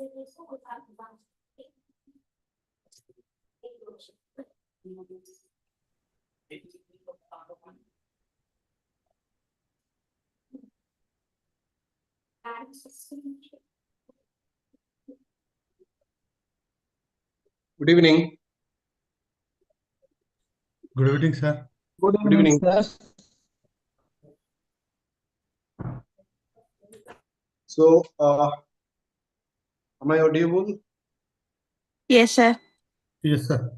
Good evening. Good evening, sir. Good evening, sir. So, am I audible? Yes, sir. Yes, sir.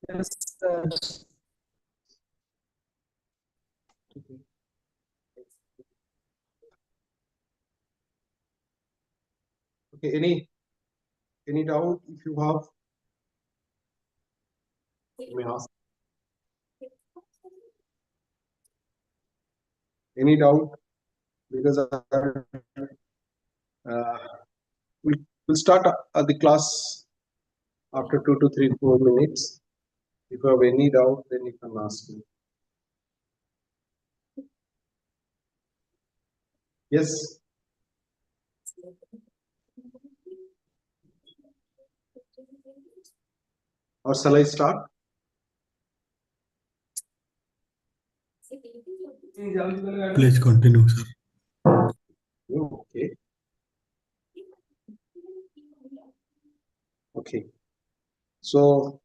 Yes, sir. Okay. Any doubt if you have? You may ask. Any doubt? Because we'll start the class after 2 to 3, 4 minutes. If you have any doubt, then you can ask me. Yes. Or shall I start? Please continue, sir. Okay. Okay. So,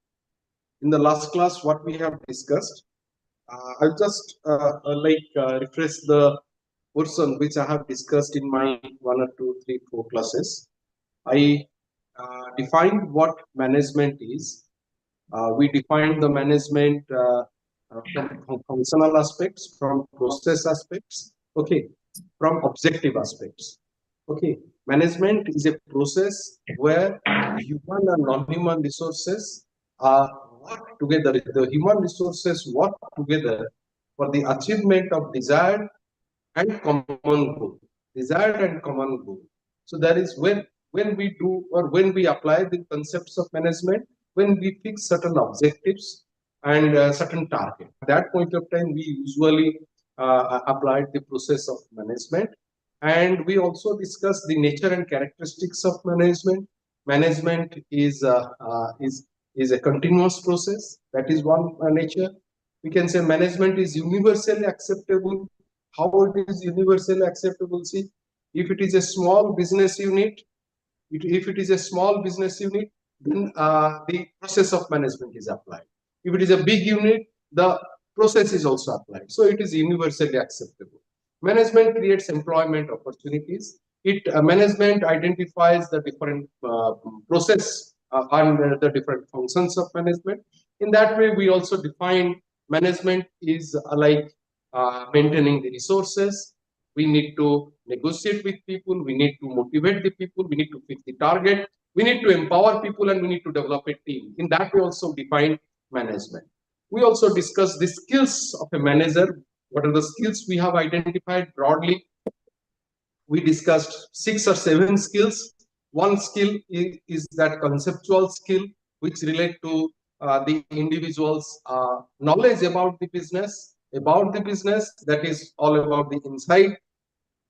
in the last class, what we have discussed, I'll just refresh the portion which I have discussed in my 1 or 2, 3, 4 classes. I defined what management is. We defined the management from functional aspects, from process aspects, okay, from objective aspects. Okay, management is a process where human and non-human resources work together. The human resources work together for the achievement of desired and common goal. Desired and common goal. So that is when we do or when we apply the concepts of management, when we fix certain objectives and certain target. At that point of time, we usually applied the process of management, and we also discuss the nature and characteristics of management. Management is a continuous process. That is one nature. We can say management is universally acceptable. How it is universally acceptable? See, if it is a small business unit, if it is a small business unit, then the process of management is applied. If it is a big unit, the process is also applied. So it is universally acceptable. Management creates employment opportunities. Management identifies the different process and the different functions of management. In that way, we also define management is maintaining the resources. We need to negotiate with people. We need to motivate the people. We need to fix the target. We need to empower people, and we need to develop a team. In that, we also define management. We also discuss the skills of a manager. What are the skills we have identified broadly? We discussed 6 or 7 skills. One skill is that conceptual skill, which relate to the individual's knowledge about the business, that is all about the inside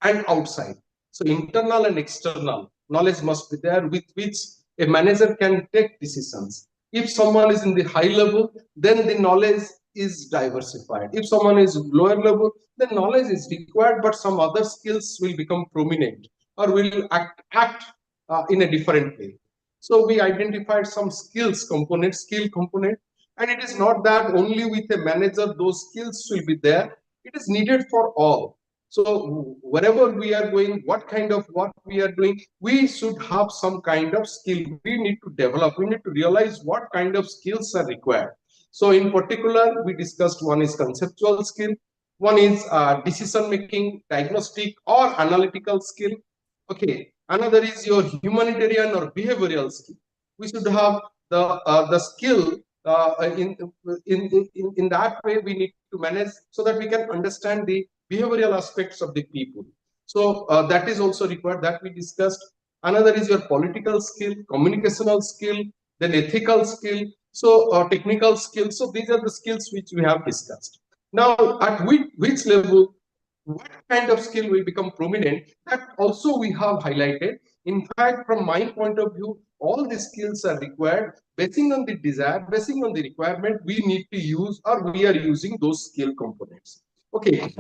and outside. So internal and external knowledge must be there, with which a manager can take decisions. If someone is in the high level, then the knowledge is diversified. If someone is lower level, then knowledge is required, but some other skills will become prominent or will act in a different way. So we identified some skill component, and it is not that only with a manager those skills will be there. It is needed for all. So wherever we are going, what kind of work we are doing, we should have some kind of skill. We need to develop. We need to realize what kind of skills are required. So in particular, we discussed one is conceptual skill, one is decision making, diagnostic or analytical skill. Okay, another is your humanitarian or behavioral skill. We should have the skill in that way. We need to manage so that we can understand the behavioral aspects of the people. So that is also required, that we discussed. Another is your political skill, communicational skill, then ethical skill, so technical skills. So these are the skills which we have discussed. Now, at which level, what kind of skill will become prominent, that also we have highlighted. In fact, from my point of view, all the skills are required. Basing on the desire, basing on the requirement, we need to use or we are using those skill components. Okay.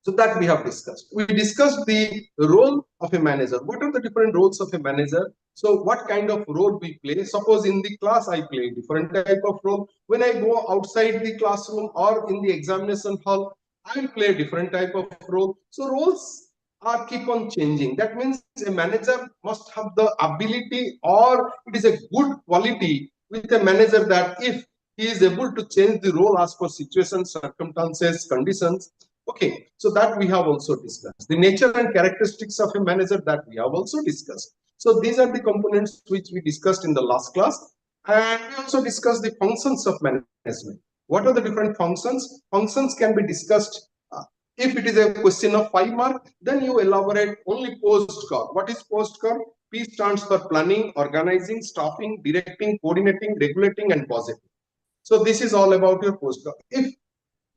So that we have discussed. We discussed the role of a manager. What are the different roles of a manager? So what kind of role we play? Suppose in the class I play different type of role. When I go outside the classroom or in the examination hall, I will play a different type of role. So roles are keep on changing. That means a manager must have the ability, or it is a good quality with a manager that if he is able to change the role as per situations, circumstances, conditions. Okay, so that we have also discussed. The nature and characteristics of a manager, that we have also discussed. So these are the components which we discussed in the last class. And we also discussed the functions of management. What are the different functions? Functions can be discussed. If it is a question of 5 marks, then you elaborate only post-call. What is post-call? P stands for planning, organizing, staffing, directing, coordinating, regulating, and positive. So this is all about your post-call. If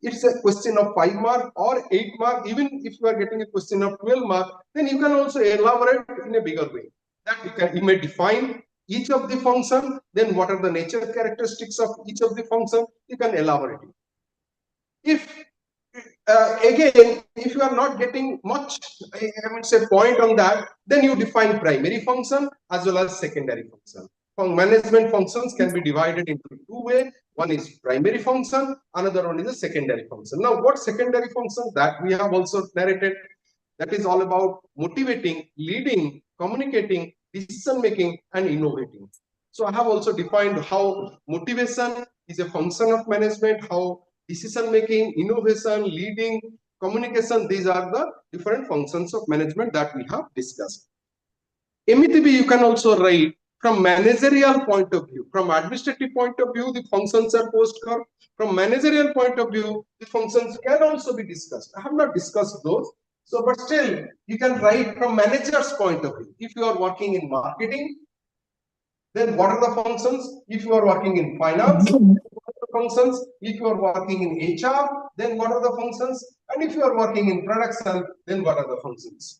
it's a question of 5 mark or 8 mark, even if you are getting a question of 12 mark, then you can also elaborate in a bigger way. That you may define each of the function, then what are the nature characteristics of each of the function, you can elaborate it. If again, if you are not getting much, I would say, point on that, then you define primary function as well as secondary function. Management functions can be divided into two ways. One is primary function, another one is a secondary function. Now, what secondary function, that we have also narrated, that is all about motivating, leading, communicating, decision making, and innovating. So I have also defined how motivation is a function of management, how decision making, innovation, leading, communication, these are the different functions of management that we have discussed. METB you can also write from managerial point of view. From administrative point of view, the functions are post-curve. From managerial point of view, the functions can also be discussed. I have not discussed those. So, but still, you can write from manager's point of view. If you are working in marketing, then what are the functions? If you are working in finance, what are the functions? If you are working in HR, then what are the functions? And if you are working in production, then what are the functions?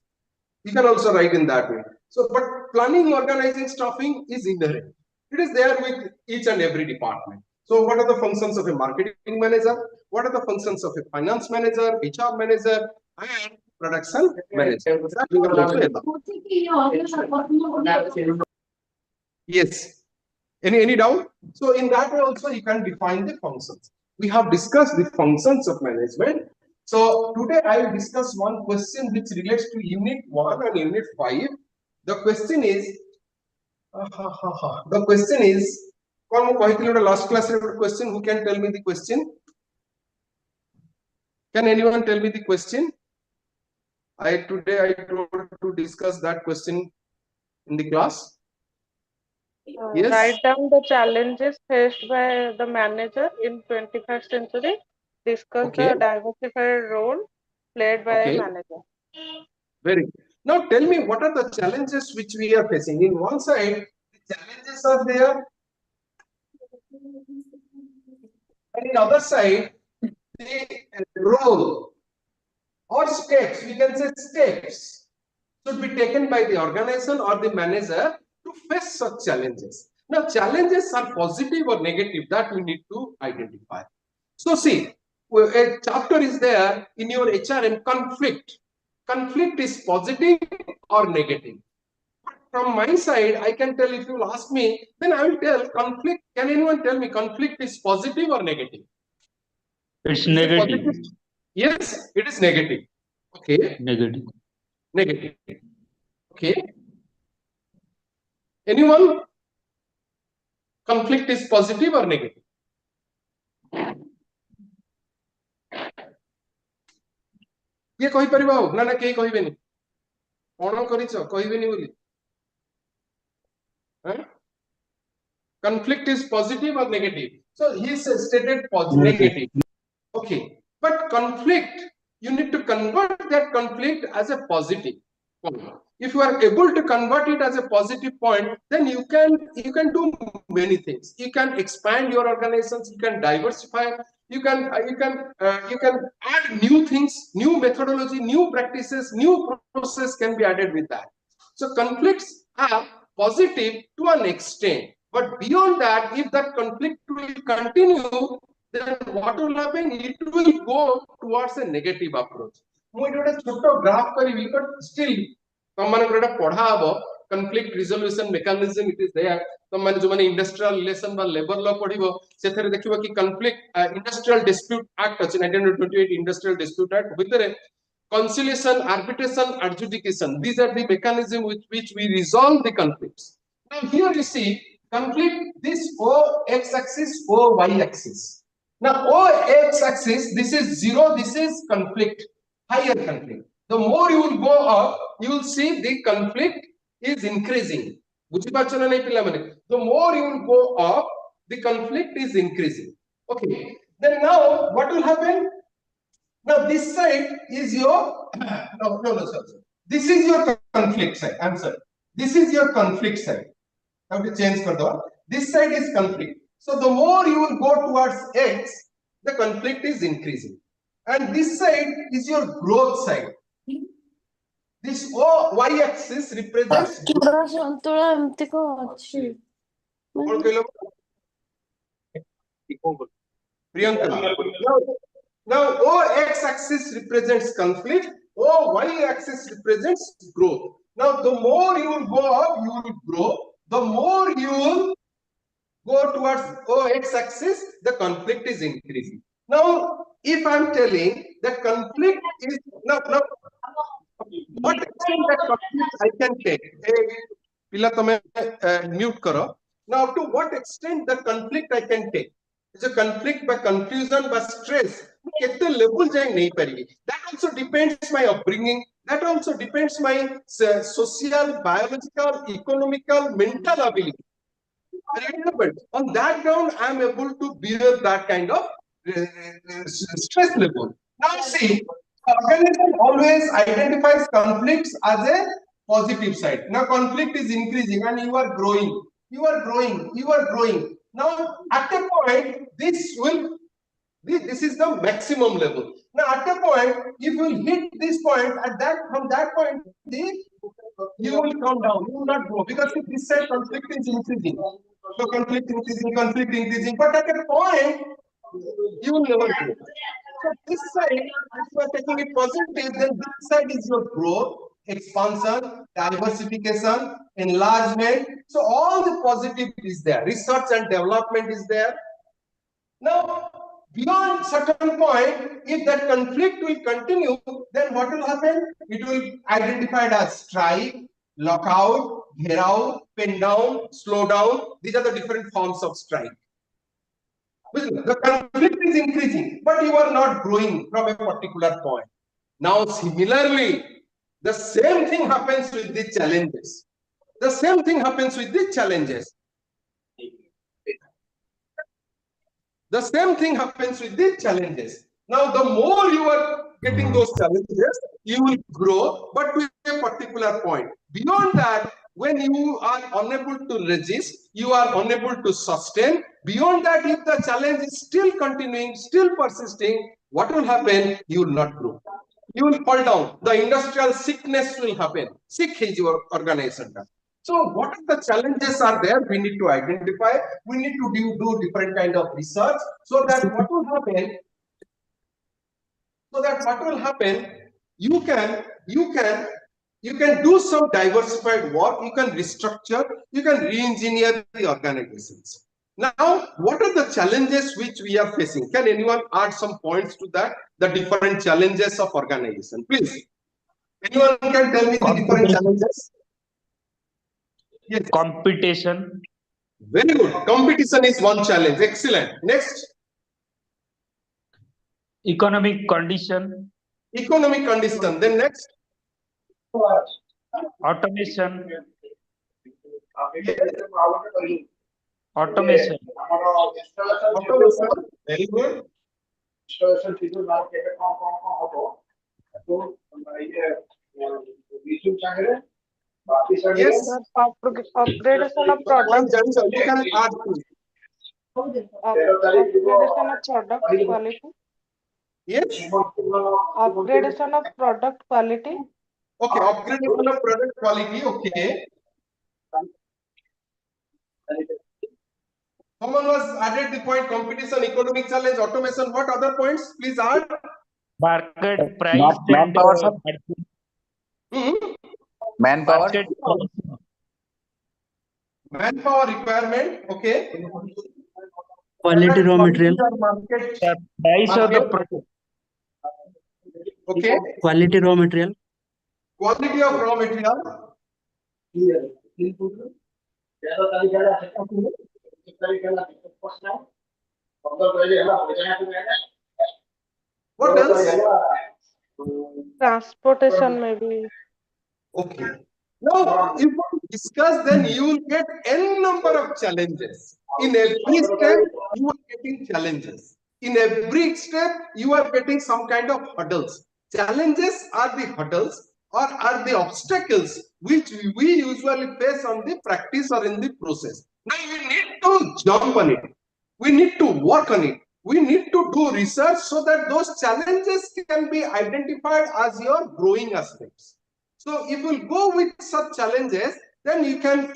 You can also write in that way. So, but planning, organizing, staffing is inherent. It is there with each and every department. So, what are the functions of a marketing manager? What are the functions of a finance manager, HR manager, and production manager? Yes. Any doubt? So, in that way also you can define the functions. We have discussed the functions of management. So today I will discuss one question which relates to Unit 1 and Unit 5. The question is, last class question. Who can tell me the question? Can anyone tell me the question? Today I told to discuss that question in the class. Yes. Write down the challenges faced by the manager in 21st century. Discuss the diversified role played by a manager. Very good. Now tell me, what are the challenges which we are facing? In one side, the challenges are there, and in other side, the role or steps, we can say steps, should be taken by the organization or the manager to face such challenges. Now, challenges are positive or negative, that we need to identify. So see, a chapter is there in your HRM, conflict. Conflict is positive or negative. From my side, I can tell, if you ask me, then I will tell conflict. Can anyone tell me conflict is positive or negative? It's negative. Yes, it is negative. Okay. Negative. Negative. Okay. Anyone? Conflict is positive or negative? ये कहि परिबा ना ना केही कहिबेनी कोन करिछ कहिबेनी बोली conflict is positive or negative? So he stated positive, negative. Okay, but conflict, you need to convert that conflict as a positive point. If you are able to convert it as a positive point, then you can do many things. You can expand your organizations, you can diversify, you can add new things, new methodology, new practices, new process can be added with that. So conflicts are positive to an extent, but beyond that, if that conflict will continue, then what will happen? It will go towards a negative approach. ମୁଁ ଏଠି ଗୋଟେ ଛୋଟ graph କରିବି, but still ତମମାନଙ୍କର ଏଟା ପଢା ହବ conflict resolution mechanism it is there. ତମମାନେ ଯୋଉମାନେ industrial relation ବା labor law ପଢିବ ସେଥିରେ ଦେଖିବ କି conflict industrial dispute act ଅଛି 1928 industrial dispute act ଭିତରେ conciliation, arbitration, adjudication, these are the mechanism with which we resolve the conflicts. Now here you see conflict, this O x axis, O y axis. Now O x axis, this is 0, this is conflict, higher conflict. The more you will go up, you will see the conflict is increasing. The more you will go up, the conflict is increasing. Okay, then now what will happen? Now this side is your sorry. This is your conflict side. I'm sorry. This is your conflict side. I have to change for the one. This side is conflict. So the more you will go towards X, the conflict is increasing. And this side is your growth side. This y axis represents now O x axis represents conflict, O y axis represents growth. Now the more you will go up, you will grow. The more you will go towards O x axis, the conflict is increasing. Now if I'm telling that conflict is now what extent that conflict I can take? Mute karo. Now to what extent the conflict I can take? It's a conflict by confusion, by stress. That also depends my upbringing. That also depends my social, biological, economical, mental ability. On that ground, I am able to bear that kind of stress level. Now see, organism always identifies conflicts as a positive side. Now conflict is increasing and you are growing. You are growing. You are growing. Now at a point, this is the maximum level. Now at a point, if you hit this point, from that point, you will come down. You will not grow because this side conflict is increasing. So conflict increasing. But at a point, you will never grow. So this side, if you are taking it positive, then this side is your growth, expansion, diversification, enlargement. So all the positive is there. Research and development is there. Now, beyond certain point, if that conflict will continue, then what will happen? It will be identified as strike, lockout, gherao, pin down, slow down. These are the different forms of strike. The conflict is increasing, but you are not growing from a particular point. Now, similarly, the same thing happens with the challenges. The same thing happens with the challenges. The same thing happens with the challenges. Now, the more you are getting those challenges, you will grow, but to a particular point. Beyond that, when you are unable to resist, you are unable to sustain. Beyond that, if the challenge is still continuing, still persisting, what will happen? You will not grow. You will fall down. The industrial sickness will happen. Sick is your organization. So what are the challenges are there? We need to identify. We need to do different kind of research so that what will happen? You can do some diversified work. You can restructure. You can re-engineer the organizations. Now, what are the challenges which we are facing? Can anyone add some points to that? The different challenges of organization, please. Anyone can tell me the different challenges? Yes. Competition. Very good. Competition is one challenge. Excellent. Next. Economic condition. Economic condition. Then next. Automation. Yes. Automation. Automation. Very good. Yes. Upgradation of product. You can add. Upgradation of product quality. Yes. Upgradation of product quality. Okay, upgradation of product quality. Okay. Someone was added the point competition, economic challenge, automation. What other points? Please add. Market price and Manpower, sir. Hmm. Manpower. market price. Manpower requirement. Okay. Quality raw material. Market. The price of the Market. product. Okay. Quality raw material. Quality of raw material. What else? Transportation maybe. Okay. Now, if we discuss, then you will get n number of challenges. In every step, you are getting challenges. In every step, you are getting some kind of hurdles. Challenges are the hurdles or are the obstacles which we usually face on the practice or in the process. Now, we need to jump on it. We need to work on it. We need to do research so that those challenges can be identified as your growing aspects. So if you go with such challenges, then you can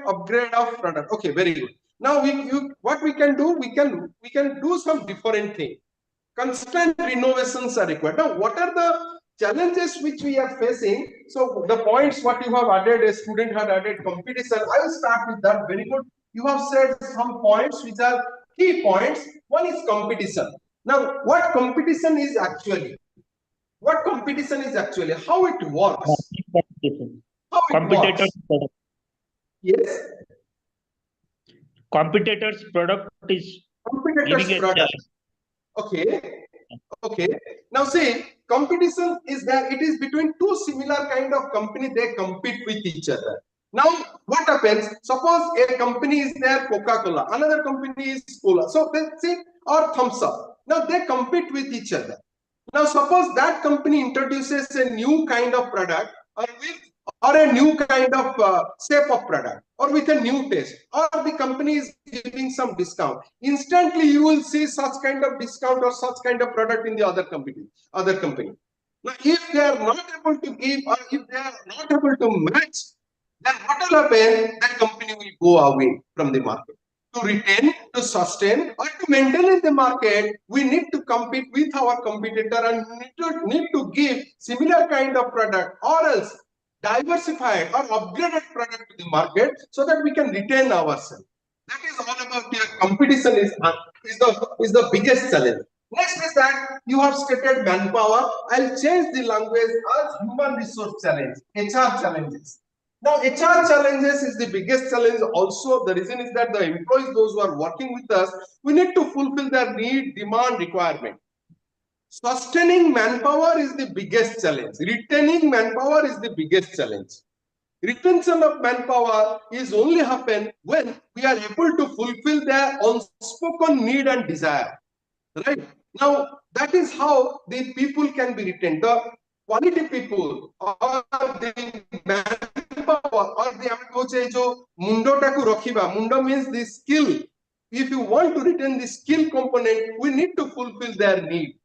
upgrade our product. Okay, very good. Now what we can do, we can do some different thing. Constant innovations are required. Now, what are the challenges which we are facing? So the points what you have added, a student had added competition. I will start with that. Very good. You have said some points which are key points. One is competition. Now, what competition is actually? What competition is actually? How it works? Competition. How it Competitors' works? product. Yes. Competitors' product is Competitors' giving a product. chance. Okay. Okay. Now see, competition is that it is between two similar kind of company. They compete with each other. Now, what happens? Suppose a company is there, Coca-Cola. Another company is Cola. So let's say, or Thumbs Up. Now they compete with each other. Now, suppose that company introduces a new kind of product or a new kind of shape of product or with a new taste, or the company is giving some discount. Instantly, you will see such kind of discount or such kind of product in the other company. Now, if they are not able to give or if they are not able to match, then what will happen? That company will go away from the market. To retain, to sustain, or to maintain in the market, we need to compete with our competitor and need to give similar kind of product or else diversified or upgraded product to the market so that we can retain ourselves. That is all about your competition is the biggest challenge. Next is that you have stated manpower. I'll change the language as human resource challenge, HR challenges. Now, HR challenges is the biggest challenge also. The reason is that the employees, those who are working with us, we need to fulfill their need, demand, requirement. Sustaining manpower is the biggest challenge. Retaining manpower is the biggest challenge. Retention of manpower is only happen when we are able to fulfill their unspoken need and desire. Right? Now, that is how the people can be retained. The quality people or the manpower or the mundo taku rakhiba. Mundo means the skill. If you want to retain the skill component, we need to fulfill their need.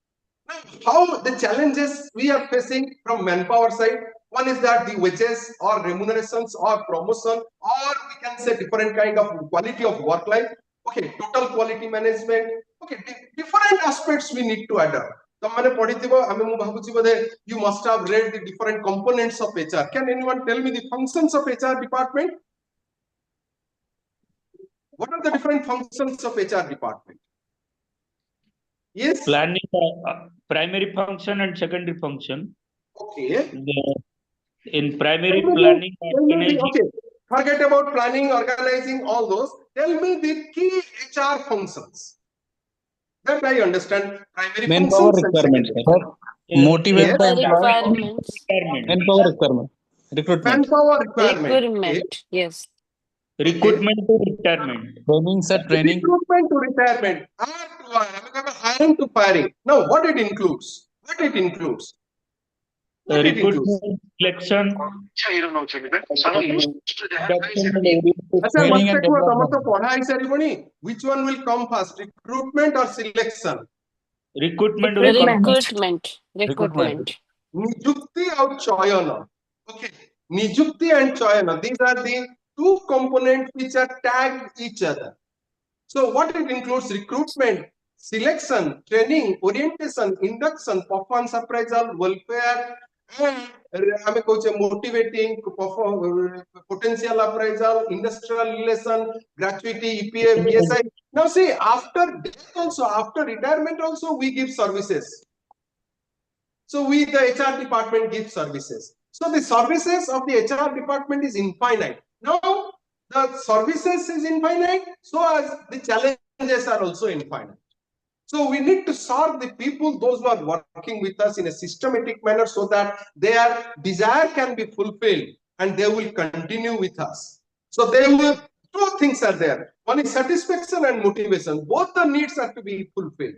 Now, how the challenges we are facing from manpower side? One is that the wages or remunerations or promotion, or we can say different kind of quality of work life. Okay, total quality management. Okay, different aspects we need to adopt. You must have read the different components of HR. Can anyone tell me the functions of HR department? What are the different functions of HR department? Yes. Planning, primary function and secondary function. Okay. In primary planning, organizing. Okay. Forget about planning, organizing, all those. Tell me the key HR functions. That I understand. Primary Manpower functions. requirements, sir. Motivate the employee. Requirements. Manpower requirement. Recruitment. Manpower requirement. Recruitment. Yes. Recruitment to retirement. Training, sir. Training. Recruitment to retirement. Hiring to firing. Now, what it includes? What it includes? What it includes? Recruitment, selection. Training and development. Which one will come first, recruitment or selection? Recruitment will come. Recruitment. Recruitment. Nijukti or choyana. Okay, Nijukti and Chayana, these are the two components which are tagged each other. So what it includes: recruitment, selection, training, orientation, induction, performance appraisal, welfare, and motivating, potential appraisal, industrial relation, gratuity, EPF, BSI. Now see, after death also, after retirement also, we give services. So we, the HR department, gives services. So the services of the HR department is infinite. Now the services is infinite, so as the challenges are also infinite. So we need to serve the people, those who are working with us in a systematic manner, so that their desire can be fulfilled and they will continue with us. So they will, two things are there. One is satisfaction and motivation. Both the needs are to be fulfilled.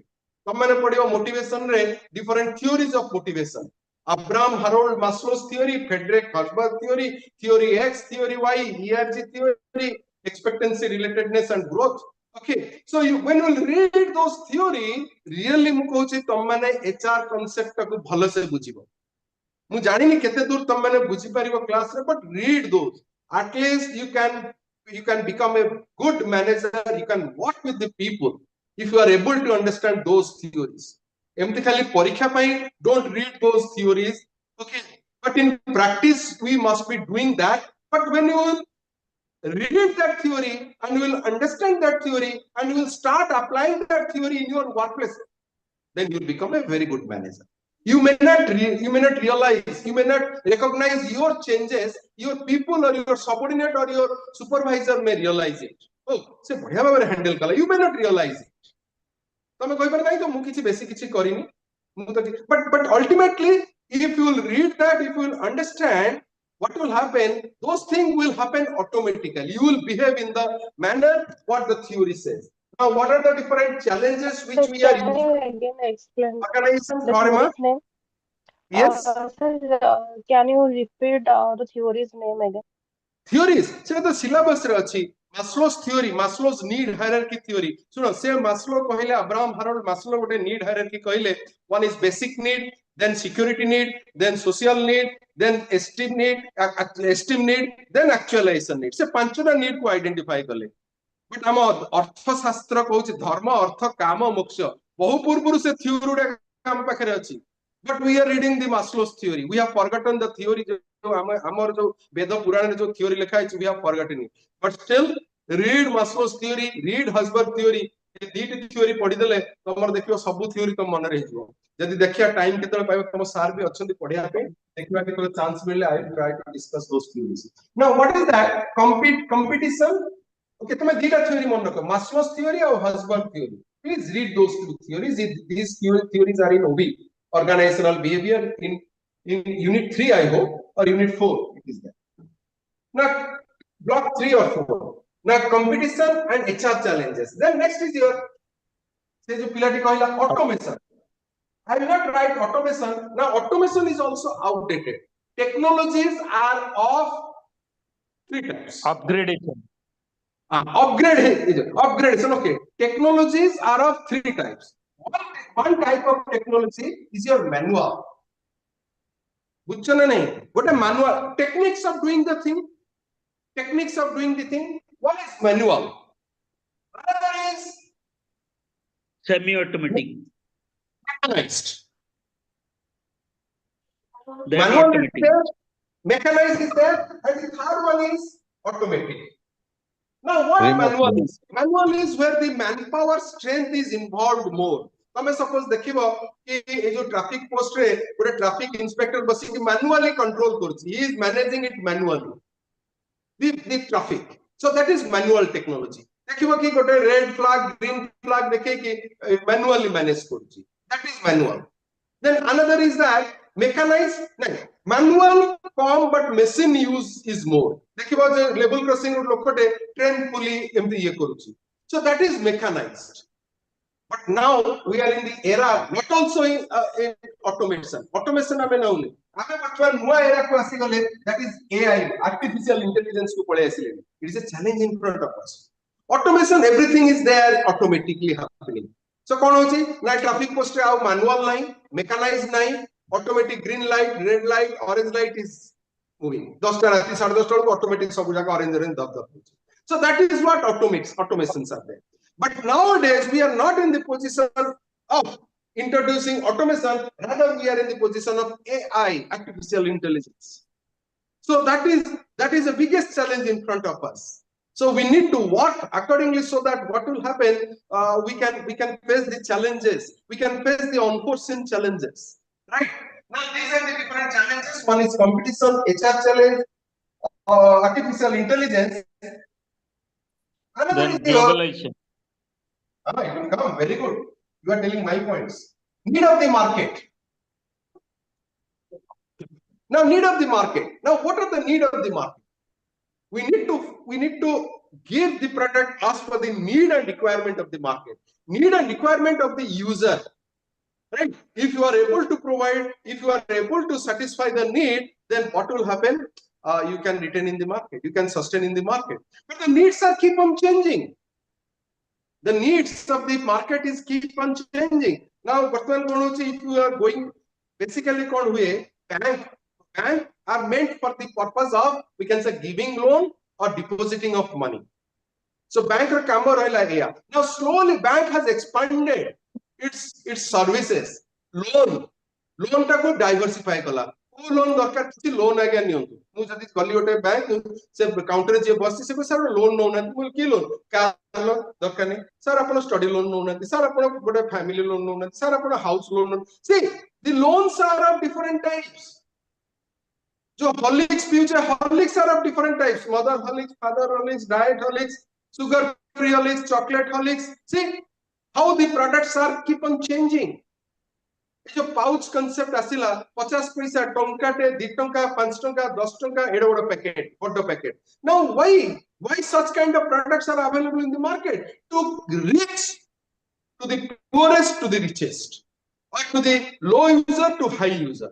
Motivation re different theories of motivation. Abraham Harold Maslow's theory, Frederick Herbert theory, theory X, theory Y, ERG theory, expectancy, relatedness, and growth. Okay, so when you read those theory, really mu kochi tammane HR concept taku bhalo se bujibo. Mu janini kete dur tammane buji paribo class re, but read those. At least you can become a good manager. You can work with the people if you are able to understand those theories. Emti khali parikha pai don't read those theories. Okay, but in practice we must be doing that. But when you will read that theory and you will understand that theory and you will start applying that theory in your workplace, then you will become a very good manager. You may not realize, you may not recognize your changes. Your people or your subordinate or your supervisor may realize it. Oh, se badhiya bhabare handle kala. You may not realize it. Tame koi par nahi to mu kichi basic kichi karini. But ultimately, if you will read that, if you will understand, what will happen? Those things will happen automatically. You will behave in the manner what the theory says. Now, what are the different challenges which we are Can you again explain organizing? the theory's name? Yes, Sir, can you repeat the theory's name again? theories. So the syllabus re achi. Maslow's theory, Maslow's need hierarchy theory. So say Maslow कहले, Abraham Harold Maslow ଗୋଟେ need hierarchy कहले. One is basic need, then security need, then social need, then esteem need, then actualization need. से पांचटा need को identify कले. But हम अर्थशास्त्र कहूची धर्म अर्थ काम मोक्ष बहु पूर्वरु से theory उडा काम पाखरे अछि. But we are reading the Maslow's theory. We have forgotten the theory. Amar jo Veda Purana jo theory lekha hai, we have forgotten it. But still, read Maslow's theory, read Herzberg theory. This theory पढ़ी देले तमर देखियो सब theory तम मन रहि जिवो. जदि देखिया टाइम केतले पाइबो तम सार भी अछंती पढिया पे देखिबा केतले चांस मिलले I will try to discuss those theories. Now what is that? Competition. Okay, तमे दीटा theory मन रखो, Maslow's theory और Herzberg theory. Please read those two theories. These theories are in OB, organizational behavior, in unit 3 I hope, or unit 4 it is there. Now block 3 or 4. Now competition and HR challenges. Then next is your say jo pilati kahila automation. I will not write automation. Now automation is also outdated. Technologies are of 3 types. Upgradation. Upgradation. Okay, technologies are of 3 types. One type of technology is your manual. What a manual techniques of doing the thing. Techniques of doing the thing. One is manual. Another is Semi-automatic. mechanized. Then Manual is automatic. there, mechanized is there, and the third one is automatic. Now, what manual is? Manual is where the manpower strength is involved more. तमे suppose देखिबो कि ए जो traffic post रे पूरे traffic inspector बसी कि manually control करछि. He is managing it manually. The traffic. So that is manual technology. देखिबो कि गोटे रेड फ्लैग ग्रीन फ्लैग देखे कि manually manage करछि. That is manual. Then another is that mechanized. Manual कम but machine use is more. देखिबो जे level crossing लोकटे train पुली एमती ये करूछि. So that is mechanized. But now we are in the era, not also in automation. Automation ame na uni. Ame patwan nua era ko asi gale, that is AI, artificial intelligence ko pade asile. It is a challenge in front of us. Automation, everything is there automatically happening. So kon hochi na traffic post re manual nai, mechanized nai, automatic green light, red light, orange light is moving. 10টা রাতে 10:30 বেলକୁ automatic ସବୁ ଜାଗା orange ଦବ ଦବ. So that is what automations are there. But nowadays we are not in the position of introducing automation, rather we are in the position of AI, artificial intelligence. So that is the biggest challenge in front of us. So we need to work accordingly so that what will happen, we can face the challenges, we can face the unforeseen challenges, right? Now these are the different challenges. One is competition, HR challenge, artificial intelligence. Another Then is the globalization. it will come. Very good. You are telling my points. Need of the market. Now, need of the market. Now, what are the need of the market? We need to give the product as per the need and requirement of the market, need and requirement of the user. Right? If you are able to provide, if you are able to satisfy the need, then what will happen? You can retain in the market, you can sustain in the market. But the needs are keep on changing. The needs of the market is keep on changing. Now, if you are going, basically, bank are meant for the purpose of, we can say, giving loan or depositing of money. So bank now slowly bank has expanded its services. Loan टाको diversify कला. Loan दरकार किसी loan आगे नहीं होती. मुझे जब गली उठे बैंक से काउंटर जे बस से सर लोन नो ना बोल की लोन कार लोन दरकार नहीं सर अपना स्टडी लोन नो ना सर अपना बड़े फैमिली लोन नो ना सर अपना house loan no. See, the loans are of different types. जो Horlicks future Horlicks are of different types. Mother Horlicks, father Horlicks, diet Horlicks, sugar free Horlicks, chocolate Horlicks. See how the products are keep on changing. जो pouch concept आसिला 50 पैसा टंकाटे 2 टंका 5 टंका 10 टंका एडो बड़ packet बड़ packet. Now why such kind of products are available in the market? To reach to the poorest to the richest, or to the low user to high user,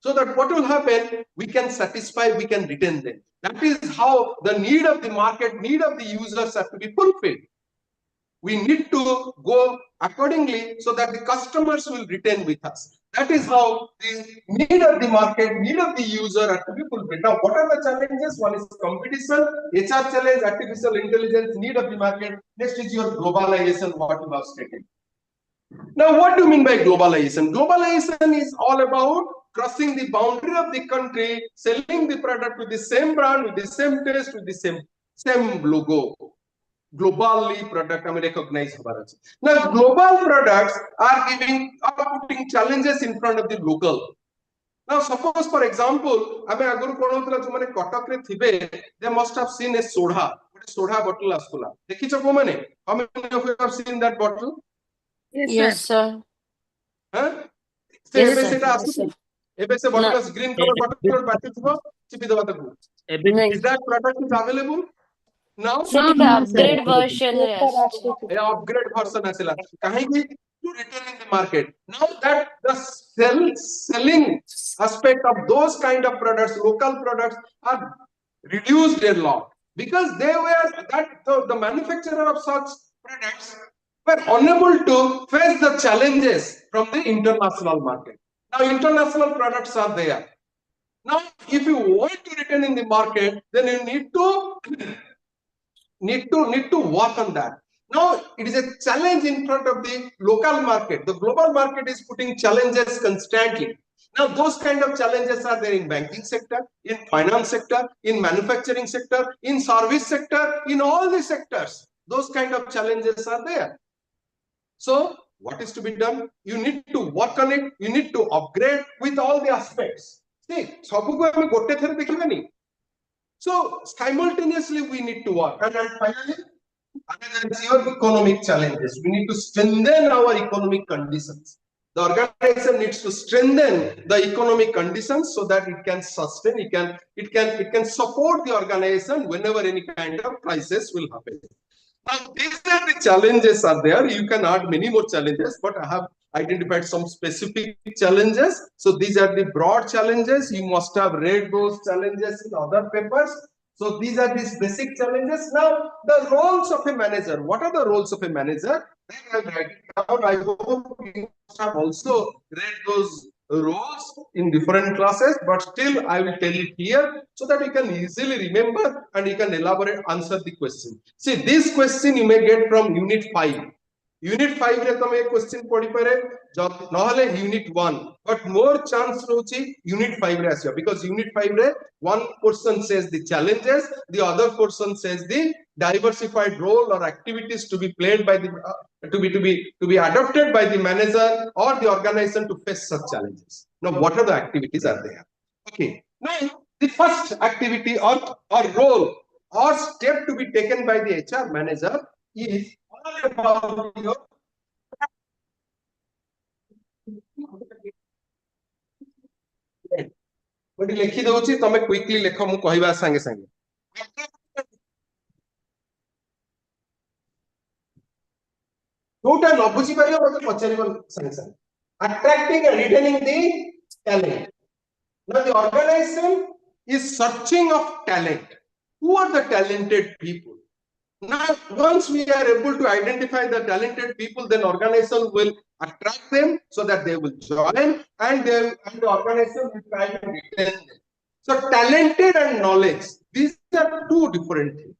so that what will happen, we can satisfy, we can retain them. That is how the need of the market, need of the users have to be fulfilled. We need to go accordingly so that the customers will retain with us. That is how the need of the market, need of the user have to be fulfilled. Now, what are the challenges? One is competition, HR challenge, artificial intelligence, need of the market. Next is your globalization, what you have stated. Now, what do you mean by globalization? Globalization is all about crossing the boundary of the country, selling the product with the same brand, with the same taste, with the same logo. Globally product recognized. Now, global products are putting challenges in front of the local. Now, suppose for example, they must have seen a soda bottle. How many of you have seen that bottle? Yes, sir. Huh? Yes, sir. Green color bottle. Is that product is available? Now, Upgrade version. upgrade version asila. Kahingi to retain in the market. Now that the selling aspect of those kind of products, local products, are reduced a lot, because they were the manufacturer of such products were unable to face the challenges from the international market. Now international products are there. Now, if you want to retain in the market, then you need to work on that. Now, it is a challenge in front of the local market. The global market is putting challenges constantly. Now, those kind of challenges are there in banking sector, in finance sector, in manufacturing sector, in service sector, in all the sectors. Those kind of challenges are there. So, what is to be done? You need to work on it. You need to upgrade with all the aspects. See, so simultaneously we need to work. And finally, another is your economic challenges. We need to strengthen our economic conditions. The organization needs to strengthen the economic conditions so that it can sustain, it can support the organization whenever any kind of crisis will happen. Now, these are the challenges are there. You can add many more challenges, but I have identified some specific challenges. So these are the broad challenges. You must have read those challenges in other papers. So these are these basic challenges. Now, the roles of a manager. What are the roles of a manager? I hope you must have also read those roles in different classes, but still I will tell it here so that you can easily remember and you can elaborate, answer the question. See, this question you may get from Unit 5. Unit 5 रे तमे question पढ़ी पारे नहले Unit 1, but more chance रोची Unit 5 रे आसिया, because Unit 5 रे one person says the challenges, the other person says the diversified role or activities to be played by the to be adopted by the manager or the organization to face such challenges. Now, what are the activities are there? Okay. Now, the first activity or role or step to be taken by the HR manager is all about your गोटे लिखि दउची तमे quickly लेख मु कहबा संगे संगे जोटा न बुझी पारियो मते पचारिबो संगे संगे attracting and retaining the talent. Now the organization is searching of talent. Who are the talented people? Now once we are able to identify the talented people, then organization will attract them so that they will join and the organization will try to retain them. So talented and knowledge, these are two different things.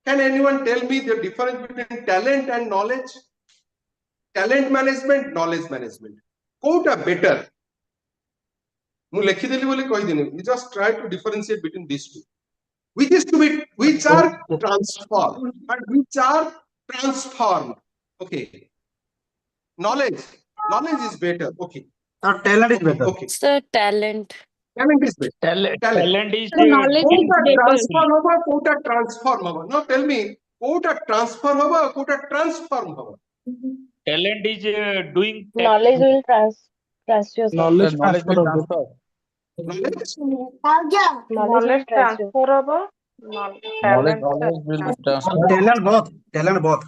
Can anyone tell me the difference between talent and knowledge? Talent management, knowledge management. Quota better. You just try to differentiate between these two. Which are transformed and which are transformed. Okay. Knowledge is better. Okay. Talent is better. Okay. Sir, talent. Talent is better. Talent is Quota transform. Now tell me, quota transfer hoba, quota transform hoba. talent is doing Knowledge will transfer. Knowledge transfer. Knowledge transfer haba, talent will transfer. Talent both.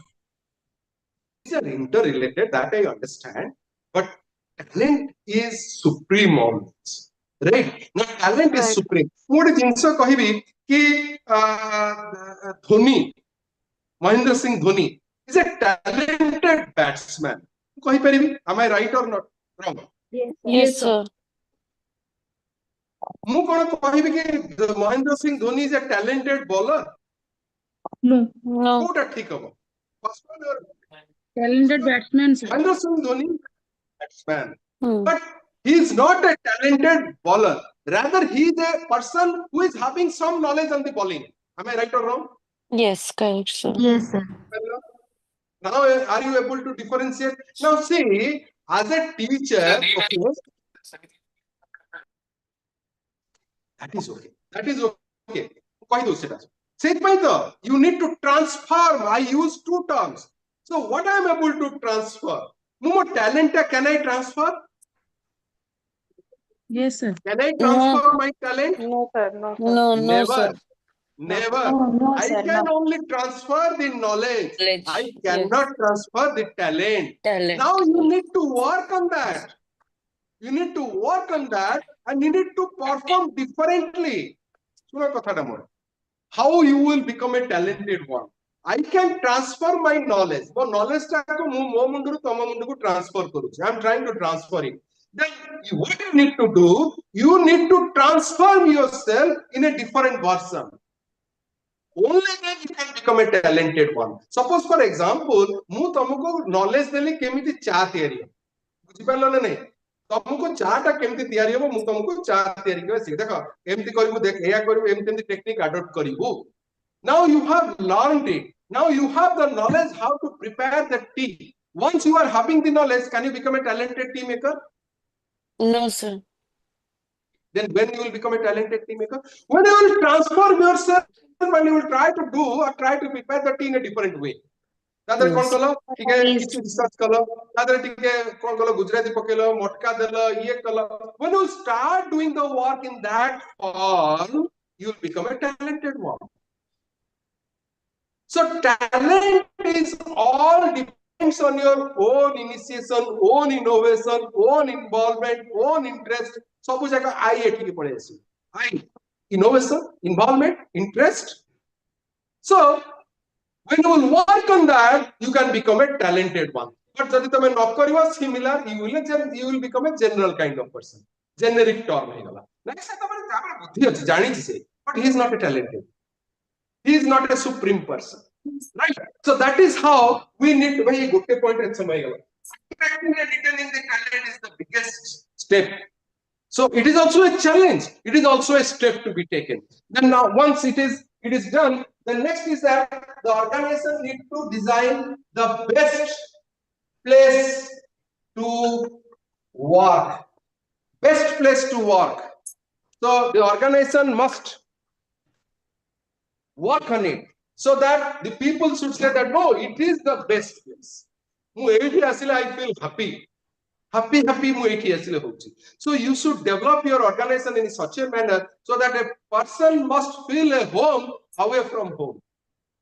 These are interrelated, that I understand, but talent is supreme always, right? Now talent is supreme. What is kahibi ki Dhoni, Mahendra Singh Dhoni is a talented batsman. Am I right or not? Wrong? Yes, sir. Mahendra Singh Dhoni is a talented bowler. No. Talented batsman, sir. Mahendra Singh Dhoni, batsman. Hmm. But he is not a talented bowler. Rather, he is a person who is having some knowledge on the bowling. Am I right or wrong? Yes, correct, sir. Yes, sir. Now, are you able to differentiate? Now, see, as a teacher, okay, that is okay. That is okay. You need to transform. I use two terms. So, what I am able to transfer? More talent, can I transfer? Yes, sir. Can I transfer my talent? No, sir. No, sir. No, Never. sir. Never. No, I sir, can no. only transfer the knowledge. Knowledge, I yes. cannot transfer the talent. Talent. Now you need to work on that. You need to work on that and you need to perform differently. How you will become a talented one? I can transfer my knowledge. But knowledge I am trying to transfer it. Then what you need to do, you need to transform yourself in a different version. Only then you can become a talented one. Suppose for example, mu tamko knowledge deli kemiti cha theory. बुझी पारलो ना नहीं तुमको चाटा केमती तैयारी हो मु तुमको चा तैयारी के सिख देखो एमती करिवु देख एया करिवु एमती टेक्निक अडॉप्ट करिवु. Now you have learned it. Now you have the knowledge how to prepare the tea. Once you are having the knowledge, can you become a talented tea maker? No, sir. Then when you will become a talented tea maker? When you will transform yourself, when you will try to do or try to prepare the tea in a different way. Dadar कौन कलो ठीक है किसी discuss कलो दादर ठीक है कौन कलो गुजराती पकेलो मोटका देलो ये कलो. When you start doing the work in that form, you will become a talented one. So talent is all depends on your own initiation, own innovation, own involvement, own interest. सब जगह I एठी के पड़े ऐसे. I innovation, involvement, interest. So when you will work on that, you can become a talented one. but jodi tame न kariba similar you will become a general kind of person, generic term he gala na se tamare jamar buddhi achi jani se, but he is not a talented, he is not a supreme person, right? So that is how we need to bhai gote point at samay gala attracting and retaining the talent is the biggest step. So it is also a challenge, it is also a step to be taken. Then now once it is done, the next is that the organization need to design the best place to work, best place to work. So the organization must work on it so that the people should say that no, it is the best place. I feel happy mu ethi asile hochi. So you should develop your organization in such a manner so that a person must feel a home away from home.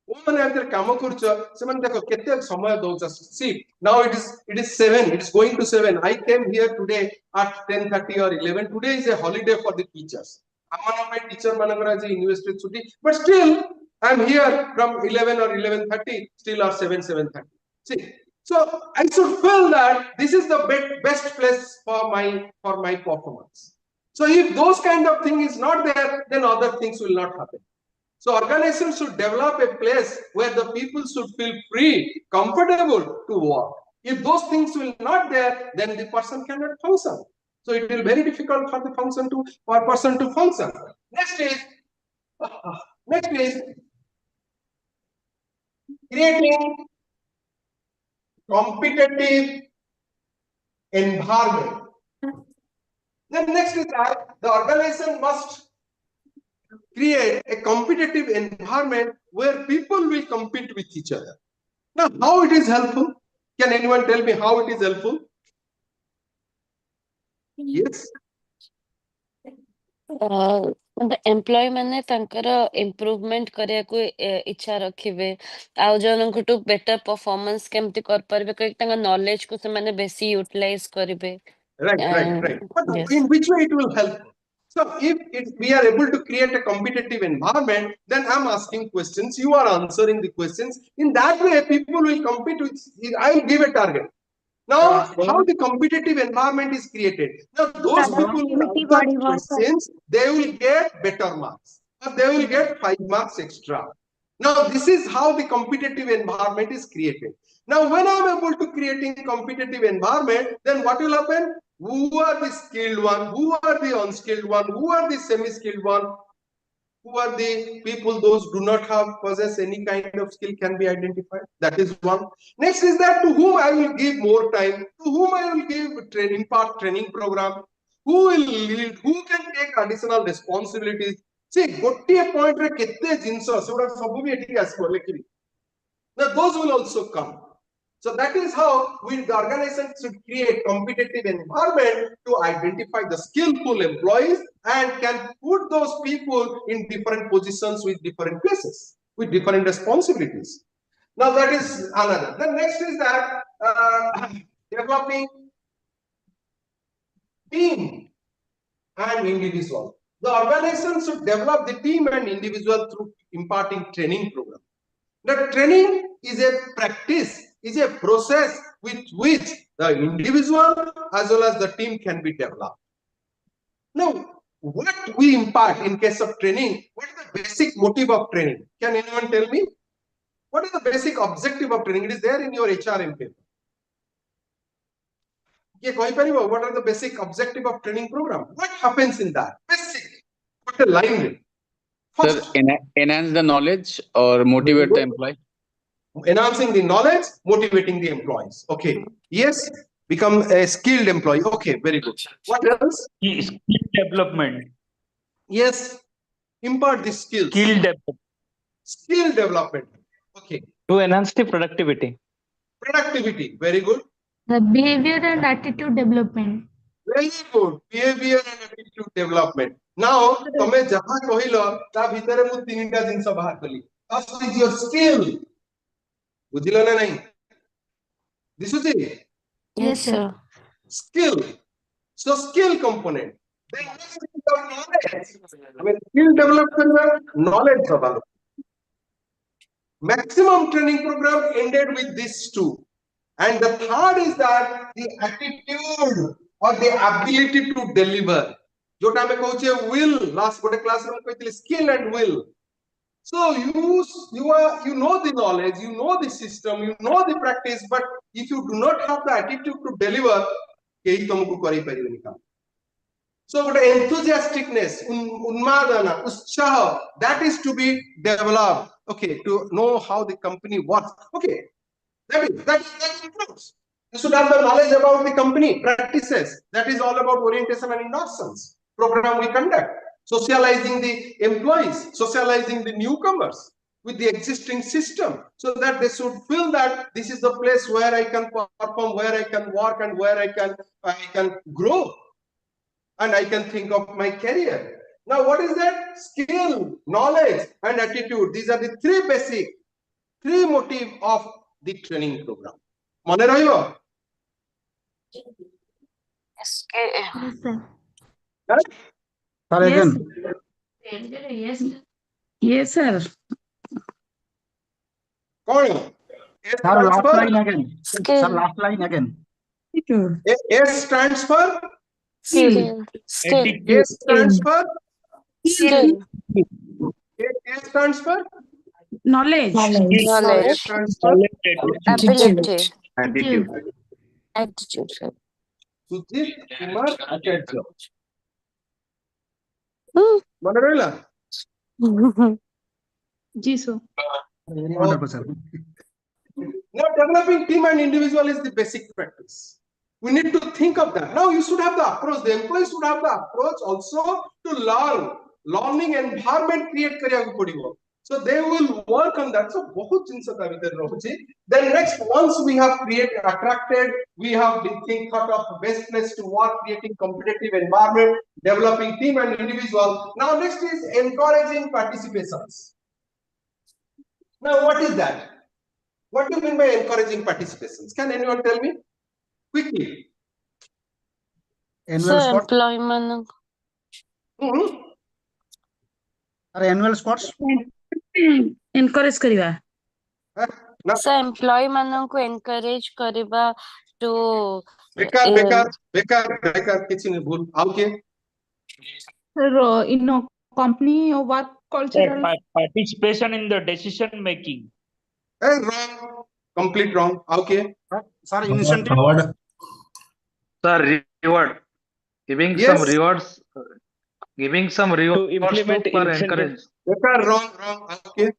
Woman after kamo kurcha seman dekho kete samay doucha. See, now it is 7, it's going to 7. I came here today at 10:30 or 11. Today is a holiday for the teachers. Amana my teacher manakara je university chuti, but still I am here from 11 or 11:30 still or 7:30. See, so I should feel that this is the best place for my performance. So if those kind of thing is not there, then other things will not happen. So organizations should develop a place where the people should feel free, comfortable to work. If those things will not there, then the person cannot function. So it will be very difficult for the person to function. Next is creating competitive environment. Then next is that the organization must create a competitive environment where people will compete with each other. Now, how it is helpful? Can anyone tell me how it is helpful? Yes. Employ मैंने तांकर improvement करिया को इच्छा रखिबे आउ जनकटू better performance केमती कर परबे कई तांगा नॉलेज को से माने बेसी utilise करिबे. Right. But Yes. in which way it will help? So if we are able to create a competitive environment, then I'm asking questions, you are answering the questions. In that way, people will compete with, I will give a target. Now, how the competitive environment is created? Now, those people who answer questions, they will get better marks, or they will get 5 marks extra. Now, this is how the competitive environment is created. Now, when I'm able to creating competitive environment, then what will happen? Who are the skilled one? Who are the unskilled one? Who are the semi-skilled one? Who are the people those do not possess any kind of skill can be identified? That is one. Next is that to whom I will give more time, to whom I will give training program, who will lead, who can take additional responsibilities. See, gotiye point re kette jinso sura sabu bhi eti asbo lekhi. Now those will also come. So that is how the organization should create competitive environment to identify the skillful employees and can put those people in different positions with different places, with different responsibilities. Now that is another. The next is that developing team and individual. The organization should develop the team and individual through imparting training program. The training is a practice, is a process with which the individual as well as the team can be developed. Now, what we impart in case of training, what is the basic motive of training? Can anyone tell me? What is the basic objective of training? It is there in your HRM paper. What are the basic objective of training program? What happens in that? Basic. What a line. Sir, enhance the knowledge or motivate the employee? Enhancing the knowledge, motivating the employees. Okay. Yes. Become a skilled employee. Okay. Very good. What else? Skill development. Yes. Impart the skills. Skill development. Skill development. Okay. To enhance the productivity. Productivity. Very good. The behavior and attitude development. Very good. Behavior and attitude development. Now, tome jaha कहलो ता भितरे मु तीनटा जिंस बाहर कली. First is your skill. बुझिलो ना नहीं? दिसुची? Yes, sir. Skill. So skill component. Then next is your knowledge. I mean, skill development, knowledge development. Maximum training program ended with these two. And the third is that the attitude or the ability to deliver. जोटा में कहूचे will, last गोटे class में कहते skill and will. So you know the knowledge, you know the system, you know the practice, but if you do not have the attitude to deliver, केही तुमको करी परिबेनी काम. So what enthusiasticness, unmadana, utsaha, that is to be developed. Okay, to know how the company works. Okay, that improves. You should have the knowledge about the company practices. That is all about orientation and inductions. Program we conduct, socializing the employees, socializing the newcomers with the existing system, so that they should feel that this is the place where I can perform, where I can work, and where I can grow. And I can think of my career. Now, what is that? Skill, knowledge, and attitude. These are the three motive of the training program. Mane rahibo? Yes, sir. Sir, again. Yes, sir. Kaun? Sir, last line again. Sir, Skill. last line again. S stands for Skill. Skill. S stands for Skill. A stands for Knowledge. A Knowledge. stands for Ability. Attitude. Attitude. Sujit Kumar Acharya. Hmm. Mane rahila? Ji, sir. Wonderful, sir. Now, developing team and individual is the basic practice. We need to think of that. Now, you should have the approach. The employees should have the approach also to learn. Learning environment create karyaku padibo. So they will work on that. So bahut jinsa ta bhitar rahuchi. Then next, once we have attracted, we have thought of best place to work, creating competitive environment, developing team and individual. Now, next is encouraging participations. Now, what is that? What do you mean by encouraging participations? Can anyone tell me? Quickly. Annual Sir, sports. employee man. Sir, annual sports. Encourage kariba. Now, Sir, employee mananku encourage kariba to बेकार किसी ने भूल आओके In a company or work cultural. Participation in the decision making. wrong, complete wrong. Okay, Sir, incentive. Award. Sir, reward. Giving Yes. some rewards. Giving some rewards To implement for incentive. encourage. बेकार wrong. Okay,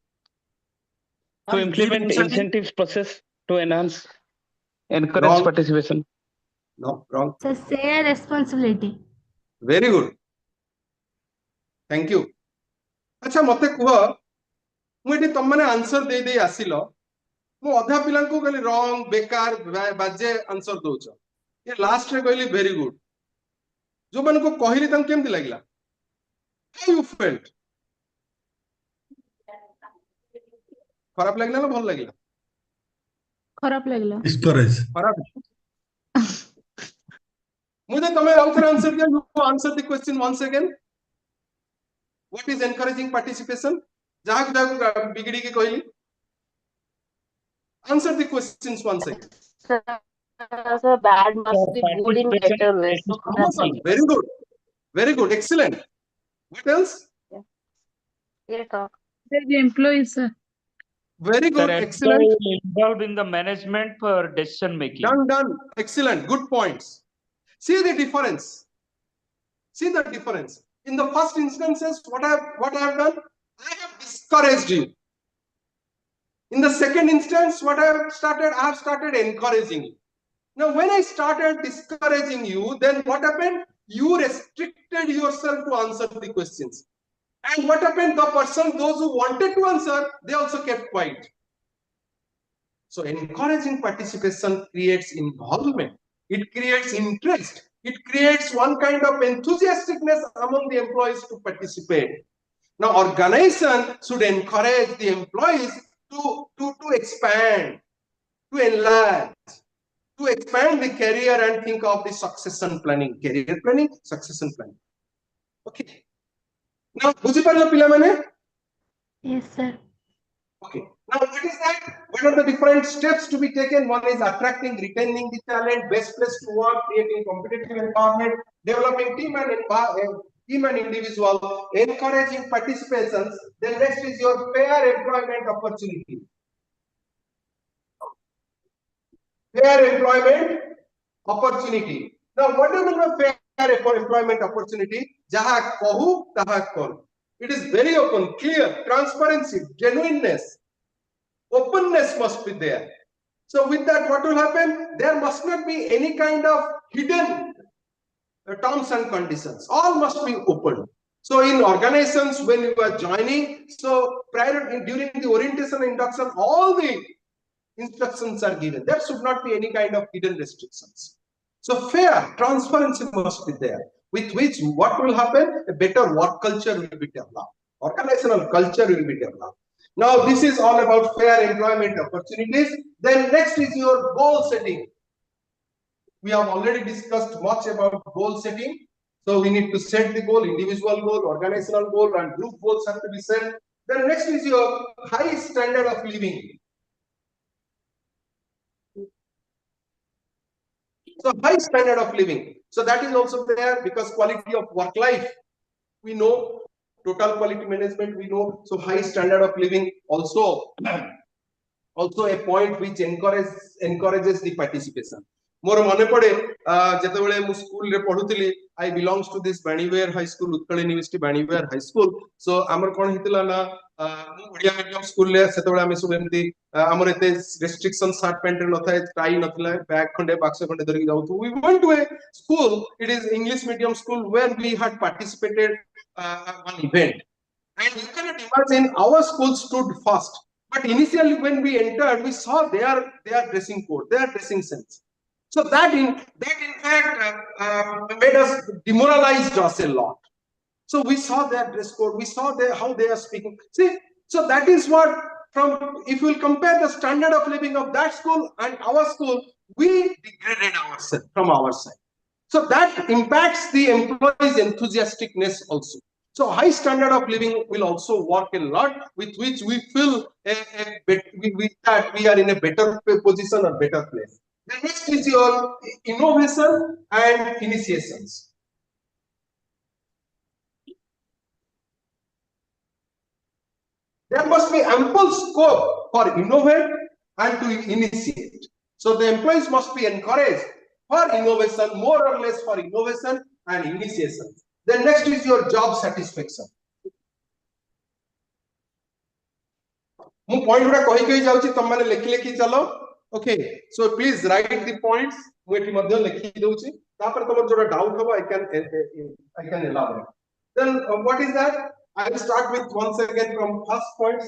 To implement incentive. incentives process to enhance, encourage Wrong. participation. no, wrong. So share responsibility. Very good. Thank you. अच्छा मते कुह मुझे तुम मैंने answer दे दे आसिलो मु अधा पिलां को कहली रॉन्ग बेकार बाजे आंसर दोच ये लास्ट रे कहली वेरी गुड जो मन को कहली तम केमति लागला हाउ यू फेल्ट खराब लागला ना भल लागला खराब लगला. Discourage. खराब मुझे तमे आउथर आंसर दिया you answer the question once again what is encouraging participation जहां जहां बिगड़ी के कहली answer the questions once again Sir, bad must be good in better ways. Very good, excellent. What else? The employees, sir. Very good, Sir, excellent. employee involved in the management for decision making. Done, excellent, good points. See the difference. In the first instances, what I have done, I have discouraged you. In the second instance, I have started encouraging you. Now, when I started discouraging you, then what happened? You restricted yourself to answer the questions. And what happened? Those who wanted to answer, they also kept quiet. So encouraging participation creates involvement. It creates interest. It creates one kind of enthusiasticness among the employees to participate. Now, organization should encourage the employees to expand, to enlarge, to expand the career and think of the succession planning, career planning, succession planning. Okay. Now, बुझी पारलो पिला माने? Yes, sir. Okay. Now, what is that? What are the different steps to be taken? One is attracting, retaining the talent, best place to work, creating competitive environment, developing team and individual, encouraging participations. Then next is your fair employment opportunity. Fair employment opportunity. Now, what do you mean by fair employment opportunity? Jaha kohu, taha kor. It is very open, clear, transparency, genuineness, openness must be there. So with that, what will happen? There must not be any kind of hidden terms and conditions. All must be open. So in organizations, when you are joining, so during the orientation induction, all the instructions are given. There should not be any kind of hidden restrictions. So fair transparency must be there, with which what will happen? A better work culture will be developed. Organizational culture will be developed. Now, this is all about fair employment opportunities. Then next is your goal setting. We have already discussed much about goal setting. So we need to set the goal, individual goal, organizational goal, and group goals have to be set. Then next is your high standard of living. So high standard of living. So that is also there, because quality of work life, we know, total quality management, we know. So high standard of living also a point which encourages the participation. मोर मने पड़े जेतेबेले मु school रे पढुतली I belongs to this Banivihar high school, Utkal university Banivihar high school. So आमर कोन हितला ना Odia medium school रे सेतेबेले आमे सब एमती आमर एते रेस्ट्रिक्शन शर्ट पैंट रे नथाय, टाई नथला, बैग खंडे बाक्स खंडे धरि जाउ. We went to a school, it is English medium school, where we had participated one event, and you cannot imagine our school stood first. But initially when we entered, we saw their dressing code, their dressing sense. So that in fact made us demoralized us a lot. So we saw their dress code, we saw how they are speaking. See, so that is what, from if you will compare the standard of living of that school and our school, we degraded ourselves from our side. So that impacts the employees' enthusiasticness also. So high standard of living will also work a lot, with which we feel that we are in a better position or better place. The next is your innovation and initiations. There must be ample scope for innovate and to initiate. So the employees must be encouraged for innovation, more or less for innovation and initiation. Then next is your job satisfaction. मु point गुडा कहि कहि जाउची, तुम माने लेखि चलो. Okay, so please right the points. मु एठी मध्ये लेखि दउची, तापर तमर जोडा डाउट होबा I can elaborate. Then what is that? I will start with once again from first point.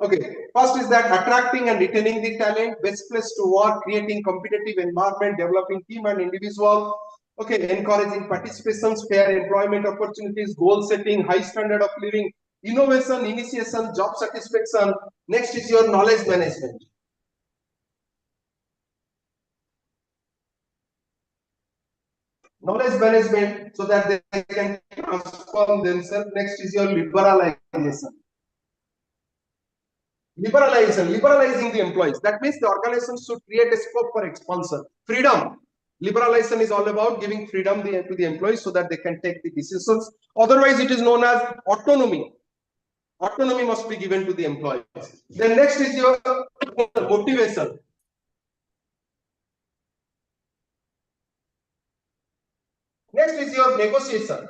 Okay, first is that attracting and retaining the talent, best place to work, creating competitive environment, developing team and individual. Okay, encouraging participations, fair employment opportunities, goal setting, high standard of living, innovation, initiation, job satisfaction. Next is your knowledge management. Knowledge management, so that they can transform themselves. Next is your liberalization. Liberalizing the employees. That means the organization should create a scope for expansion. Freedom. Liberalization is all about giving freedom to the employees so that they can take the decisions. Otherwise, it is known as autonomy. Autonomy must be given to the employees. Then next is your motivation. Next is your negotiation.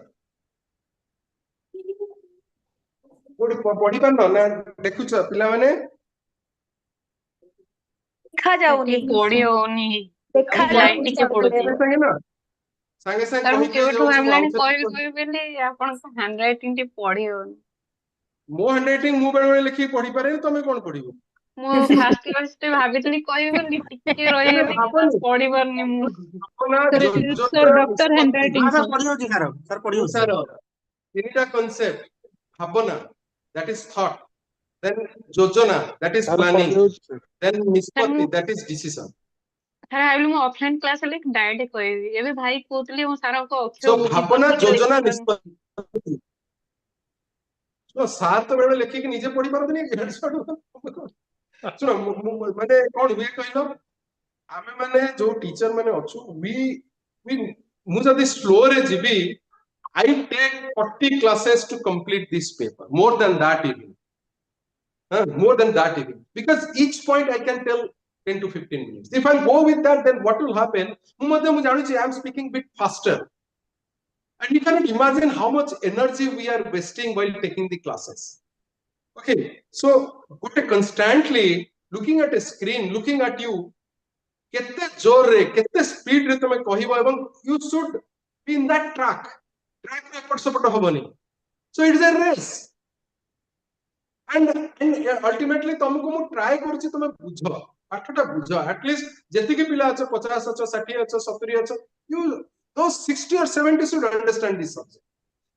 पढ़ी पार ना देखुछ पिला माने देखा जाउनी पढ़ी होनी देखा line टिके पडुची संगे संगे सर कहि के केवटू हमलानी कहि बेले आपन को हैंडराइटिंग टी पढ़ी होनी मो हैंडराइटिंग मु बेले लिखि पढ़ी पारे तमे कोन पढ़िबो मो फास्ट क्लास ते भाबितली कहि बेले टिके रहि गेली पढ़ी परनी मु सर डॉक्टर हैंडराइटिंग सर पढ़ियो जी सर पढ़ियो सर तिनिटा कांसेप्ट भावना, that is thought, then jojona, that is planning, then nispati, that is decision. Sir आइलु मो ऑफलाइन क्लास ले डायरेक्ट कहबी एबे भाई कोतली मो सारा को अक्षर So भावना, jojona, nispati. ଶୁଣ ସାର୍ ତ ବେଳେ ଲେଖିକି ନିଜେ ପଢି ପାରନ୍ତିନି ଶୁଣ ମାନେ କଣ ହୁଏ କହିଲ ଆମେ ମାନେ ଯୋଉ ଟିଚର ମାନେ ଅଛୁ ମୁଁ ଯଦି ସ୍ଲୋରେ ଯିବି I take 40 classes to complete this paper, more than that even. More than that even. Because each point I can tell 10 to 15 minutes. If I go with that, then what will happen? I am speaking a bit faster. And you can imagine how much energy we are wasting while taking the classes. Okay, so constantly looking at a screen, looking at you, kette jor re, kette speed re tame kahibo ebang you should be in that track. Track re epot sepot hoboni. So it is a race. And ultimately तुमको मु try करूची तुम बुझो पाठटा बुझो at least जति के पिला अच्छा 50 अच्छा 60 अच्छा 70 अच्छा you those 60 or 70 should understand this subject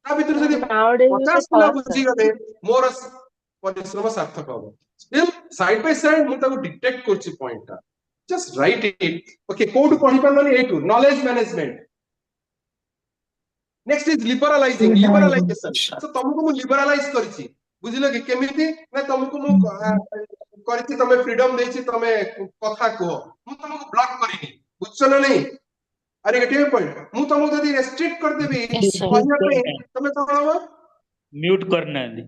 ता भीतर जदी 50 पिला बुझी गले मोर परिश्रम सार्थक हो still side by side मु ताको डिटेक्ट करूची पॉइंट ता just write it okay code पढि परलनी एटू knowledge management next is liberalization so तुमको मु liberalize करिची बुझिलो कि केमिति ना तुमको मु करछि तमे फ्रीडम देछि तमे कथा को मु तुमको ब्लॉक करिनी बुझछो ना नहीं अरे गेटिव पॉइंट मु तुमको जदी रेस्ट्रिक्ट कर देबी कहया पे तमे कहबो म्यूट करना है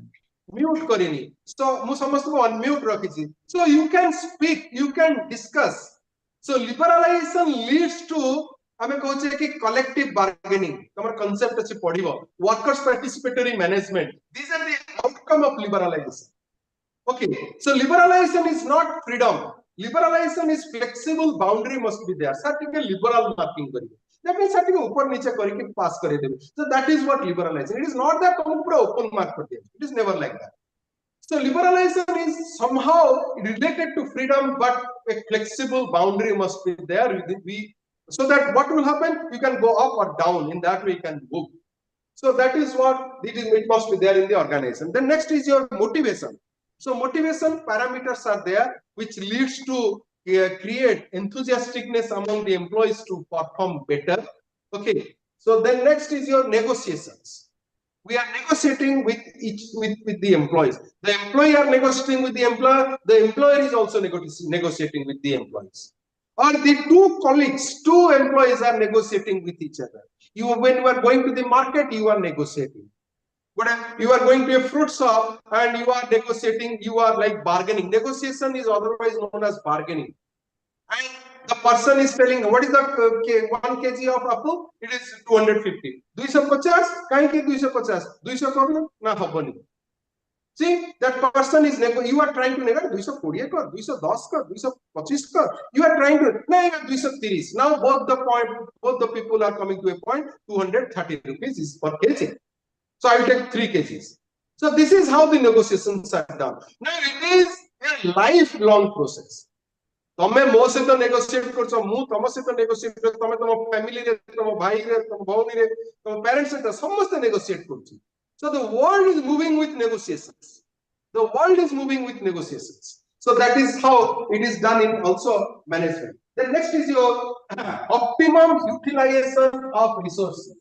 म्यूट करिनी सो मु समस्त को अनम्यूट रखिछि so you can speak you can discuss so liberalisation leads to हमें कहछे कि कलेक्टिव बार्गेनिंग तमर कांसेप्ट अछि पढिबो workers participatory management these are the outcome of liberalisation okay so liberalization is not freedom liberalization is flexible boundary must be there certain liberal marking kari that means certain upar niche kariki pass kare debi so that is what liberalization it is not that तुम पूरा open mark कर दिया it is never like that so liberalization is somehow related to freedom but a flexible boundary must be there so that what will happen you can go up or down in that way you can move so that is what it must be there in the organization then next is your motivation so motivation parameters are there which leads to create enthusiasticness among the employees to perform better okay so then next is your negotiations we are negotiating with the employees the employee are negotiating with the employer the employer is also negotiating with the employees or the two colleagues two employees are negotiating with each other when you are going to the market you are negotiating but you are going to a fruit shop and you are negotiating you are like bargaining negotiation is otherwise known as bargaining and the person is telling what is the 1 kg of apple it is 250 250 kahi ki 250 200 korna na habani see that person is you are trying to negotiate 220 kar 210 kar 225 kar you are trying to na 230 now both the people are coming to a point 230 rupees is per kg so I will take 3 kgs. So this is how the negotiations are done. Now it is a lifelong process. तमे मो से तो negotiate करछो मु तम से तो negotiate कर तमे तम family रे तम भाई रे तम भौनी रे तम parents से समस्त negotiate करछो. So the world is moving with negotiations. The world is moving with negotiations. So that is how it is done in also management. Then next is your optimum utilization of resources.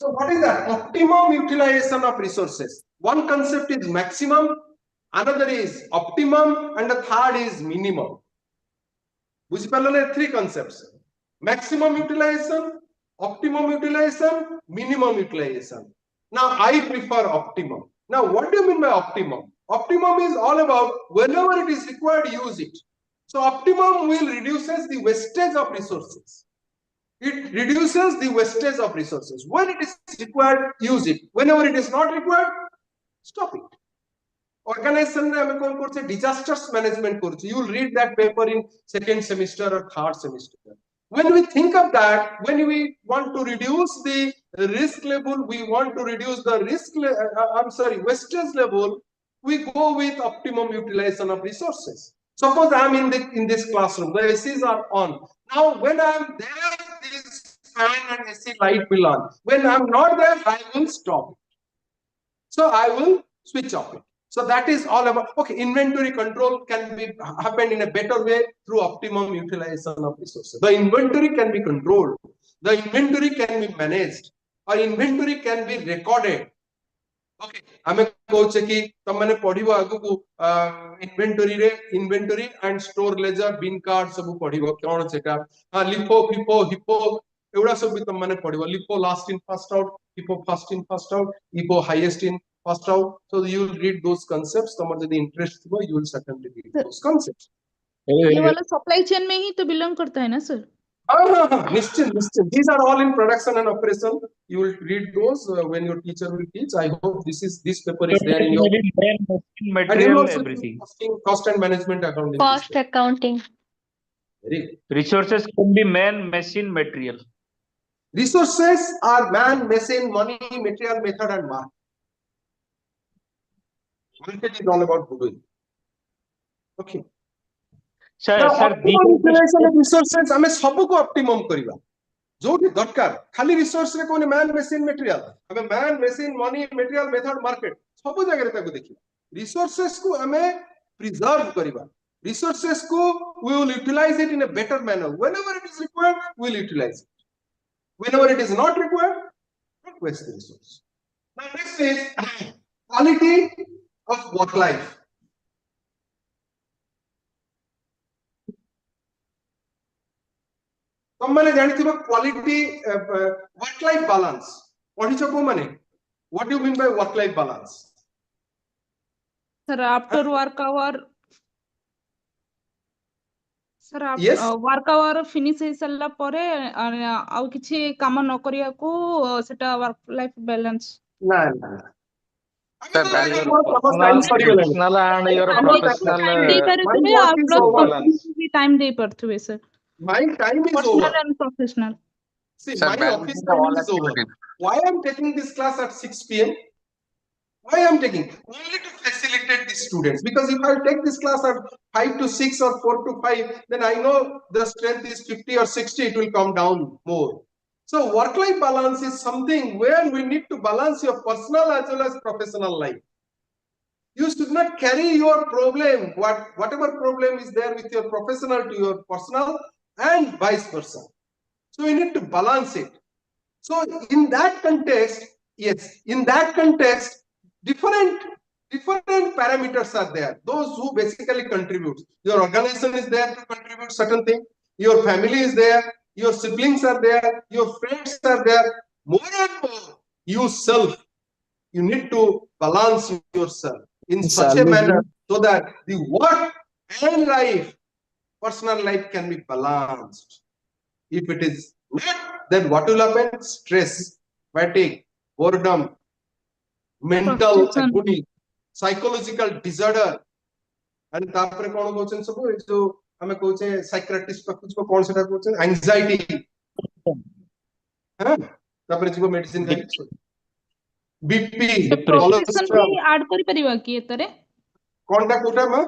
So what is that? Optimum utilization of resources. One concept is maximum, another is optimum, and the third is minimum. Which three concepts: maximum utilization, optimum utilization, minimum utilization. Now I prefer optimum. Now what do you mean by optimum? Optimum is all about whenever it is required, use it. So optimum will reduces the wastage of resources. It reduces the wastage of resources. When it is required, use it. Whenever it is not required, stop it. Organization disasters management. You will read that paper in second semester or third semester. When we think of that, when we want to reduce the risk level, we want to reduce the wastage level, we go with optimum utilization of resources. Suppose I am in this classroom, the ACs are on. Now when I am there, this fan and AC light will on. When I am not there, I will stop it. So I will switch off it. So that is all about, okay, inventory control can be happen in a better way through optimum utilization of resources. The inventory can be controlled, the inventory can be managed, or inventory can be recorded. Okay, आमे कहूचे कि तुम मैंने पढ़िबो आगु को inventory and store ledger bin card सब पढ़िबो कोन सेटा लिफो फिफो हिपो एउडा सब भी तुम मैंने पढ़िबो LIFO last in first out FIFO first in first out HIFO highest in first out so you will read those concepts तुम जदी इंटरेस्ट हो you will certainly read those concepts ये वाला सप्लाई चेन में ही तो बिलोंग करता है ना सर? निश्चित निश्चित these are all in production and operation. You will read those when your teacher will teach. I hope this paper is there in your and you also everything. Cost and management accounting. Cost accounting. Very good. Resources can be man, machine, material. Resources are man, machine, money, material, method, and market. Market is all about goodwill. Okay. Sir, Now, sir, optimum utilization of resources हमें सब को optimum करिबा जो भी दरकार खाली resource रे कोने मैन मशीन मटेरियल हमें man machine money material method market सब जगह रे ताको देखिबा रिसोर्सेस को हमें प्रिजर्व करिबा रिसोर्सेस को we will utilize it in a better manner whenever it is required we will utilize it whenever it is not required not waste the resource. Now next is quality of work life. तुम मैंने जानी थी quality work life balance पढ़ी को माने what do you mean by work life balance sir after work hour sir Yes. Work hour finish हे सल्ला परे आउ किछि काम न करिया को सेटा वर्क लाइफ बैलेंस ना ना Sir, that is personal and your professional time दे परथुबे और प्लस भी टाइम दे परथुबे sir my time is personal over. And professional See, Sir, my balance office the time all is over. activities. Why I'm taking this class at 6 p.m? Why I'm taking? Only to facilitate the students. Because if I take this class at 5 to 6 or 4 to 5, then I know the strength is 50 or 60, it will come down more. So work-life balance is something where we need to balance your personal as well as professional life. You should not carry your problem, whatever problem is there with your professional to your personal and vice versa. So we need to balance it. So in that context, yes, in that context, different parameters are there. Those who basically contribute. Your organization is there to contribute certain thing. Your family is there. Your siblings are there. Your friends are there. More and more, you self, you need to balance yourself in such a manner so that the work and life, personal life can be balanced. If it is not, then what will happen? Stress, fatigue, boredom, mental agony, psychological disorder, and तापरे कौन कोचन सब ये जो हमें कोचे psychiatrist पर कुछ को कौन से कोचन एंजाइटी हाँ तापरे जो मेडिसिन का बीपी कोलेस्ट्रॉल भी ऐड करि परिबा कि एतरे कोनटा कोटा में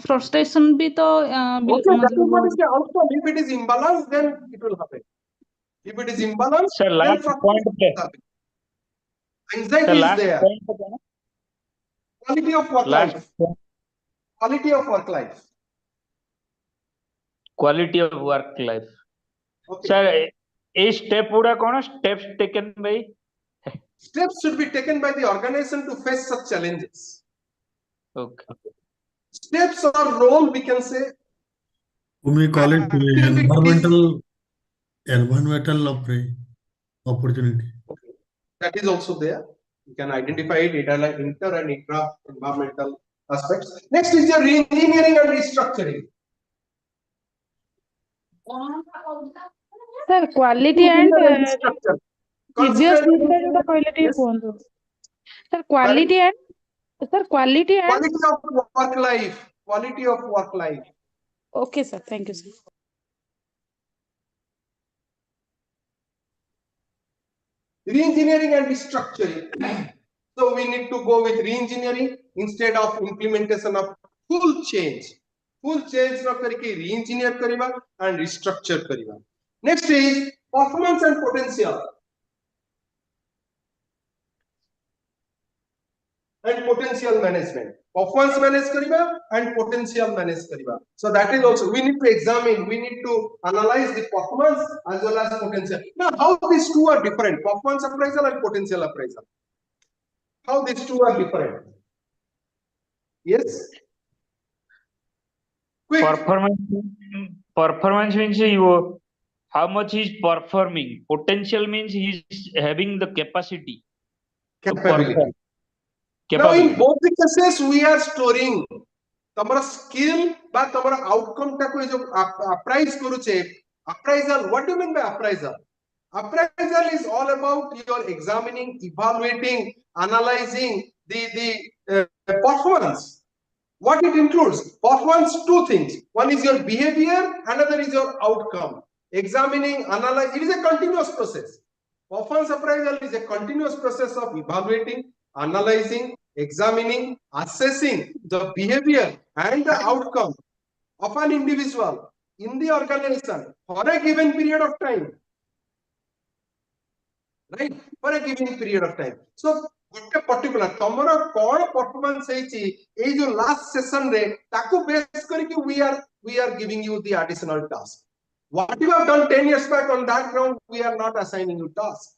फ्रस्ट्रेशन भी तो okay, that is what is the outcome. If it is imbalanced, then it will happen. If it is imbalanced, Sir, last then point पे anxiety Sir, is last there. point पे ना Quality of work last life. Quality of work life. quality of work life. Okay. Sir, a step गुड़ा कौन steps taken by Steps should be taken by the organization to face such challenges. okay. Steps or role, we can say. We call it environmental opportunity. Okay. That is also there. You can identify it, inter and intra environmental aspects. Next is your re-engineering and restructuring. Sir quality and Structure. Previous video जोटा कहले T cone sir quality and Quality of work life. Quality of work life. Okay sir thank you sir Re-engineering and restructuring. So we need to go with re-engineering instead of implementation of full change. Full change न करके re-engineer करिबा and restructure करिबा. Next is performance and potential. and potential management. Performance manage kariba and potential manage kariba. So that is also, we need to examine, we need to analyze the performance as well as potential. Now, how these two are different, performance appraisal and potential appraisal? How these two are different? Yes? Quick. Performance means you how much he is performing. Potential means he is having the capacity. Capability. Now in both the cases we are storing तमरा skill बा तमरा outcome टा को जो appraise करूचे appraisal. What do you mean by appraisal? Appraisal is all about your examining, evaluating, analyzing the performance. What it includes? Performance, two things. One is your behavior, another is your outcome. Examining, analyzing, it is a continuous process. Performance appraisal is a continuous process of evaluating, analyzing, examining, assessing the behavior and the outcome of an individual in the organization for a given period of time. Right? For a given period of time. So, particular tomorrow कौन performance है ची ये जो last session रे ताकू base करके we are giving you the additional task. What you have done 10 years back on that ground, we are not assigning you tasks.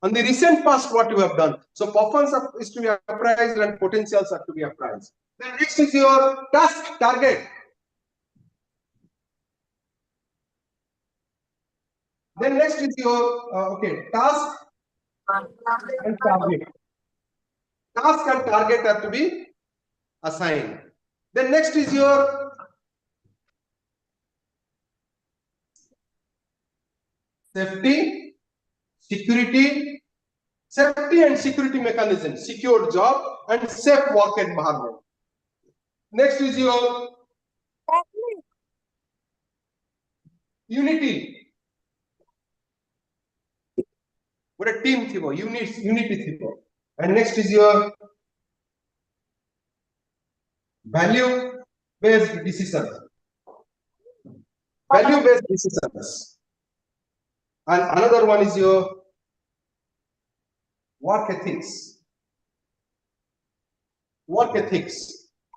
On the recent past, what you have done. So performance is to be appraised and potentials are to be appraised. Then next is your task target. Then next is your task and target. Task and target are to be assigned. Then next is your safety, security and security mechanism, secure job and safe work environment. Next is your unity. What a team thibo, unity thibo. And next is your value-based decisions. Value-based decisions. And another one is your work ethics. Work ethics.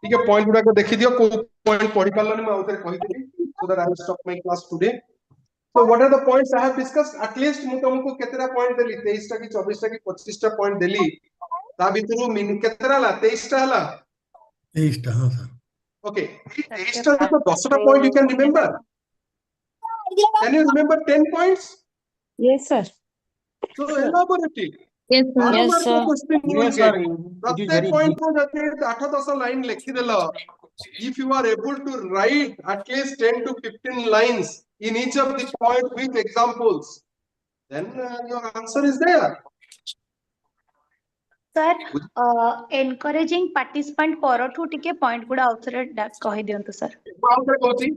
ठीक है, point गुड़ा को देखी दियो, को point पढ़ी पाला नहीं मैं उधर कही थी, so that I will stop my class today. So what are the points I have discussed? At least मैं तुमको कितना point देली, 23 टा की 24 टा की 25 टा point देली, ताबी तुम मिन कितना ला, 23 टा ला? 23 टा हाँ सर. Okay, 23 टा तो 10 टा point you can remember. Can you remember 10 points? Yes, sir. So elaborate it. Yes, sir. Yes, sir. Yes, sir. प्रत्येक point को जाते 8-10 line लिखी देला. If you are able to write at least 10 to 15 lines in each of the point with examples, then your answer is there. Sir, encouraging participant परठू टिके point गुड़ा आउटरे कहि दियंतु sir.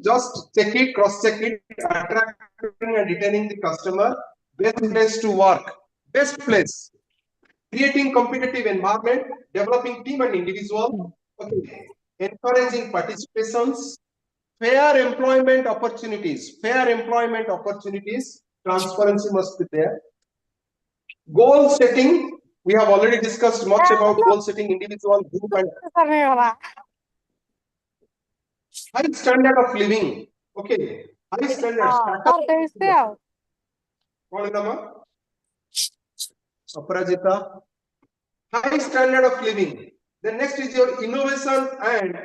Just check it, cross check it, attracting and retaining the customer, best place to work, best place, creating competitive environment, developing team and individual, okay, encouraging participations, fair employment opportunities, transparency must be there. Goal setting, we have already discussed much about goal setting, individual, group and high standard of living. Okay, high standard. Aparajita. High standard of living. The next is your innovation and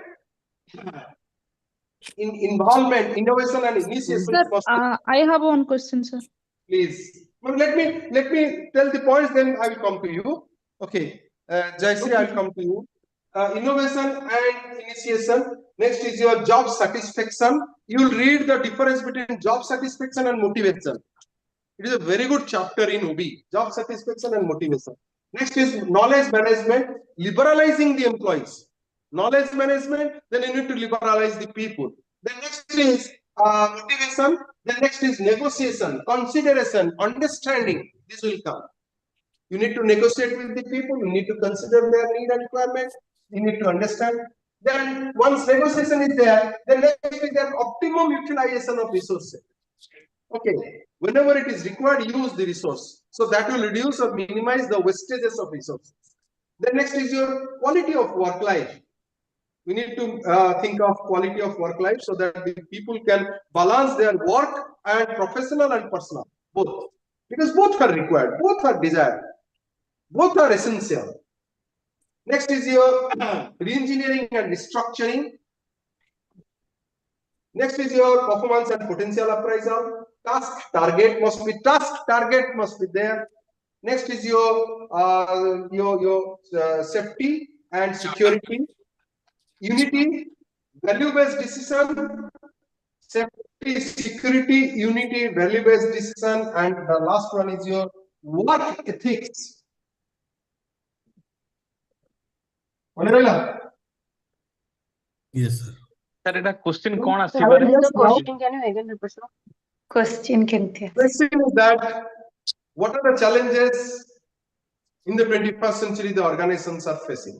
involvement, innovation and initiation. Sir, I have one question, sir. Please. Well, let me tell the points, then I will come to you. Okay, Jayashree, I will come to you. Innovation and initiation. Next is your job satisfaction. You will read the difference between job satisfaction and motivation. It is a very good chapter in OB. Job satisfaction and motivation. Next is knowledge management, liberalizing the employees. Knowledge management, then you need to liberalize the people. Then next is motivation. Then next is negotiation, consideration, understanding. This will come. You need to negotiate with the people. You need to consider their need and requirement. You need to understand. Then once negotiation is there, then next is the optimum utilization of resources. Okay, whenever it is required, use the resource. So that will reduce or minimize the wastages of resources. Then next is your quality of work life. We need to think of quality of work life so that the people can balance their work and professional and personal, both. Because both are required, both are desired, both are essential. Next is your re-engineering and restructuring. Next is your performance and potential appraisal. Task target must be there. Next is your safety and security. Unity, value-based decision, safety, security, unity, value-based decision, and the last one is your work ethics. Yes, sir. Sir, এটা question কোন আসছে What পারে? is the question? Can you again repeat, sir? question কেমতি আছে? Question is that what are the challenges in the 21st century the organizations are facing?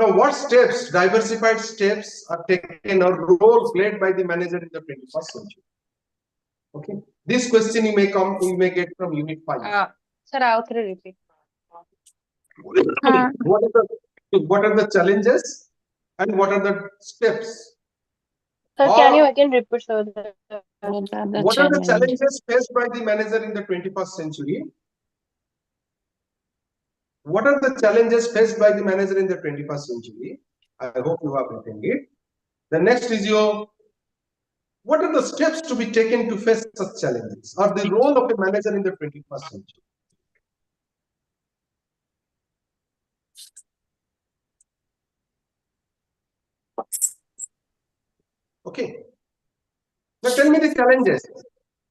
Now, what steps, diversified steps are taken or role played by the manager in the 21st century? Okay, this question you may get from Unit 5. Sir, I'll repeat. What are the challenges and what are the steps? Sir, can you again repeat, sir? What are the challenges faced by the manager in the 21st century? What are the challenges faced by the manager in the 21st century? I hope you have written it. The next is your, what are the steps to be taken to face such challenges, or the role of a manager in the 21st century? Okay. Now tell me the challenges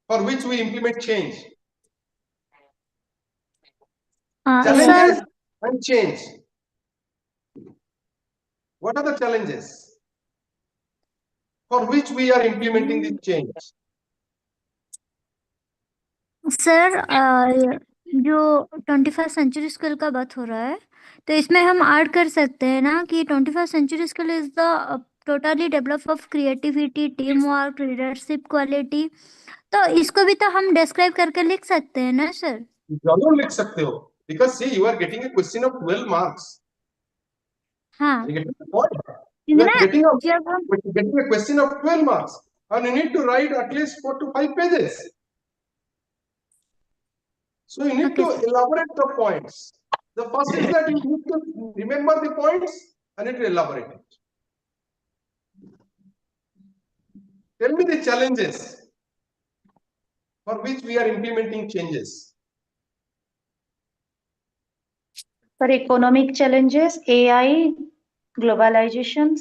for which we implement change. Challenges and change. What are the challenges for which we are implementing this change? Sir जो 21st century skill का बात हो रहा है तो इसमें हम add कर सकते हैं ना कि 21st century skill is the totally develop of creativity, team work, leadership quality. तो इसको भी तो हम डिस्क्राइब करके लिख सकते हैं ना सर? जरूर लिख सकते हो, because see you are getting a question of 12 marks. हाँ, You are getting a question of 12 marks and you need to write at least 4 to 5 pages. So you need to elaborate the points. The first is that you need to remember the points and need to elaborate it. Tell me the challenges for which we are implementing changes. For economic challenges, AI, globalizations.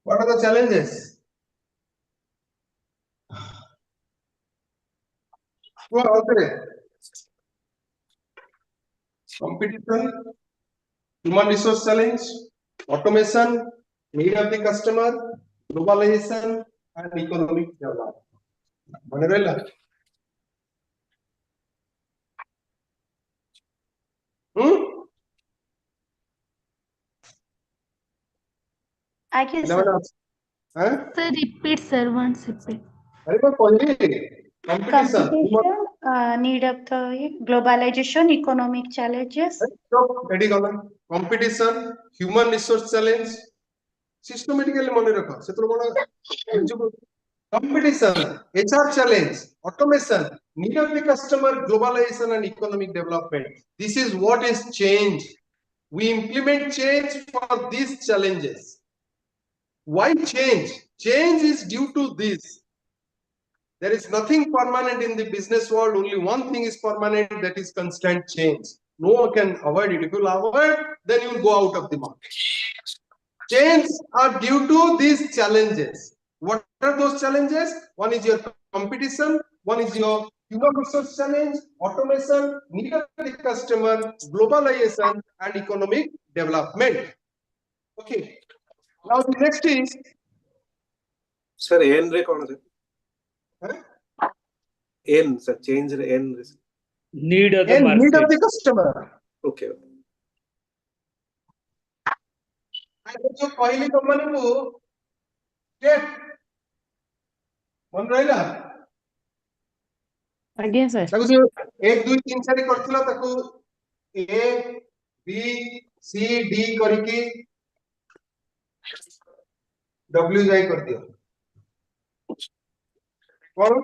What are the challenges? Well, okay. Competition, human resource challenge, automation, need of the customer, globalization, and economic development. Manuela. I guess. Sir, repeat, sir, once repeat. Competition, need of the globalization, economic challenges. Competition, human resource challenge. Systematically mone rakho. Competition, HR challenge, automation, need of the customer, globalization, and economic development. This is what is change. We implement change for these challenges. Why change? Change is due to this. There is nothing permanent in the business world. Only one thing is permanent, that is constant change. No one can avoid it. If you avoid, then you will go out of the market. Change are due to these challenges. What are those challenges? One is your competition, one is your human resource challenge, automation, need of the customer, globalization, and economic development. Okay. Now the next is Sir, N रे कौन है? huh? N sir, change रे N रे. Need of the and need of market. the customer. Okay. And जो कहली तुमने को step मन रहिला ଆଜ୍ଞା ସାର୍ ताको जो 1 2 3 4 करथिला ताको A B C D करके W जाई कर दियो कौन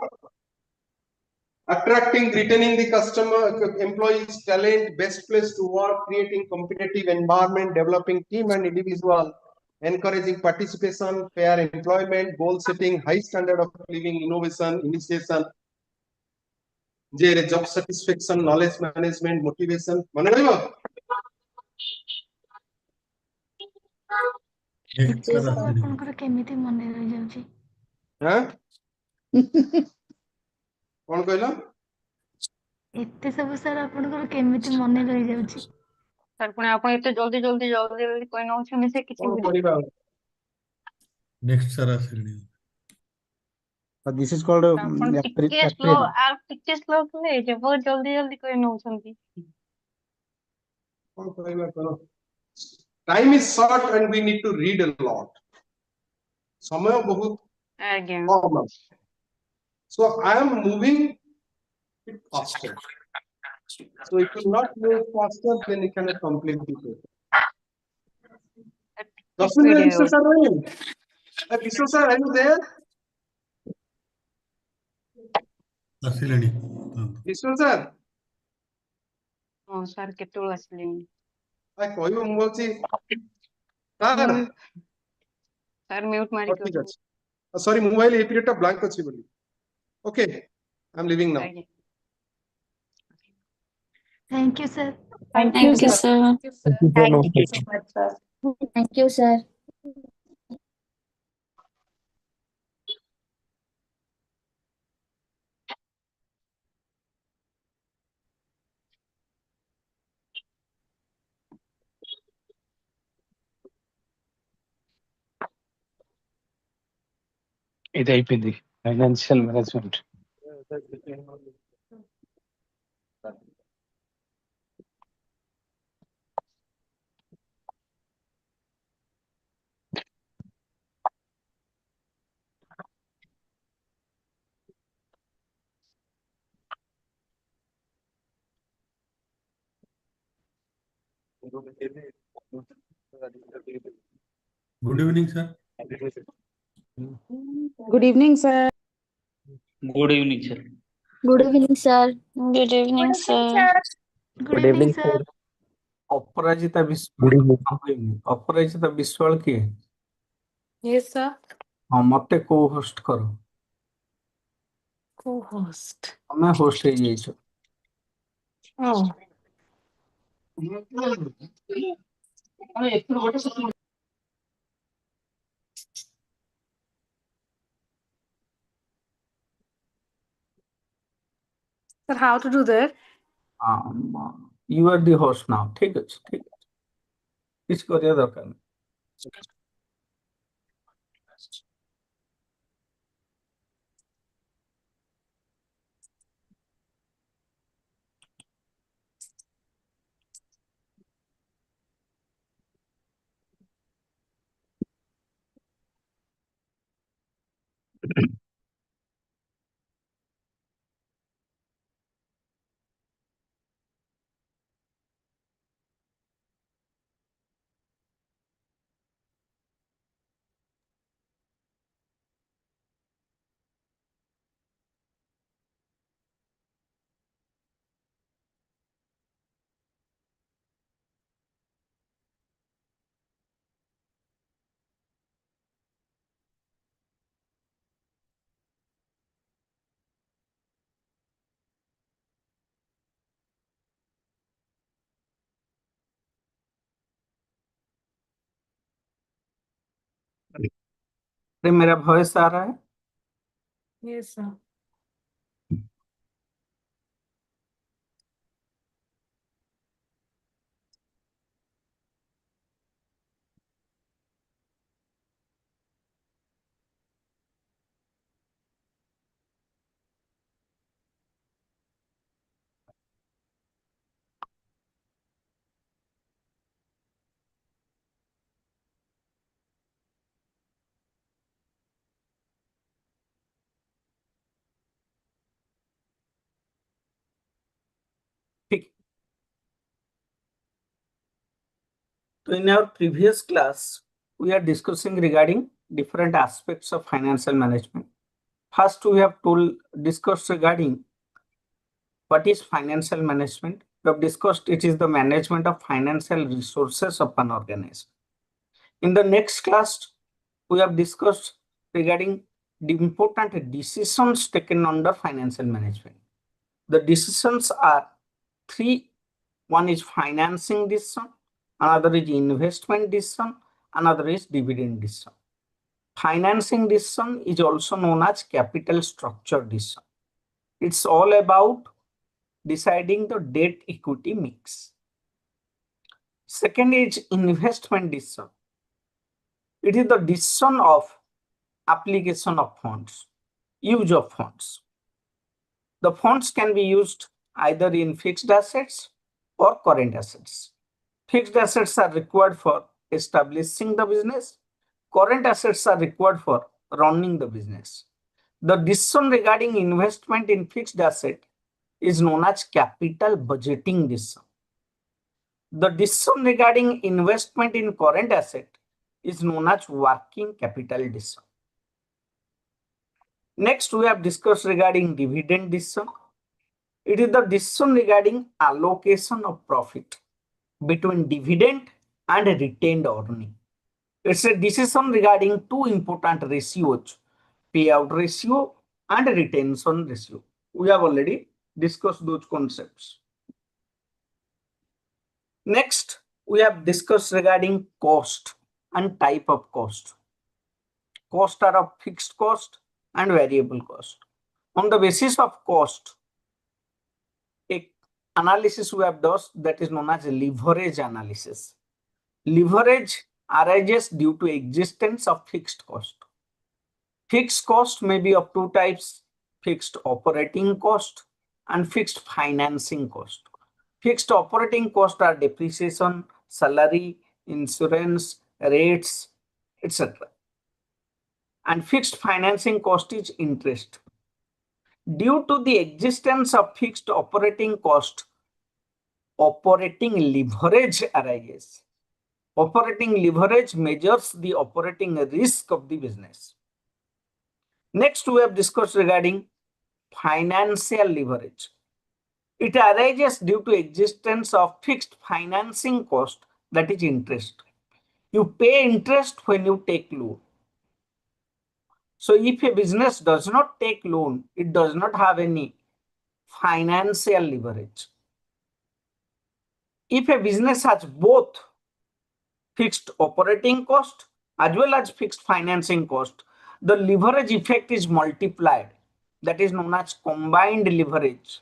attracting retaining the customer employees talent best place to work creating competitive environment developing team and individual encouraging participation fair employment goal setting high standard of living innovation initiation J job satisfaction knowledge management motivation मन रहिबो Next sir, ଆପଣଙ୍କର କେମିତି ମନେ ରହିଯାଉଛି? हां कौन कहला ଏତେ ସବୁ ସାର୍ ଆପଣଙ୍କର କେମିତି ମନେ ରହିଯାଉଛି? ସାର୍ ପୁଣି ଆପଣ ଏତେ ଜଲ୍ଦି କହି ନଉଛନ୍ତି ସେ କିଛି कौन ବୁଝି କରିବା next sir ଆସିଲେଣି। This is called ଆପଣ ଟିକେ ସ୍ଲୋ ଆଉ ଟିକେ ସ୍ଲୋ କଲେ ହେଇଯିବ ବହୁତ ଜଲ୍ଦି କହି ନଉଛନ୍ତି। कौन कहला करो time is short and we need to read a lot समय बहुत ଆଜ୍ଞା कम ଅଛି so I am moving it faster so if you not move faster then you cannot complete the paper Dustin and Vishnu sir are in. Vishnu sir, are you there? ଆସିଲେଣି। Vishnu sir, ହଁ sir କେତେବେଳୁ ଆସିଲେଣି? I କହିବ ମୁଁ ଅଛି sir sir mute ମାରିକି ଠିକ ଅଛି sorry mobile এই period টা blank ଅଛି ବୋଲି okay I'm leaving now ଆଜ୍ଞା Thank you, sir. Thank you, sir. Thank you so much, sir. Thank you, sir. ఇది అయిపోయింది financial management. Good evening sir. Good evening, sir. Good evening, sir. Good evening, sir. Good evening, sir. Good evening, sir. अपराजिता विश्वाल किए? Yes, sir. हाँ मते को host करो Co-host. हमें host है ये जो Oh. Sir, how to do that? you are the host now ठीक है किस करिया दरकार नहीं मेरा वॉइस आ रहा है Yes, sir. So in our previous class, we are discussing regarding different aspects of financial management. First, we have discussed regarding what is financial management. We have discussed it is the management of financial resources of an organization. In the next class, we have discussed regarding the important decisions taken under financial management. The decisions are three. One is financing decision, another is investment decision, another is dividend decision. Financing decision is also known as capital structure decision. It's all about deciding the debt equity mix. Second is investment decision. It is the decision of application of funds, use of funds. The funds can be used either in fixed assets or current assets. Fixed assets are required for establishing the business. Current assets are required for running the business. The decision regarding investment in fixed asset is known as capital budgeting decision. The decision regarding investment in current asset is known as working capital decision. Next, we have discussed regarding dividend decision. It is the decision regarding allocation of profit between dividend and retained earning. It's a decision regarding two important ratios, payout ratio and retention ratio. We have already discussed those concepts. Next, we have discussed regarding cost and type of cost. Cost are of fixed cost and variable cost. On the basis of cost, a analysis we have done that is known as leverage analysis. Leverage arises due to existence of fixed cost. Fixed cost may be of two types, fixed operating cost and fixed financing cost. Fixed operating costs are depreciation, salary, insurance, rates, etc. And fixed financing cost is interest. Due to the existence of fixed operating cost, operating leverage arises. Operating leverage measures the operating risk of the business. Next, we have discussed regarding financial leverage. It arises due to existence of fixed financing cost, that is interest. You pay interest when you take loan. So if a business does not take loan, it does not have any financial leverage. If a business has both fixed operating cost as well as fixed financing cost, the leverage effect is multiplied. That is known as combined leverage.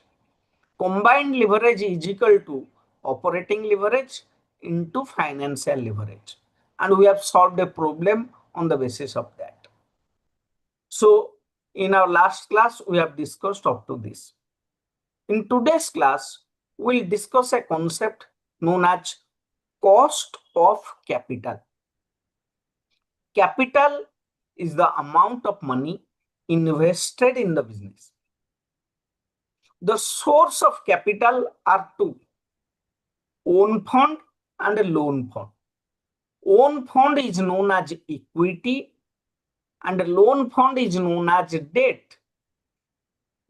Combined leverage is equal to operating leverage into financial leverage. And we have solved a problem on the basis of that. So in our last class, we have discussed up to this. In today's class, we'll discuss a concept known as cost of capital. Capital is the amount of money invested in the business. The source of capital are two, own fund and a loan fund. Own fund is known as equity and a loan fund is known as debt.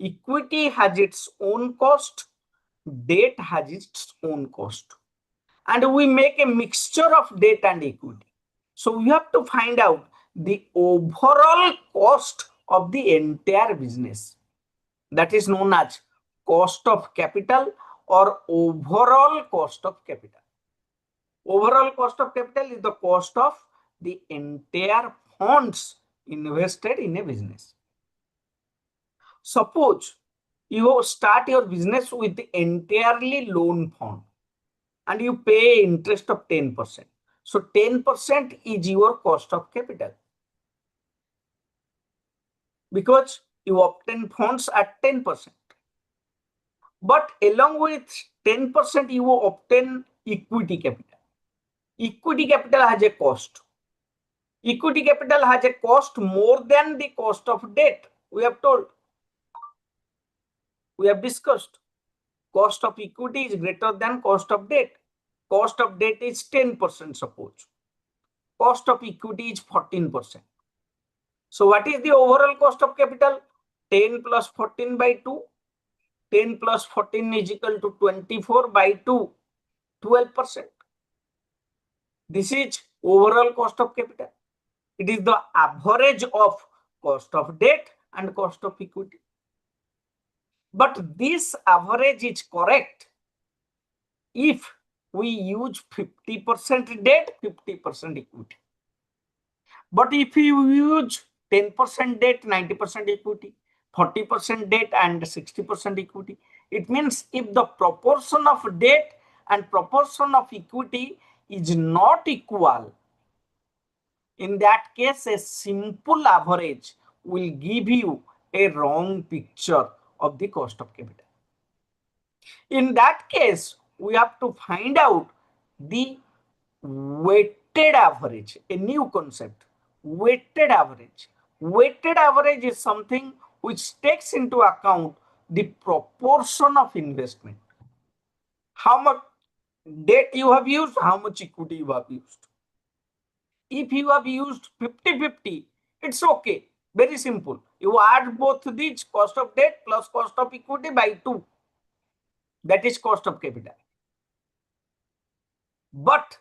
Equity has its own cost, debt has its own cost. And we make a mixture of debt and equity. So we have to find out the overall cost of the entire business. That is known as cost of capital or overall cost of capital. Overall cost of capital is the cost of the entire funds invested in a business. Suppose you start your business with the entirely loan fund and you pay interest of 10%. So 10% is your cost of capital because you obtain funds at 10%. But along with 10%, you obtain equity capital. Equity capital has a cost. Equity capital has a cost more than the cost of debt. We have told. We have discussed. Cost of equity is greater than cost of debt. cost of debt is 10%, suppose. Cost of equity is 14%. So what is the overall cost of capital? 10 plus 14 by 2. 10 plus 14 is equal to 24 by 2, 12%. This is overall cost of capital. It is the average of cost of debt and cost of equity. But this average is correct if we use 50% debt, 50% equity. But if you use 10% debt, 90% equity, 40% debt and 60% equity, it means if the proportion of debt and proportion of equity is not equal, in that case, a simple average will give you a wrong picture of the cost of capital. In that case, we have to find out the weighted average, a new concept. Weighted average. Weighted average is something which takes into account the proportion of investment. How much debt you have used, how much equity you have used. If you have used 50-50, it's okay. Very simple. You add both these, cost of debt plus cost of equity by 2. That is cost of capital. But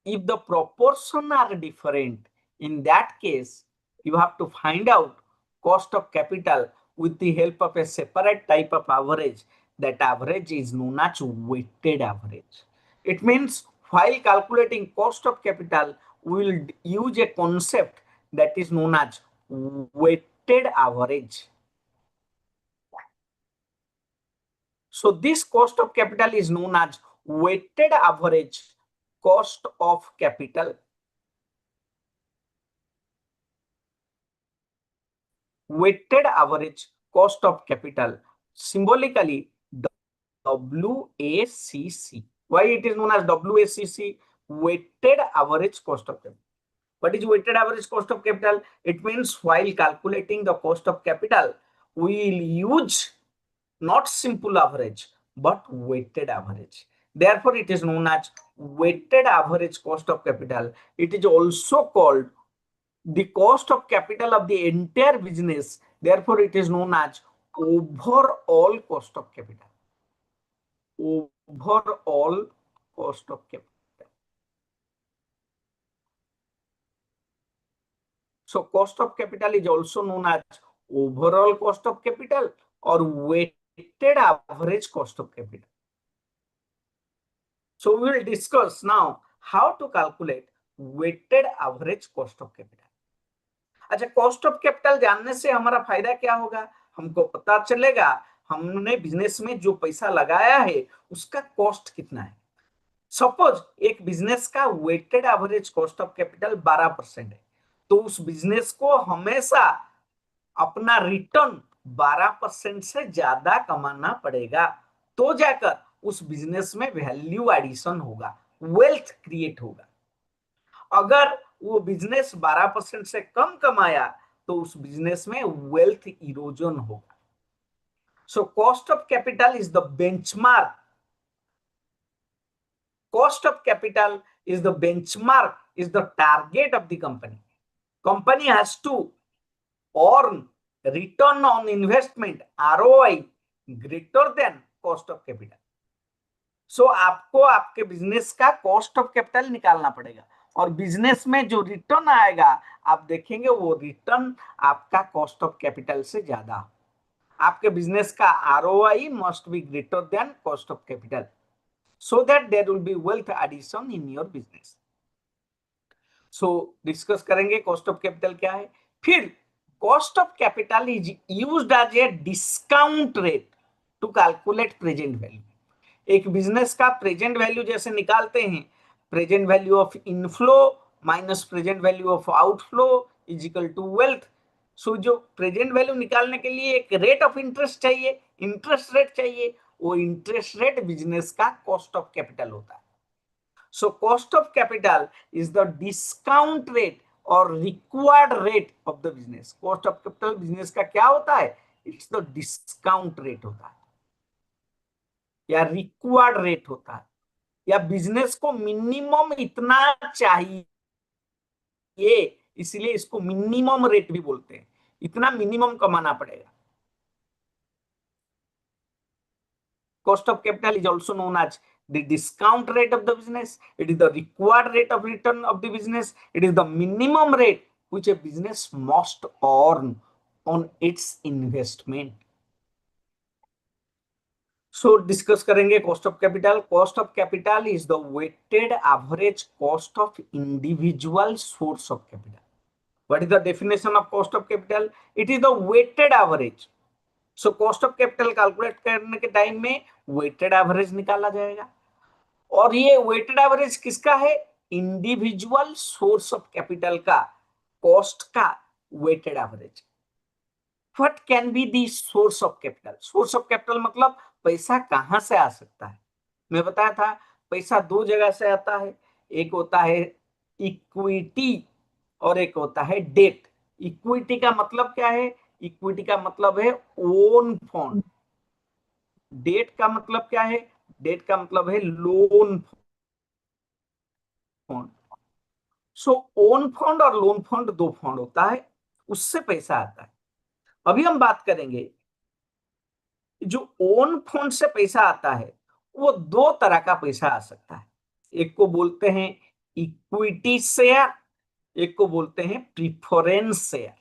if the proportions are different, in that case, you have to find out cost of capital with the help of a separate type of average. That average is known as weighted average. It means while calculating cost of capital, we will use a concept that is known as weighted average. So this cost of capital is known as weighted average cost of capital. Weighted average cost of capital, symbolically WACC. Why it is known as WACC? Weighted average cost of capital. What is weighted average cost of capital? It means while calculating the cost of capital, we will use not simple average, but weighted average. Therefore, it is known as weighted average cost of capital. It is also called the cost of capital of the entire business. Therefore, it is known as overall cost of capital. Overall cost of capital. So, cost of capital is also known as overall cost of capital or weighted average cost of capital. So, we will discuss now how to calculate weighted average cost of capital. अच्छा, cost of capital जानने से हमारा फायदा क्या होगा? हमको पता चलेगा हमने बिजनेस में जो पैसा लगाया है उसका कॉस्ट कितना है. सपोज एक बिजनेस का weighted average cost of capital 12% है, तो उस बिजनेस को हमेशा अपना रिटर्न 12% से ज्यादा कमाना पड़ेगा, तो जाकर उस बिजनेस में वैल्यू एडिशन होगा, वेल्थ क्रिएट होगा. अगर वो बिजनेस 12% से कम कमाया तो उस बिजनेस में वेल्थ इरोजन होगा. सो cost of capital is the benchmark. Cost of capital is the benchmark, is the target of the company. Company has to earn return on investment, ROI, greater than cost of capital. So आपको आपके business का cost of capital निकालना पड़ेगा और business में जो return आएगा आप देखेंगे वो रिटर्न आपका कॉस्ट ऑफ कैपिटल से ज्यादा. आपके बिजनेस का ROI must be greater than cost of capital, so that there will be wealth addition in your business. So discuss करेंगे cost of capital क्या है. फिर cost of capital is used as a discount rate to calculate present value. एक business का present value जैसे निकालते हैं, present value of inflow minus present value of outflow is equal to wealth. So जो present value निकालने के लिए एक रेट ऑफ इंटरेस्ट चाहिए, इंटरेस्ट रेट चाहिए, वो इंटरेस्ट रेट बिजनेस का कॉस्ट ऑफ कैपिटल होता है. So cost of capital is the discount rate और required rate of the business. Cost of capital business का क्या होता है? इट्स द डिस्काउंट रेट होता है या रिक्वायर्ड रेट होता है. या बिजनेस को मिनिमम इतना चाहिए, इसलिए इसको मिनिमम रेट भी बोलते हैं, इतना मिनिमम कमाना पड़ेगा। Cost of capital is also known as the discount rate of the business. It is the required rate of return of the business. It is the minimum rate which a business must earn on its investment. So discuss करेंगे cost of capital. Cost of capital is the weighted average cost of individual source of capital. What is the definition of cost of capital? It is the weighted average. So cost of capital calculate करने के time में weighted average निकाला जाएगा, और ये weighted average किसका है? Individual source of capital का कॉस्ट का weighted average. What can be the source of capital? Source of capital मतलब पैसा कहां से आ सकता है। मैं बताया था पैसा दो जगह से आता है, एक होता है इक्विटी और एक होता है डेट। इक्विटी का मतलब क्या है? इक्विटी का मतलब है ओन फंड। डेट का मतलब क्या है? डेट का मतलब है लोन फंड। सो ओन फंड और लोन फंड दो फंड होता है, उससे पैसा आता है। अभी हम बात करेंगे जो ओन फंड से पैसा आता है वो दो तरह का पैसा आ सकता है। एक को बोलते हैं इक्विटी शेयर, एक को बोलते हैं प्रीफरेंस शेयर।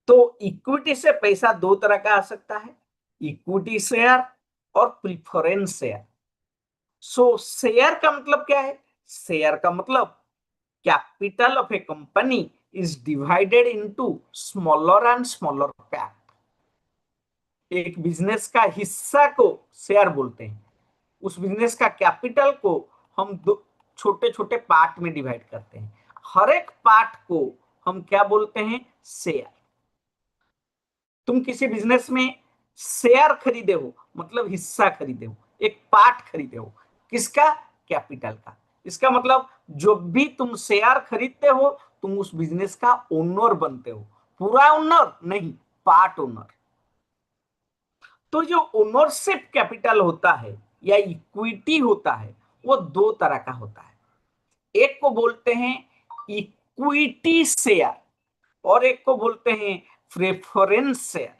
तो इक्विटी से पैसा दो तरह का आ सकता है, इक्विटी शेयर और प्रीफरेंस शेयर। सो शेयर का मतलब क्या है? शेयर का मतलब capital of A company is divided into smaller and smaller part. एक बिजनेस का हिस्सा को शेयर बोलते हैं, उस बिजनेस का कैपिटल को हम दो छोटे छोटे पार्ट में डिवाइड करते हैं, हर एक पार्ट को हम क्या बोलते हैं? शेयर। तुम किसी बिजनेस में शेयर खरीदे हो मतलब हिस्सा खरीदे हो, एक पार्ट खरीदे हो, किसका? कैपिटल का। इसका मतलब जो भी तुम शेयर खरीदते हो तुम उस बिजनेस का ओनर बनते हो, पूरा ओनर नहीं, पार्ट ओनर। तो जो ओनरशिप कैपिटल होता है या इक्विटी होता है वो दो तरह का होता है। एक को बोलते हैं इक्विटी शेयर और एक को बोलते हैं प्रेफरेंस शेयर।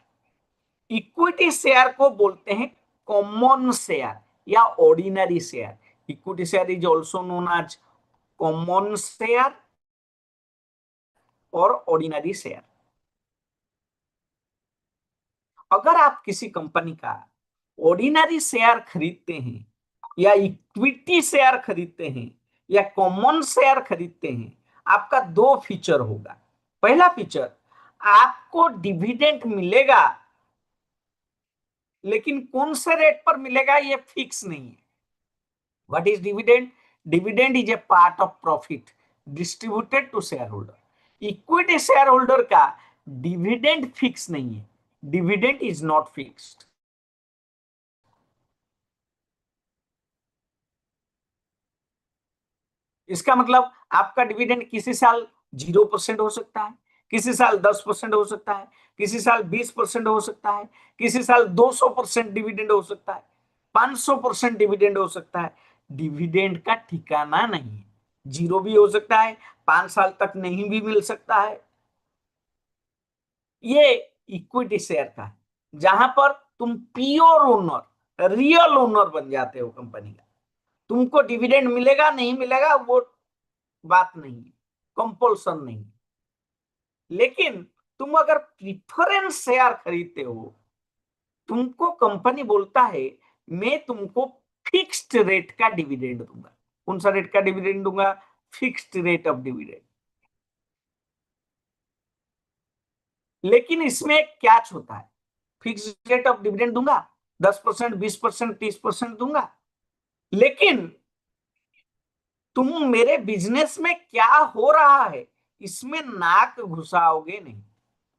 इक्विटी शेयर को बोलते हैं कॉमन शेयर या ordinary share. Equity share is also known as common share और ऑर्डिनरी शेयर। अगर आप किसी कंपनी का ऑर्डिनरी शेयर खरीदते हैं या इक्विटी शेयर खरीदते हैं या कॉमन शेयर खरीदते हैं, आपका दो फीचर होगा। पहला फीचर, आपको डिविडेंड मिलेगा, लेकिन कौन से रेट पर मिलेगा ये फिक्स नहीं है। What is dividend? Dividend is a part of profit distributed to share holder. Equity share holder का डिविडेंड फिक्स नहीं है, डिविडेंड इज नॉट फिक्स्ड। इसका मतलब आपका डिविडेंड किसी साल 0% हो सकता है, किसी साल 10% हो सकता है, किसी साल 20% हो सकता है, किसी साल 200% डिविडेंड हो सकता है, 500% डिविडेंड हो सकता है। डिविडेंड का ठिकाना नहीं है, 0 भी हो सकता है, 5 साल तक नहीं भी मिल सकता है। ये इक्विटी शेयर का है, जहां पर तुम प्योर ओनर, रियल ओनर बन जाते हो कंपनी का। तुमको डिविडेंड मिलेगा नहीं मिलेगा वो बात नहीं है, कंपल्सन नहीं। लेकिन तुम अगर प्रीफरेंस शेयर खरीदते हो, तुमको कंपनी बोलता है मैं तुमको फिक्स्ड रेट का डिविडेंड दूंगा। कौन सा रेट का डिविडेंड दूंगा? Fixed rate of dividend. लेकिन इसमें एक कैच होता है, फिक्स्ड रेट ऑफ डिविडेंड दूंगा, 10%, 20%, 30% दूंगा, लेकिन तुम मेरे बिजनेस में क्या हो रहा है इसमें नाक घुसाओगे नहीं।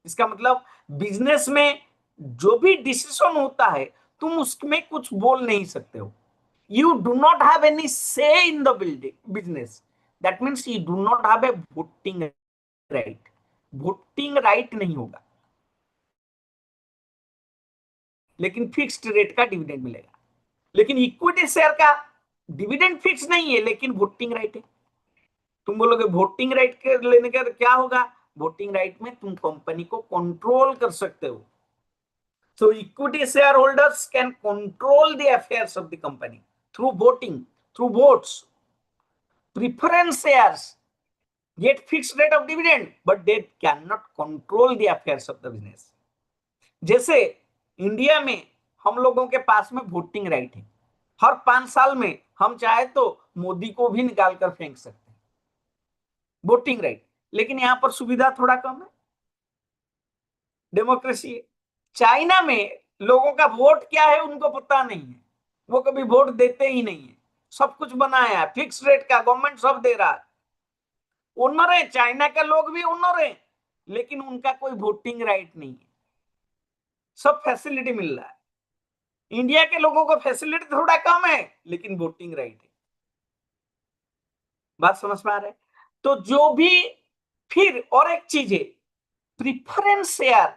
इसका मतलब बिजनेस में जो भी डिसीजन होता है तुम उसमें कुछ बोल नहीं सकते हो। You do not have any say in the business. That means you do not have a voting right. Voting right नहीं होगा, लेकिन फिक्स्ड रेट का डिविडेंड मिलेगा। लेकिन इक्विटी शेयर का डिविडेंड फिक्स नहीं है लेकिन वोटिंग राइट है। तुम बोलोगे वोटिंग राइट के लेने का क्या होगा? वोटिंग राइट में तुम कंपनी को कंट्रोल कर सकते हो। So equity shareholders can control the affairs of the company through voting, through votes. Preference shares get fixed rate of dividend, but they cannot control the affairs of the business. जैसे India में हम लोगों के पास में voting right है, हर 5 साल में हम चाहे तो मोदी को भी निकाल कर फेंक सकते हैं, वोटिंग राइट। लेकिन यहां पर सुविधा थोड़ा कम है, डेमोक्रेसी है। चाइना में लोगों का वोट क्या है उनको पता नहीं है, वो कभी वोट देते ही नहीं है, सब कुछ बनाया है, फिक्स रेट का गवर्नमेंट सब दे रहा है, ओनर है, चाइना के लोग भी ओनर है, लेकिन उनका कोई वोटिंग राइट नहीं है, सब फैसिलिटी मिल रहा है। इंडिया के लोगों को फैसिलिटी थोड़ा कम है लेकिन वोटिंग राइट है। बात समझ में आ रहा है? तो जो भी, फिर और एक चीज है, preference share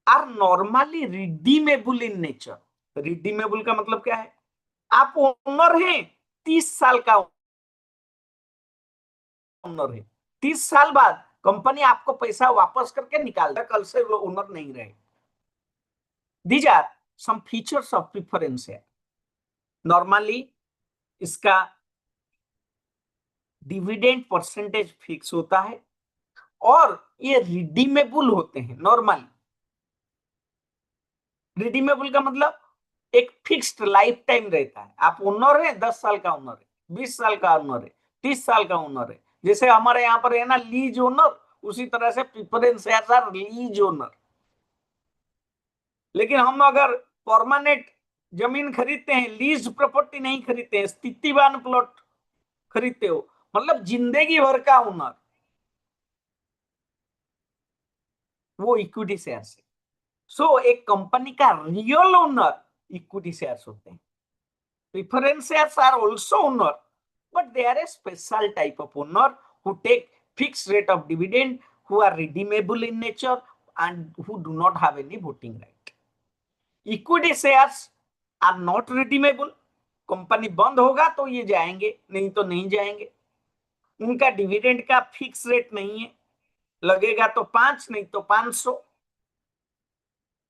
are normally redeemable in nature. Redeemable का मतलब क्या है? आप ओनर हैं, 30 साल का ओनर है, 30 साल बाद कंपनी आपको पैसा वापस करके निकालता, कल से वो ओनर नहीं रहे। These are some features of preference share. Normally इसका डिविडेंड परसेंटेज फिक्स होता है और ये रिडीमेबल होते हैं। नॉर्मली रिडीमेबल का मतलब एक फिक्स्ड लाइफ टाइम रहता है। आप ओनर है, 10 साल का ओनर है, 20 साल का ओनर है, 30 साल का ओनर है। जैसे हमारे यहाँ पर है ना लीज ओनर, उसी तरह से preference shares are less owner. लेकिन हम अगर परमानेंट जमीन खरीदते हैं, लीज प्रॉपर्टी नहीं खरीदते हैं, स्थितिवान प्लॉट खरीदते हो, मतलब जिंदगी भर का ओनर, वो इक्विटी शेयर्स है। सो एक कंपनी का रियल ओनर इक्विटी शेयर्स होते हैं। Preference shares are also owner, but they are a special type of owner who take fixed rate of dividend, who are redeemable in nature and who do not have any voting right. Equity shares are not redeemable. Company बंद होगा तो ये जाएंगे, नहीं तो नहीं जाएंगे। उनका डिविडेंड का फिक्स रेट नहीं है, लगेगा तो 5 नहीं तो 500।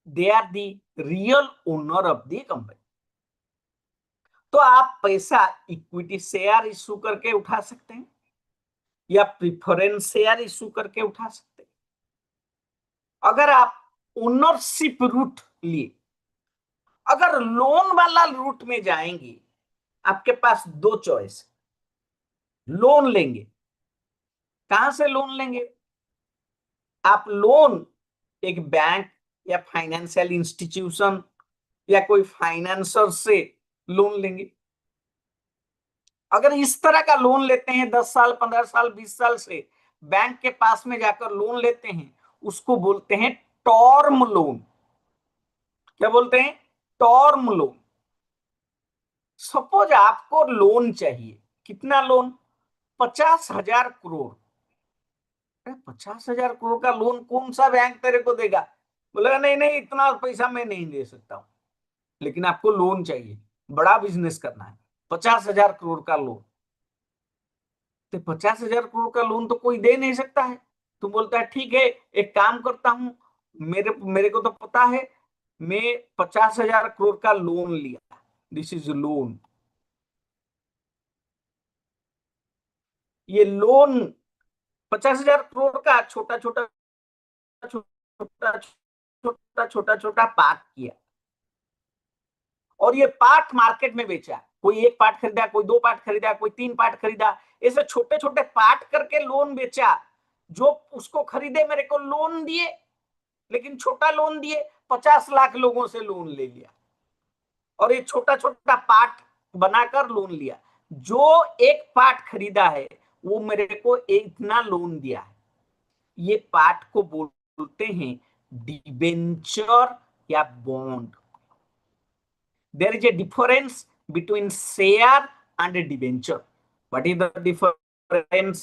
They are the real owner of the company. तो आप पैसा इक्विटी शेयर इशू करके उठा सकते हैं या प्रिफरेंस शेयर इशू करके उठा सकते हैं। अगर आप ओनरशिप रूट लिए, अगर लोन वाला रूट में जाएंगे, आपके पास 2 चॉइस। लोन लेंगे, कहां से लोन लेंगे? आप लोन एक बैंक या फाइनेंशियल इंस्टीट्यूशन या कोई फाइनेंसर से लोन लेंगे। अगर इस तरह का लोन लेते हैं 10 साल, 15 साल, 20 साल से बैंक के पास में जाकर लोन लेते हैं, उसको बोलते हैं टर्म लोन। क्या बोलते हैं? Term loan. सपोज आपको लोन चाहिए, कितना लोन? 50,000 करोड़। 50,000 करोड़ का लोन कौन सा बैंक तेरे को देगा? बोलेगा नहीं नहीं, इतना पैसा मैं नहीं दे सकता हूं। लेकिन आपको लोन चाहिए, बड़ा बिजनेस करना है, 50,000 करोड़ का लोन। तो 50,000 करोड़ का लोन तो कोई दे नहीं सकता है। तो बोलता है ठीक है, एक काम करता हूं, मेरे को तो पता है, मैं 50,000 करोड़ का लोन लिया, दिस इज लोन। ये लोन 50,000 करोड़ का छोटा छोटा छोटा छोटा छोटा छोटा पार्ट किया और ये पार्ट मार्केट में बेचा। कोई 1 पार्ट खरीदा, कोई 2 पार्ट खरीदा, कोई 3 पार्ट खरीदा, ऐसे छोटे छोटे पार्ट करके लोन बेचा। जो उसको खरीदे मेरे को लोन दिए, लेकिन छोटा लोन दिए, 50 लाख लोगों से लोन ले लिया और ये छोटा छोटा पार्ट बनाकर लोन लिया। जो एक पार्ट खरीदा है वो मेरे को इतना लोन दिया है। ये पार्ट को बोलते हैं डिबेंचर या bond. There is a difference between share and a debenture. What is the difference?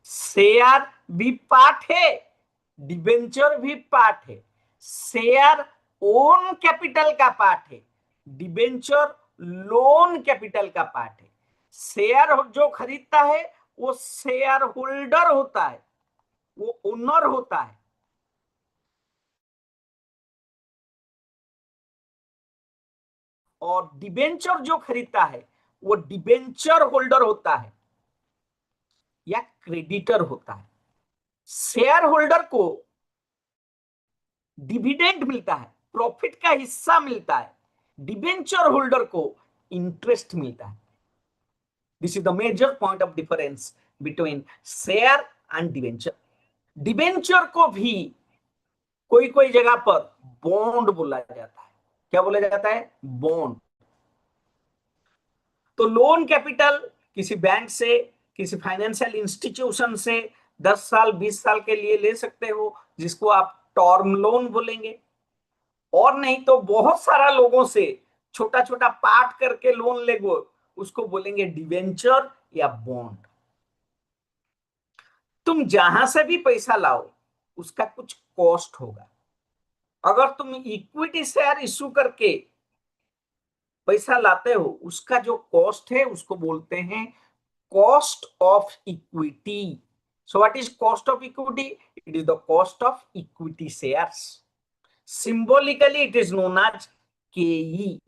Share भी पार्ट है, डिबेंचर भी पार्ट है। शेयर ओन कैपिटल का पार्ट है, डिबेंचर लोन कैपिटल का पार्ट है। शेयर जो खरीदता है वो शेयर होल्डर होता है, वो ओनर होता है। और डिबेंचर जो खरीदता है वो डिबेंचर होल्डर होता है या क्रेडिटर होता है। शेयर होल्डर को डिविडेंड मिलता है, प्रॉफिट का हिस्सा मिलता है। डिबेंचर होल्डर को इंटरेस्ट मिलता है। This is the major point of difference between share and debenture. Debenture को भी कोई कोई जगह पर बॉन्ड बोला जाता है। क्या बोला जाता है? बॉन्ड। तो लोन कैपिटल किसी बैंक से, किसी फाइनेंशियल इंस्टीट्यूशन से 10 साल 20 साल के लिए ले सकते हो, जिसको आप टर्म लोन बोलेंगे। और नहीं तो बहुत सारा लोगों से छोटा छोटा पार्ट करके लोन लेगो, उसको बोलेंगे डिवेंचर या बॉन्ड। तुम जहां से भी पैसा लाओ उसका कुछ कॉस्ट होगा। अगर तुम इक्विटी शेयर इश्यू करके पैसा लाते हो, उसका जो कॉस्ट है उसको बोलते हैं cost of equity. So what is cost of equity? It is the cost of equity shares. Symbolically it is known as KE.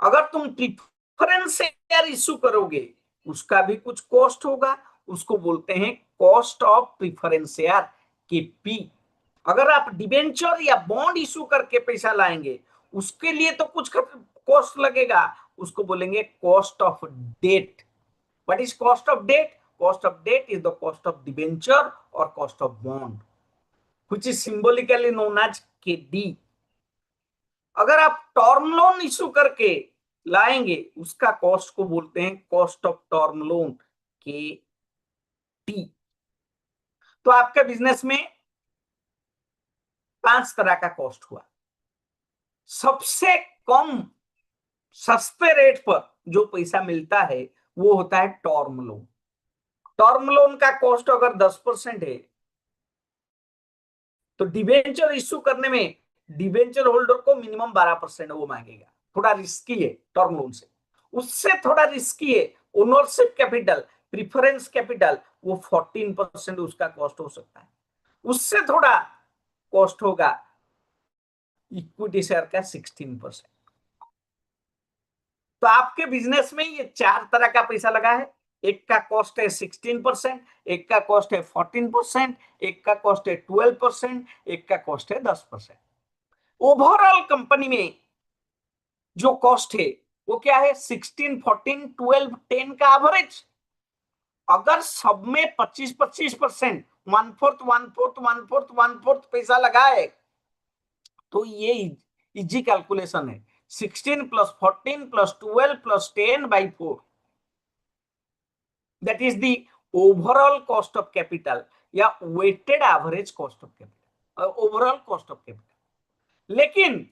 अगर तुम प्रेफरेंस शेयर इश्यू करोगे उसका भी कुछ कॉस्ट होगा, उसको बोलते हैं cost of preference share, KP. अगर आप डिबेंचर या बॉन्ड इश्यू करके पैसा लाएंगे उसके लिए तो कुछ कॉस्ट लगेगा, उसको बोलेंगे cost of debt. What is cost of debt? Cost of debt is the cost of debenture और cost of bond, which is symbolically known as KD। अगर आप टर्म लोन इश्यू करके लाएंगे उसका कॉस्ट को बोलते हैं cost of term loan, KT। तो आपके बिजनेस में 5 तरह का कॉस्ट हुआ। सबसे कम सस्ते रेट पर जो पैसा मिलता है वो होता है टर्म लोन। टर्म लोन का कॉस्ट अगर 10% है तो डिबेंचर इश्यू करने में डिबेंचर होल्डर को मिनिमम 12% वो मांगेगा। थोड़ा रिस्की है टर्म लोन से। उससे थोड़ा रिस्की है ओनरशिप कैपिटल, प्रेफरेंस कैपिटल, वो 14% उसका कॉस्ट हो सकता है। उससे थोड़ा कॉस्ट होगा इक्विटी शेयर का 16%। तो आपके बिजनेस में ये 4 तरह का पैसा लगा है। एक का कॉस्ट है 16%, एक का कॉस्ट है 14%, एक का कॉस्ट है 12%, एक का कॉस्ट है 10%। ओवरऑल कंपनी में जो कॉस्ट है वो क्या है? 16, 14, 12, 10 का एवरेज। अगर सब में 25% 1/4 1/4 1/4 1/4 पैसा लगा है तो ये इजी कैलकुलेशन है। 16 + 14 + 12 + 10/4, that is the overall cost of capital या weighted average cost of capital, overall cost of capital। लेकिन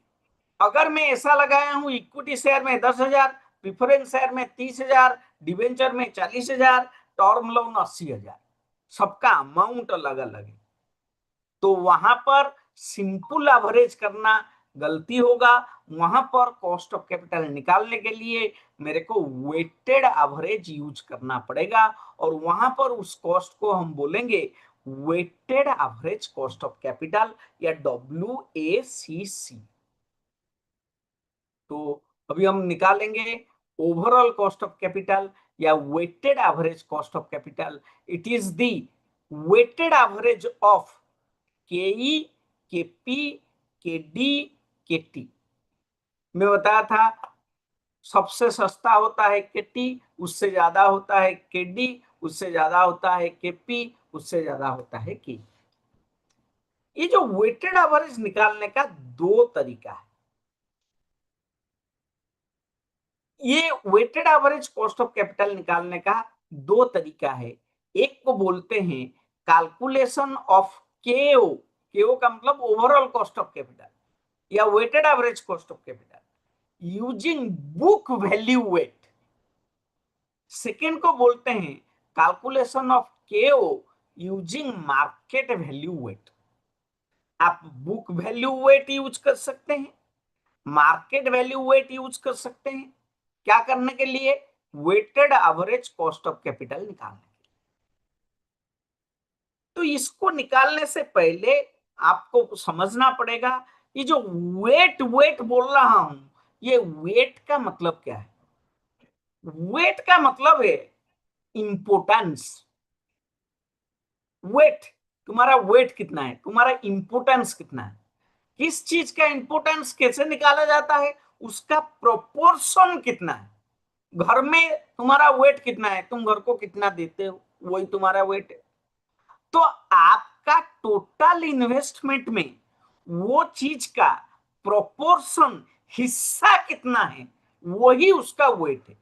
अगर मैं ऐसा लगाया हूं इक्विटी शेयर में 10,000, प्रेफरेंस शेयर में 30,000, डिवेंचर में 40,000, टर्म लोन 80,000, सबका अमाउंट अलग अलग है, तो वहां पर सिंपल एवरेज करना गलती होगा। वहां पर कॉस्ट ऑफ कैपिटल निकालने के लिए मेरे को वेटेड एवरेज यूज करना पड़ेगा और वहां पर उस कॉस्ट को हम बोलेंगे weighted average cost of capital या WACC। तो अभी हम निकालेंगे ओवरऑल कॉस्ट ऑफ कैपिटल या weighted average cost of capital. It is the weighted average of KE, KP, KD, KT। मैं बताया था सबसे सस्ता होता है KT, उससे ज्यादा होता है KD, उससे ज्यादा होता है KP, उससे ज्यादा होता है KE। ये जो वेटेड एवरेज निकालने का 2 तरीका है। ये weighted average cost of capital निकालने का 2 तरीका है। एक को बोलते हैं कैलकुलेशन ऑफ KO, KO का मतलब ओवरऑल कॉस्ट ऑफ कैपिटल या weighted average cost of capital using book value weight. Second को बोलते हैं calculation of KO using market value weight. आप बुक वैल्यू वेट यूज कर सकते हैं मार्केट वैल्यू वेट यूज कर सकते हैं क्या करने के लिए, weighted average cost of capital निकालने के लिए। तो इसको निकालने से पहले आपको समझना पड़ेगा ये जो वेट वेट बोल रहा हूं, ये वेट का मतलब क्या है। वेट का मतलब है इंपोर्टेंस। वेट, तुम्हारा वेट कितना है, तुम्हारा इंपोर्टेंस कितना है। किस चीज का इंपोर्टेंस कैसे निकाला जाता है, उसका प्रोपोर्शन कितना है। घर में तुम्हारा वेट कितना है, तुम घर को कितना देते हो, वही तुम्हारा वेट है। तो आपका टोटल इन्वेस्टमेंट में वो चीज का प्रोपोर्शन हिस्सा कितना है, वही उसका वेट है।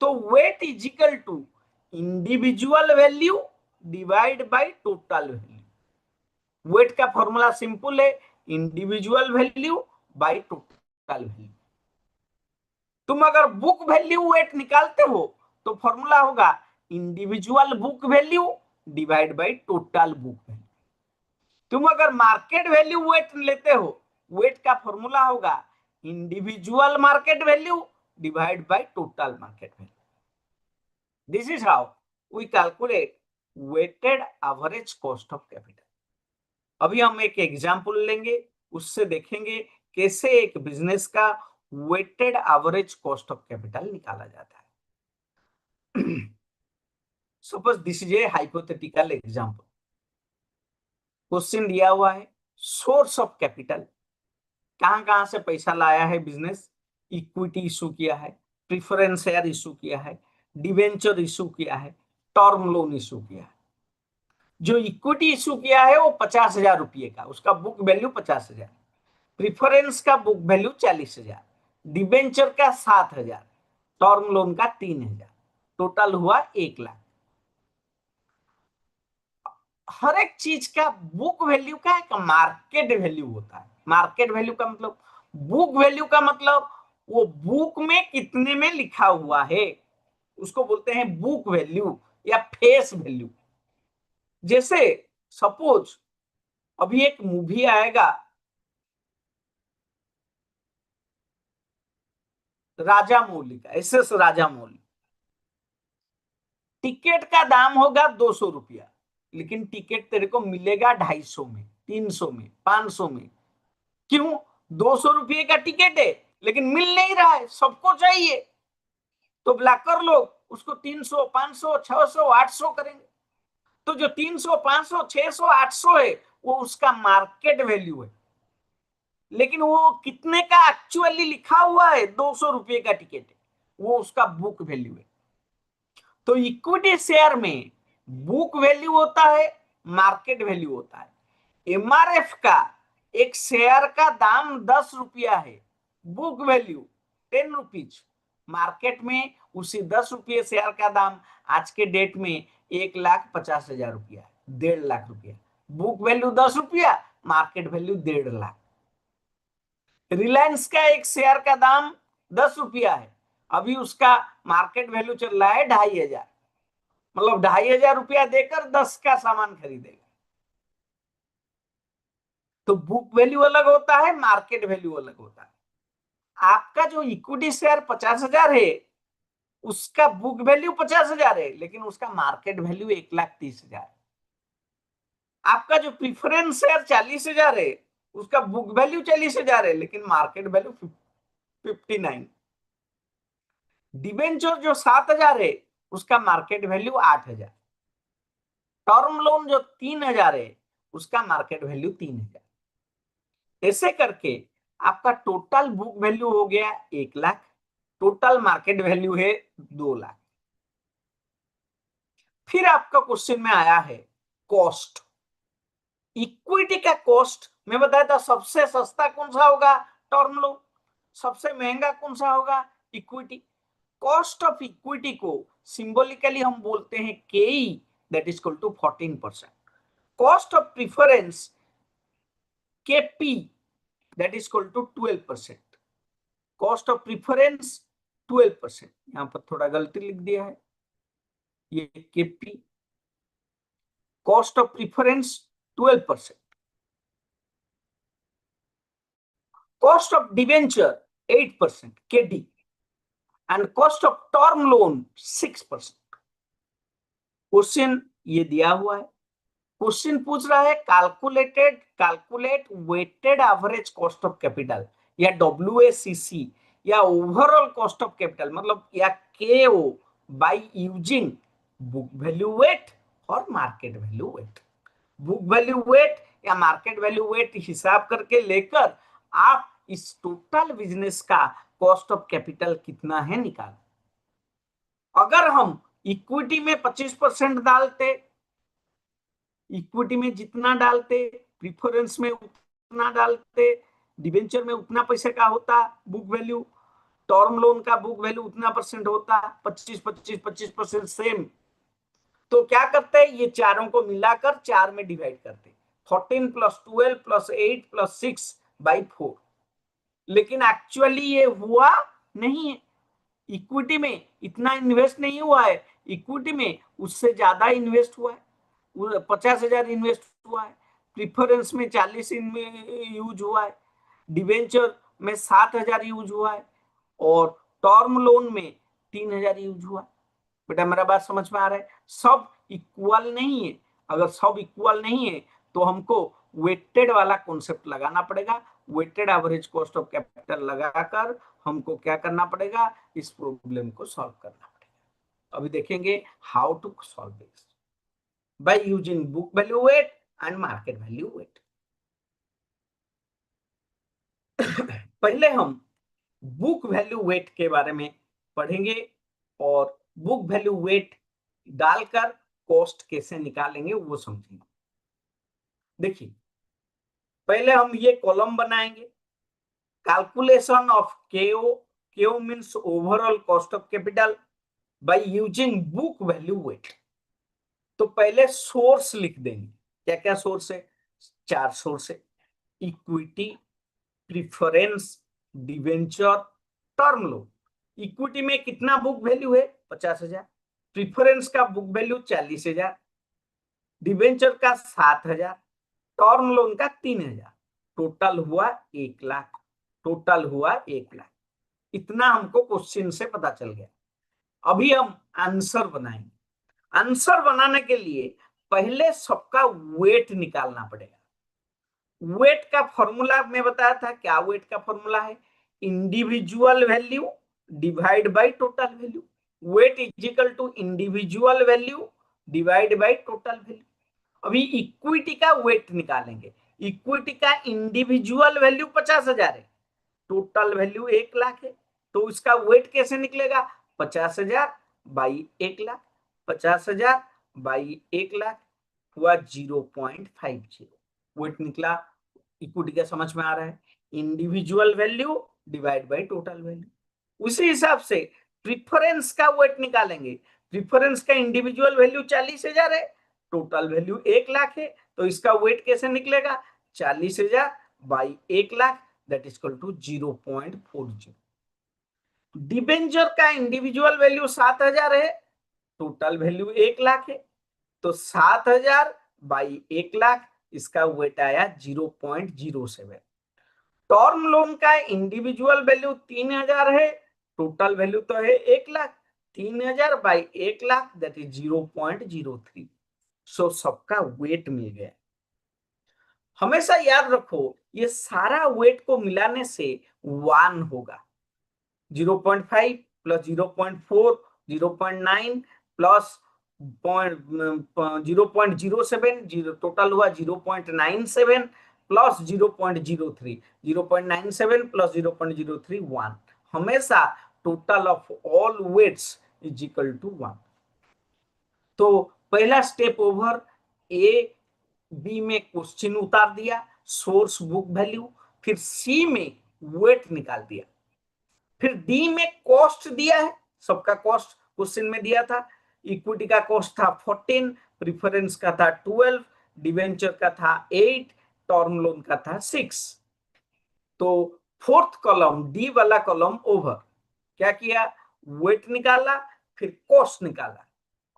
तो weight is equal to individual value divide by total value. Weight का फॉर्मूला सिंपल है, individual value by total value. तुम अगर बुक वैल्यू वेट निकालते हो तो फॉर्मूला होगा individual book value divide by total book value. तुम अगर मार्केट वैल्यू वेट लेते हो, वेट का फॉर्मूला होगा individual market value divide by total market value. This is how we calculate weighted average cost of capital. अभी हम एक example लेंगे, उससे देखेंगे कैसे एक बिजनेस का weighted average cost of capital निकाला जाता है। Suppose this is a hypothetical example. Question दिया हुआ है सोर्स ऑफ कैपिटल, कहां कहां से पैसा लाया है बिजनेस। इक्विटी इशू किया है, प्रिफरेंस शेयर इशू किया है, डिवेंचर इशू किया है, टर्म लोन इशू किया है। जो इक्विटी इशू किया है वो 50,000 रुपये का, उसका बुक वैल्यू 50,000, प्रिफरेंस का बुक वैल्यू 40,000, डिवेंचर का 7,000, टर्म लोन का 3,000, टोटल हुआ 1 लाख। हर एक चीज का बुक वैल्यू का एक मार्केट वैल्यू होता है। मार्केट वैल्यू का मतलब, बुक वैल्यू का मतलब वो बुक में कितने में लिखा हुआ है, उसको बोलते हैं बुक वैल्यू या फेस वैल्यू। जैसे सपोज अभी एक मूवी आएगा राजा मौली का, SS राजा मौली, टिकट का दाम होगा 200 रुपया, लेकिन टिकट तेरे को मिलेगा 250 में, 300 में, 500 में। क्यों? 200 रुपये का टिकट है लेकिन मिल नहीं रहा है, सबको चाहिए, तो ब्लैकर लोग उसको 300, 500, 600, 800 करेंगे। तो जो 300, 500, 600, 800 है वो उसका मार्केट वैल्यू है, लेकिन वो कितने का एक्चुअली लिखा हुआ है, 200 रुपये का टिकट है, वो उसका बुक वैल्यू है। तो इक्विटी शेयर में बुक वैल्यू होता है, मार्केट वैल्यू होता है। MRF का एक शेयर का दाम 10 रुपया है, बुक वैल्यू 10 रुपीज। मार्केट में उसी 10 रुपये शेयर का दाम आज के डेट में 1,50,000 रुपया है, 1.5 लाख रुपया। बुक वैल्यू 10 रुपया, मार्केट वैल्यू 1.5 लाख। रिलायंस का एक शेयर का दाम 10 रुपया है, अभी उसका मार्केट वैल्यू चल रहा है 2,500, मतलब 2,500 रुपया देकर 10 का सामान खरीदेगा। तो बुक वैल्यू अलग होता है, मार्केट वैल्यू अलग होता है। आपका जो इक्विटी शेयर 50,000 है, उसका बुक वैल्यू 50,000 है, लेकिन उसका मार्केट वैल्यू 1,30,000। आपका जो प्रिफरेंस शेयर 40,000 है, उसका बुक वैल्यू 40,000 है, लेकिन मार्केट वैल्यू 59। डिबेंचर जो 7,000 है, उसका मार्केट वैल्यू 8,000। टर्म लोन जो 3,000 है, उसका मार्केट वैल्यू 3,000। ऐसे करके आपका टोटल बुक वैल्यू हो गया 1 लाख, टोटल मार्केट वैल्यू है 2 लाख। फिर आपका क्वेश्चन में आया है कॉस्ट। इक्विटी का कॉस्ट मैं बताया था, सबसे सस्ता कौन सा होगा, टर्म लोन। सबसे महंगा कौन सा होगा, इक्विटी। कॉस्ट ऑफ इक्विटी को सिंबॉलिकली हम बोलते हैं KE, that is equal to 14%। Cost of preference KP, that is equal to 12%। Cost of preference 12%। यहां पर थोड़ा गलती लिख दिया है, ये KP, cost of preference 12%। cost of debenture 8% KD and cost of term loan 6%. Question ये दिया हुआ है, क्वेश्चन पूछ रहा है calculate weighted average cost of capital या WACC या ओवरऑल कॉस्ट ऑफ कैपिटल मतलब या KO by using book value weight और market value weight. Book value weight या मार्केट वैल्यू वेट हिसाब करके लेकर आप इस टोटल बिजनेस का कॉस्ट ऑफ कैपिटल कितना है निकाल। अगर हम इक्विटी में 25% डालते, इक्विटी में जितना डालते, प्रीफरेंस में उतना डालते, डिबेंचर में उतना पैसे का होता बुक वैल्यू, टर्म लोन का बुक वैल्यू उतना परसेंट होता, 25% सेम। तो क्या करते हैं, ये चारों को मिलाकर 4 में डिवाइड करते, 14 + 12 + 8 + 6/4। लेकिन एक्चुअली ये हुआ नहीं है, इक्विटी में इतना इन्वेस्ट नहीं हुआ है, इक्विटी में उससे ज्यादा इन्वेस्ट हुआ है, 50,000 इन्वेस्ट हुआ है, प्रीफरेंस में 40 यूज हुआ है, डिवेंचर में 7,000 यूज हुआ है और टर्म लोन में 3,000 यूज हुआ है। बेटा मेरा बात समझ में आ रहा है? सब इक्वल नहीं है, अगर सब इक्वल नहीं है तो हमको वेटेड वाला कॉन्सेप्ट लगाना पड़ेगा। Weighted average cost of capital लगाकर हमको क्या करना पड़ेगा, इस प्रॉब्लम को सॉल्व करना पड़ेगा। अभी देखेंगे how to solve this by using book value weight and market value weight. पहले हम बुक वैल्यू वेट के बारे में पढ़ेंगे और बुक वैल्यू वेट डालकर कॉस्ट कैसे निकालेंगे वो समझेंगे। देखिए पहले हम ये कॉलम बनाएंगे, calculation of KO means overall cost of capital by using book value weight. तो पहले सोर्स लिख देंगे, क्या क्या सोर्स है, 4 सोर्स है, equity, preference, debenture, term loan. Equity में कितना बुक वैल्यू है, 50,000, प्रीफरेंस का बुक वैल्यू 40,000, डिवेंचर का 7,000, टर्म लोन का 3,000, टोटल हुआ 1 लाख, टोटल हुआ 1 लाख। इतना हमको क्वेश्चन से पता चल गया। अभी हम आंसर बनाएंगे। आंसर बनाने के लिए पहले सबका वेट निकालना पड़ेगा। वेट का फॉर्मूला मैं बताया था, क्या वेट का फॉर्मूला है, individual value divide by total value. Weight is equal to individual value divide by total value. अभी इक्विटी का वेट निकालेंगे। इक्विटी का इंडिविजुअल वैल्यू 50,000 है, टोटल वैल्यू 1 लाख है, तो इसका वेट कैसे निकलेगा, 50,000 बाई 1 लाख, 50,000 बाई 1 लाख हुआ 0.50। वेट निकला। इक्विटी का समझ में आ रहा है, individual value divide by total value. उसी हिसाब से प्रीफरेंस का वेट निकालेंगे। प्रीफरेंस का इंडिविजुअल वैल्यू 40,000 है, टोटल वैल्यू 1 लाख है, तो इसका वेट कैसे निकलेगा, 40,000 by 1 lakh that is equal to 0.40। Debenture का इंडिविजुअल वैल्यू 7,000 है, टोटल वैल्यू 1 लाख है, तो 7,000 बाई 1 लाख इसका वेट आया 0.07। टर्म लोन का इंडिविजुअल वैल्यू 3,000 है, टोटल वैल्यू तो है 1 lakh, 3,000 by 1 lakh that is 0.03। सो सबका वेट मिल गया। हमेशा याद रखो ये सारा वेट को मिलाने से 1 होगा। 0.5 प्लस 0.4 0.9 प्लस 0.07 टोटल हुआ 0.97 प्लस 0.03 0.97 प्लस 0.03 1। हमेशा total of all weights is equal to 1। तो पहला स्टेप ओवर, ए बी में क्वेश्चन उतार दिया, सोर्स बुक वैल्यू, फिर सी में वेट निकाल दिया, फिर डी में कॉस्ट दिया है, सबका कॉस्ट क्वेश्चन में दिया था। इक्विटी का कॉस्ट था 14, प्रीफरेंस का था 12, डिवेंचर का था 8, टर्म लोन का था 6। तो फोर्थ कॉलम डी वाला कॉलम ओवर, क्या किया, वेट निकाला, फिर कॉस्ट निकाला।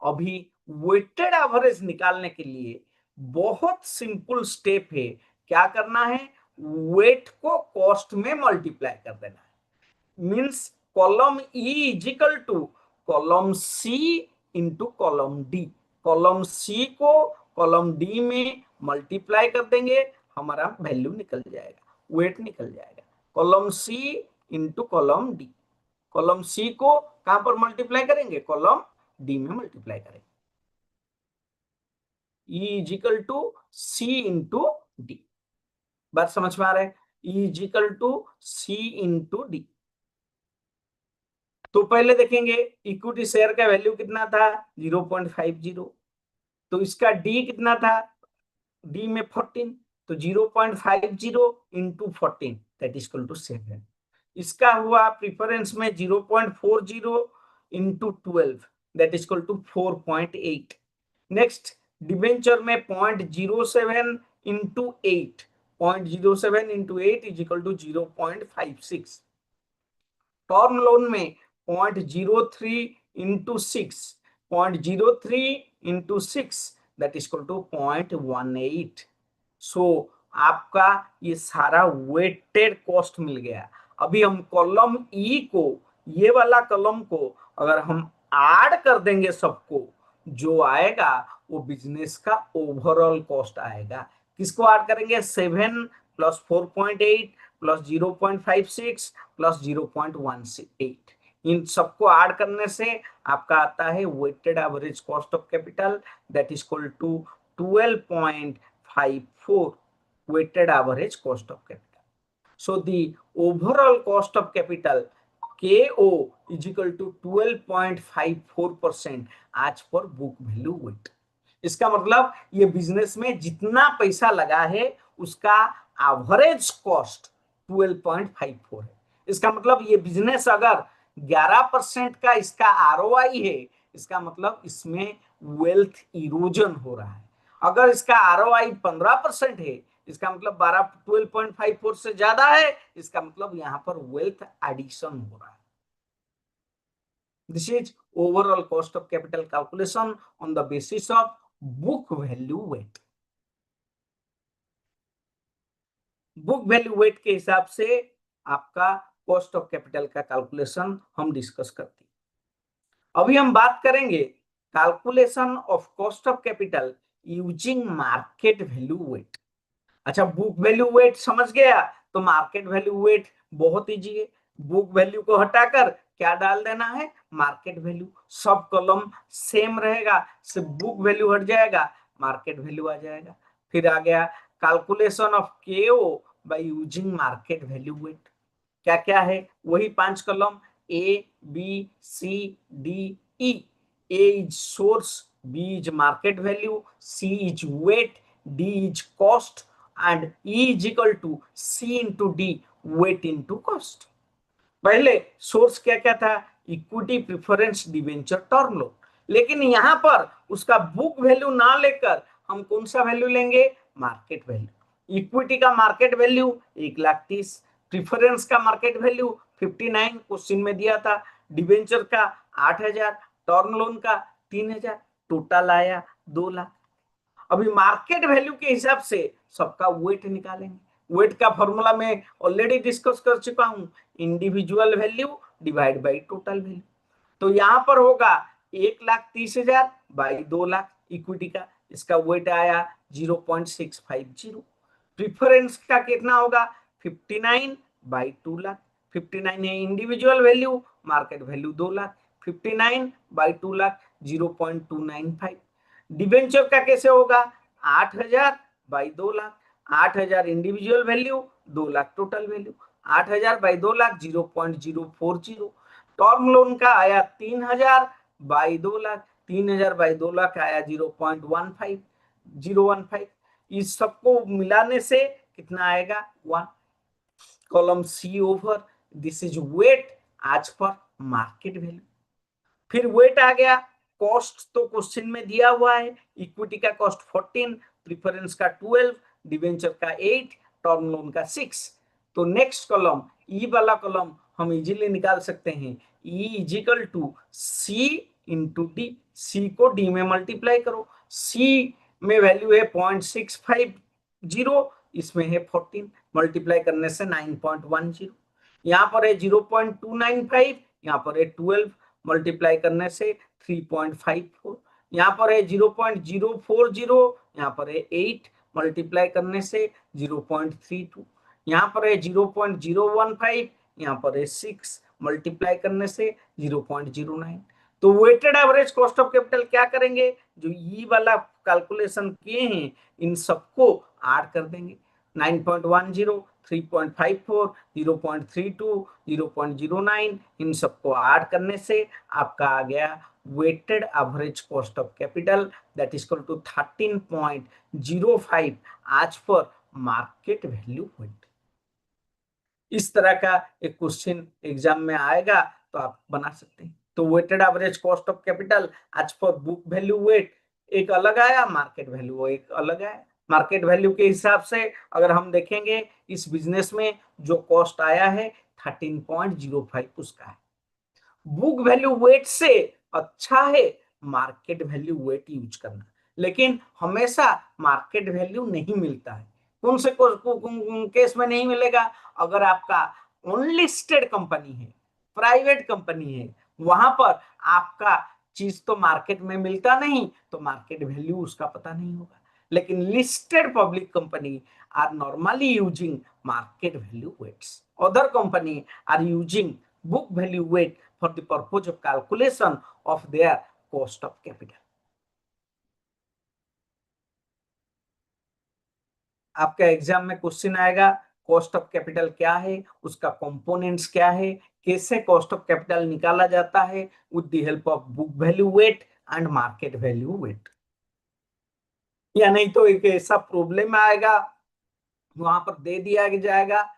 अभी वेटेड एवरेज निकालने के लिए बहुत सिंपल स्टेप है, क्या करना है, वेट को कॉस्ट में मल्टीप्लाई कर देना है। Means column E is equal to column C into column D. Column C को कॉलम डी में मल्टीप्लाई कर देंगे, हमारा वैल्यू निकल जाएगा, वेट निकल जाएगा। Column C into column D. Column C को कहां पर मल्टीप्लाई करेंगे? कॉलम डी में मल्टीप्लाई करेंगे। E is equal to C into D. बात समझ में आ रहा है? E is equal to C into D. तो पहले देखेंगे इक्विटी शेयर का वैल्यू कितना था? 0.50। तो इसका डी कितना था? डी में 14, तो 0.50 into 14 that is equal to 7। इसका हुआ प्रिफरेंस में 0.40 into 12 that is equal to 4.8। Next debenture में 0.07 into 8, 0.07 into 8 is equal to 0.56। Term loan में 0.03 into 6, 0.03 into 6 that is equal to 0.18। So आपका ये सारा वेटेड कॉस्ट मिल गया। अभी हम कॉलम ई को, ये वाला कॉलम को अगर हम ऐड कर देंगे सबको, जो आएगा वो बिजनेस का ओवरऑल कॉस्ट आएगा। किसको ऐड करेंगे? 7 प्लस 4.8 प्लस 0.56 प्लस 0.18। इन सबको ऐड करने से आपका आता है weighted average cost of capital that is equal to 12.54 weighted average cost of capital. So the overall cost of capital KO is equal to 12.54% as per book value weight. इसका मतलब ये business में जितना पैसा लगा है उसका एवरेज कॉस्ट 12.54 है। इसका मतलब ये बिजनेस अगर 11% का इसका ROI है, इसका मतलब इसमें वेल्थ इरोजन हो रहा है। अगर इसका ROI 15% है, इसका मतलब 12.54 से ज्यादा है, इसका मतलब यहां पर वेल्थ एडिशन हो रहा है। This is overall cost of capital calculation on the basis of book value weight. Book value weight के हिसाब से आपका कॉस्ट ऑफ कैपिटल का कैलकुलेशन हम डिस्कस करते हैं। अभी हम बात करेंगे calculation of cost of capital using market value weight. अच्छा, बुक वैल्यू वेट समझ गया, तो मार्केट वैल्यू वेट बहुत इजी है। बुक वैल्यू को हटाकर क्या डाल देना है? Market value. सब कॉलम सेम रहेगा, सिर्फ बुक वैल्यू हट जाएगा, मार्केट वैल्यू आ जाएगा। फिर आ गया calculation of KO by using market value weight. क्या क्या है? वही 5 column A B C D E. A is source, B is market value, C is weight, D is cost and E is equal to C into D, weight into cost. पहले source क्या क्या था? Equity, preference, debenture, term loan. लेकिन यहां पर उसका book value ना लेकर हम कौन सा वैल्यू लेंगे? Market value. इक्विटी का मार्केट वैल्यू 1,30,000, प्रिफरेंस का मार्केट वैल्यू 59 क्वेश्चन में दिया था, डिवेंचर का 8,000, टर्म लोन का 3,000, टोटल आया 2 लाख। अभी मार्केट वैल्यू के हिसाब से सबका वेट निकालेंगे। वेट का फॉर्मूला मैं ऑलरेडी डिस्कस कर चुका हूं, individual value divide by total value. तो यहां पर होगा 1,30,000 बाई 2 लाख इक्विटी का, इसका वेट आया 0.650। प्रिफरेंस का कितना होगा? 59 बाई 2 लाख। 59 है individual value, market value 2 lakh, 59 by 2 lakh 0.295। Debenture का कैसे होगा? 8,000 by 2 lakh, 8,000 individual value, 2 lakh total value, 8,000 by 2 lakh 0.040। Term loan का आया 3,000 बाई 2 लाख, 3,000 बाई 2 लाख आया 0.15। इस सबको मिलाने से कितना आएगा? 1। Column C over, this is weight as per market value. फिर वेट आ गया। कॉस्ट तो क्वेश्चन में दिया हुआ है, इक्विटी का कॉस्ट 14, प्रिफरेंस का 12, डिवेंचर का 8, टर्म लोन का 6। तो नेक्स्ट कॉलम ई वाला कॉलम हम इजीली निकाल सकते हैं। E is equal to C into D. C को डी में मल्टीप्लाई करो। सी में वैल्यू है 0.650, इसमें है 14, मल्टीप्लाई करने से 9.10, यहाँ पर है 0.295, यहाँ पर है 12, मल्टीप्लाई करने से 3.54, यहाँ पर है 0.040, यहाँ पर है 8, मल्टीप्लाई करने से 0.32, यहाँ पर है 0.015, यहाँ पर है 6, मल्टीप्लाई करने से 0.09। तो weighted average cost of capital क्या करेंगे, जो ये वाला कैलकुलेशन किए हैं इन सबको ऐड कर देंगे। 9.10, 3.54, 0.32, 0.09, इन सबको ऐड करने से आपका आ गया weighted average cost of capital, that is equal to 13.05 as per market value weight. इस तरह का एक क्वेश्चन एग्जाम में आएगा तो आप बना सकते हैं। तो weighted average cost of capital as per book value weight एक अलग आया, मार्केट वैल्यू एक अलग आया। मार्केट वैल्यू के हिसाब से अगर हम देखेंगे इस बिजनेस में जो कॉस्ट आया है 13.05 उसका है। बुक वैल्यू वेट से अच्छा है मार्केट वैल्यू वेट यूज करना, लेकिन हमेशा मार्केट वैल्यू नहीं मिलता है। कौन से केस में नहीं मिलेगा, अगर आपका अनलिस्टेड कंपनी है, प्राइवेट कंपनी है, वहां पर आपका चीज तो मार्केट में मिलता नहीं, तो मार्केट वैल्यू उसका पता नहीं होगा। लेकिन listed public company are normally using market value weights, other company are using book value weight for the purpose of calculation of their cost of capital. आपका एग्जाम में क्वेश्चन आएगा कॉस्ट ऑफ कैपिटल क्या है, उसका components क्या है, कैसे cost of capital निकाला जाता है with the help of book value weight and market value weight. या नहीं तो एक ऐसा प्रॉब्लम आएगा वहां पर दे दिया जाएगा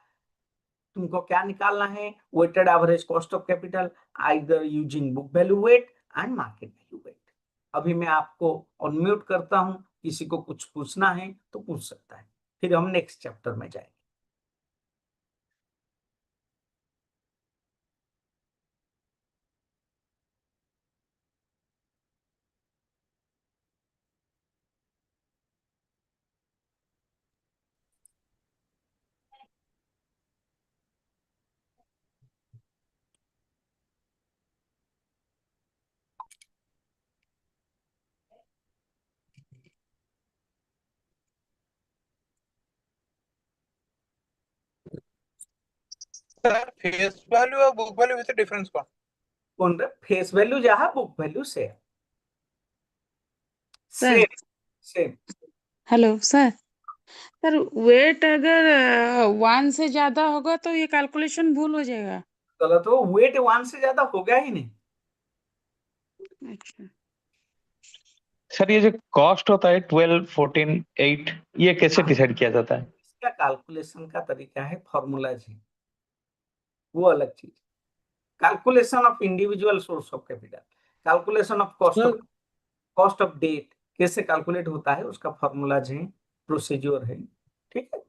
तुमको क्या निकालना है, weighted average cost of capital either using book value weight and market value weight. अभी मैं आपको अनम्यूट करता हूं, किसी को कुछ पूछना है तो पूछ सकता है, फिर हम नेक्स्ट चैप्टर में जाएंगे। सर फेस वैल्यू और बुक वैल्यू में डिफरेंस कौन रे फेस वैल्यू जहां बुक वैल्यू से sir same. Hello sir, sir weight अगर 1 से ज्यादा होगा तो ये कैलकुलेशन भूल हो जाएगा। गलत हो, वेट 1 से ज्यादा होगा ही नहीं। अच्छा सर ये जो कॉस्ट होता है 12, 14, 8 ये कैसे डिसाइड किया जाता है? इसका कैलकुलेशन का तरीका है, फॉर्मूलाज है, वो अलग चीज। Calculation of individual source of capital, calculation of cost of debt कैसे कैलकुलेट होता है उसका फॉर्मूलाज है, प्रोसीजर है, ठीक है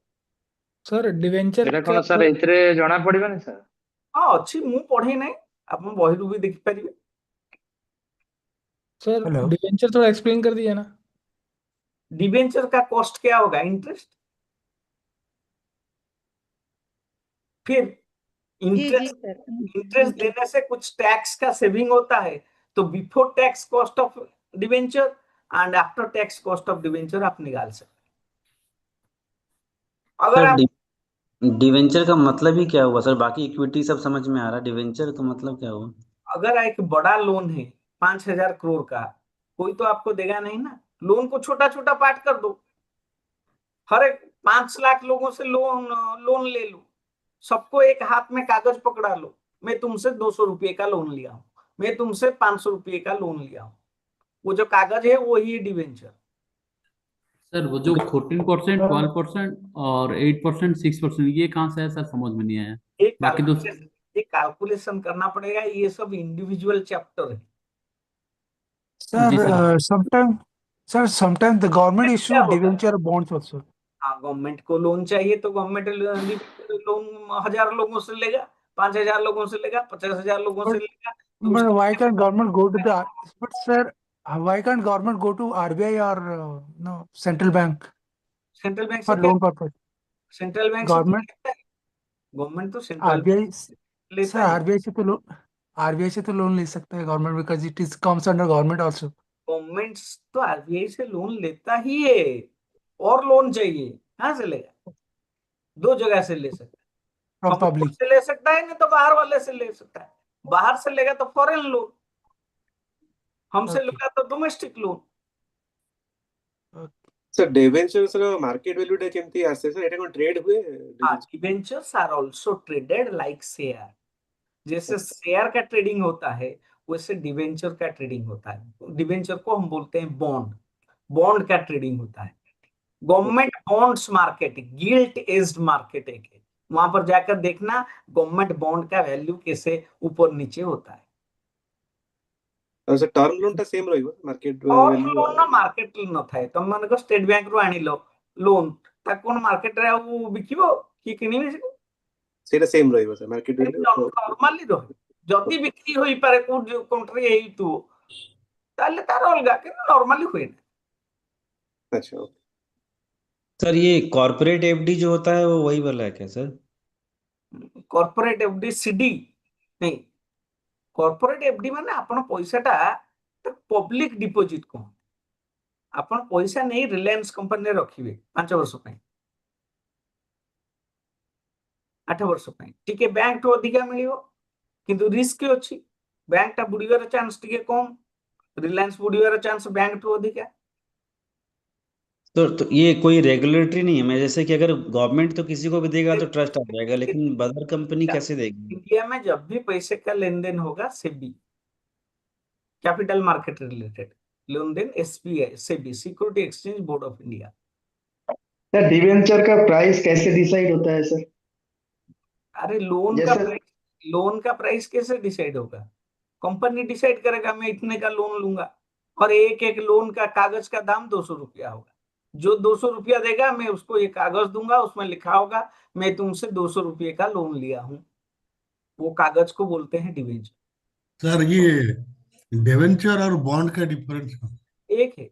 सर डिवेंचर ଏଟା କଣ ସାର୍ ଏଥିରେ ଜଣା ପଡିବନି ସାର୍? हाँ अच्छी ମୁଁ पढ़े नहीं, आप बहिरू भी देखी पारिबे। सर डिवेंचर थोड़ा एक्सप्लेन कर दिया ना। डिवेंचर का कॉस्ट क्या होगा, इंटरेस्ट, फिर इंटरेस्ट देने से कुछ टैक्स का सेविंग होता है, तो before tax cost of debenture and after tax cost of debenture आप निकाल सकते हैं। अगर आप डिवेंचर का मतलब ही क्या हुआ सर? बाकी इक्विटी सब समझ में आ रहा है, डिवेंचर का मतलब क्या हुआ? अगर एक बड़ा लोन है 5,000 करोड़ का, कोई तो आपको देगा नहीं ना, लोन को छोटा छोटा पार्ट कर दो, हर एक 5 लाख लोगों से लोन ले लो, सबको एक हाथ में कागज पकड़ा लो, मैं तुमसे 200 रुपये का लोन लिया हूं, मैं तुमसे 500 रुपये का लोन लिया हूं, वो जो कागज है वही है डिवेंचर। सर वो जो 14%, 12% और 8%, 6% ये कहाँ से है सर? समझ में नहीं आया। बाकी तो ये कैलकुलेशन करना पड़ेगा, ये सब इंडिविजुअल चैप्टर है। Sir, sometimes the government issue debenture bonds also. हाँ गवर्नमेंट को लोन चाहिए तो गवर्नमेंट लोन 1,000 लोगों से लेगा, 5,000 लोगों से लेगा, 50,000 लोगों से लेगा। But why can't government go to the? But sir, why can't government go to RBI or no central bank? Central bank for loan purpose? Central bank government government तो सेंट्रल आरबीआई लेता सर है। RBI से तो loan ले सकता है government because it is comes under government also. Government तो RBI से लोन लेता ही है, और लोन चाहिए कहाँ से लेगा? दो जगह से ले सकता है, फ्रॉम हम लोग पब्लिक। से ले सकता है, नहीं तो बाहर वाले से ले सकता है। बाहर से लेगा तो फॉरेन लोन, हमसे ओके लेगा तो डोमेस्टिक लोन। सर डिवेंचर्स ର ମାର୍କେଟ ଭ୍ୟାଲୁ ଟା କେମିତି ଆସେ ସर? ଏଟା କୋन ट्रेड हुए? Debentures are also traded like share. जैसे शेयर का ट्रेडिंग होता है वैसे डिबेंचर का ट्रेडिंग होता है। डिबेंचर को हम बोलते हैं बॉन्ड, बॉन्ड का ट्रेडिंग होता है। Government bonds market, guilt aged market है, वहां पर जाकर देखना गवर्नमेंट बॉन्ड का वैल्यू कैसे ऊपर नीचे होता है। ଆଉ ସେ ଟର୍ମ ଲୋନ୍ ଟା ସେମ୍ ରହିବ ମାର୍କେଟ और ଭ୍ୟାଲୁ? लोन ना मार्केट न थाए, तुम मन को स्टेट बैंक रो आनिलो लोन ता कोन मार्केट रे आउ बिकिबो कि किनिबे से? ସେଇଟା ସେମ୍ ରହିବ ସर ମାର୍କେଟ ଭ୍ୟାଲୁ? नॉर्मली रहे जदी बिक्री होई पारे को कंट्री हेई तू ताले तार अलगा कि नॉर्मली हुए ना। अच्छा ओके। सर ये कॉर्पोरेट एफडी जो होता है वो वही वाला है क्या सर? कॉर्पोरेट एफडी सीडी नहीं, कॉर्पोरेट एफडी माने आपण पैसाटा पब्लिक डिपॉजिट को आपण पैसा नहीं रिलायंस कंपनी रखिबे 5 वर्ष पय 8 वर्ष पय टिके बैंक तो अधिका मिलियो किंतु रिस्क अछि। बैंक टा बुडीवर चांस टिके कम, रिलायंस बुडीवर चांस बैंक तो अधिका। तो ये कोई रेगुलेटरी नहीं है मैं जैसे कि अगर गवर्नमेंट तो किसी को भी देगा तो ट्रस्ट आ जाएगा लेकिन अदर कंपनी कैसे देगी? इंडिया में जब भी पैसे का लेन देन होगा सेबी, कैपिटल मार्केट रिलेटेड लेन देन, SBI SEBI, security exchange board of India. Sir debenture का प्राइस कैसे डिसाइड होता है सर? अरे लोन का प्राइस कैसे डिसाइड होगा? कंपनी डिसाइड करेगा मैं इतने का लोन लूंगा, और एक एक लोन का कागज का दाम 200 रुपया होगा। जो 200 रुपया देगा मैं उसको एक कागज दूंगा, उसमें लिखा होगा मैं तुमसे 200 रुपये का लोन लिया हूं। वो कागज को बोलते हैं डिवेंचर। सर ये डिवेंचर और बॉन्ड का डिफरेंस एक है,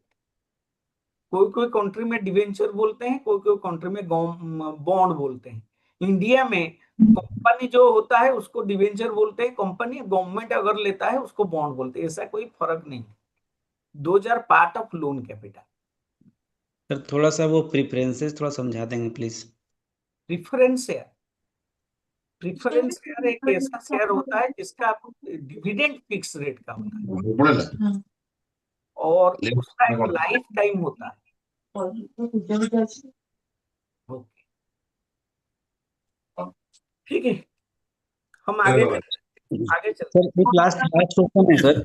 कोई कोई कंट्री में डिवेंचर बोलते हैं, कोई कोई कंट्री में बॉन्ड बोलते हैं। इंडिया में कंपनी जो होता है उसको डिवेंचर बोलते हैं, कंपनी गवर्नमेंट अगर लेता है उसको बॉन्ड बोलते हैं। ऐसा कोई फर्क नहीं है, those are part of loan capital. Sir थोड़ा सा वो प्रेफरेंसेस थोड़ा समझा देंगे प्लीज। प्रेफरेंस शेयर एक ऐसा शेयर होता है जिसका डिविडेंड फिक्स रेट का होता है और उसका एक लाइफ टाइम होता है। ठीक है, हम आगे चलते सर एक लास्ट क्वेश्चन है सर,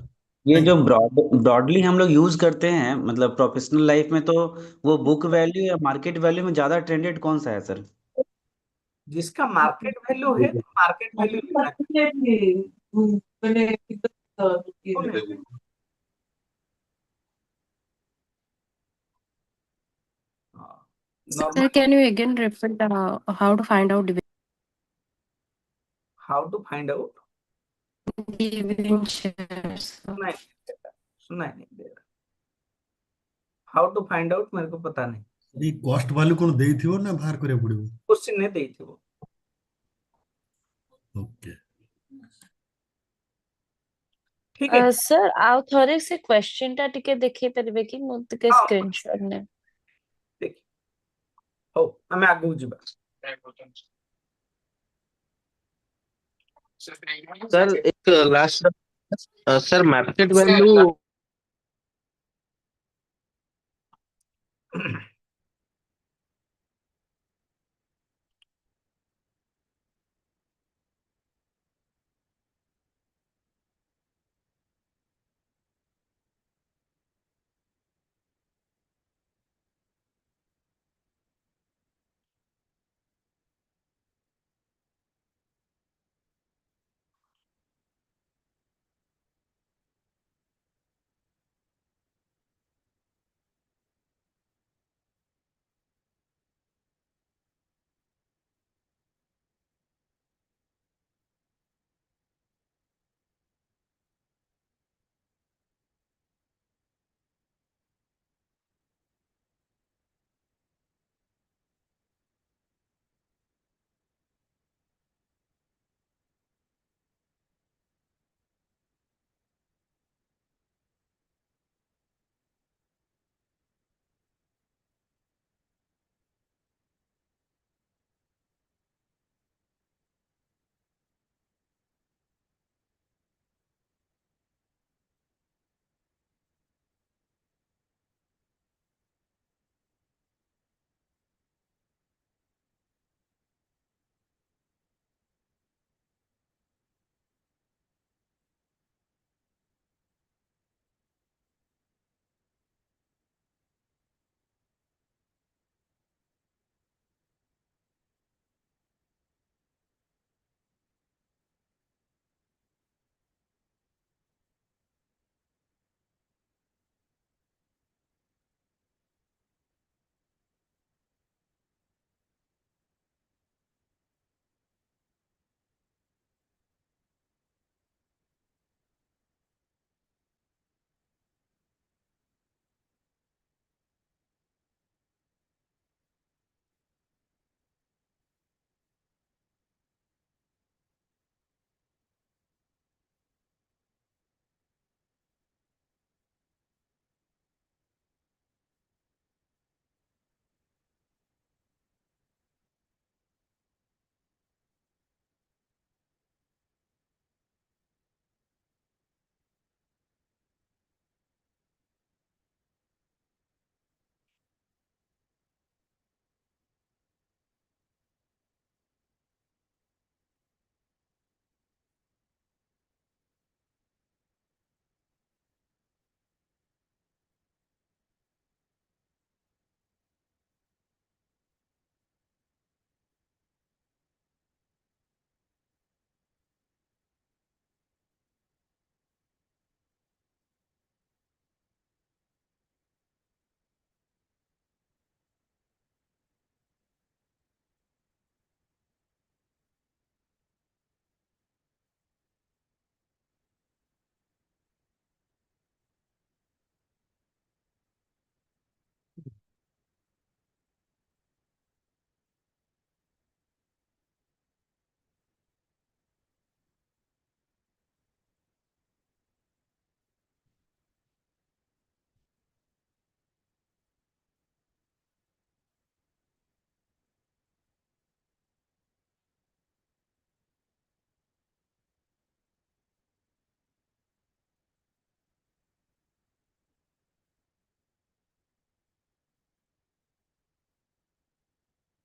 ये जो ब्रॉडली हम लोग यूज करते हैं मतलब प्रोफेशनल लाइफ में, तो वो बुक वैल्यू या मार्केट वैल्यू में ज्यादा ट्रेंडेड कौन सा है सर? जिसका मार्केट वैल्यू है market value Sir, can you again repeat how to find out debentures? नहीं हाउ टू फाइंड आउट मेरे को पता नहीं। ये कॉस्ट वैल्यू कोन देइथिबो ना बाहर करे पड़िबो? क्वेश्चन नहीं देइथिबो। ओके ठीक है सर आउ थरे से क्वेश्चन टा टिके देखि परबे कि मो टिके स्क्रीनशॉट ने देखि हो हमें आगु जिबा। सर एक लास्ट सर मार्केट वैल्यू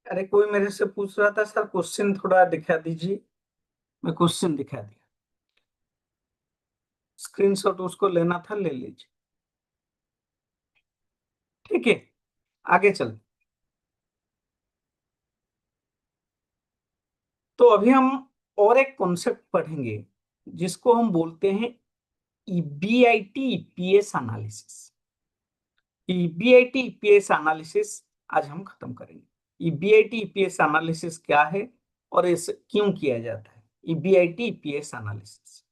अरे कोई मेरे से पूछ रहा था सर क्वेश्चन थोड़ा दिखा दीजिए, मैं क्वेश्चन दिखा दिया, स्क्रीनशॉट उसको लेना था ले लीजिए। ठीक है, आगे चल। तो अभी हम और एक कॉन्सेप्ट पढ़ेंगे जिसको हम बोलते हैं EBIT EPS analysis. EBIT EPS analysis आज हम खत्म करेंगे। ईबीआईटी ईपीएस एनालिसिस क्या है और इसे क्यों किया जाता है, EBIT EPS analysis.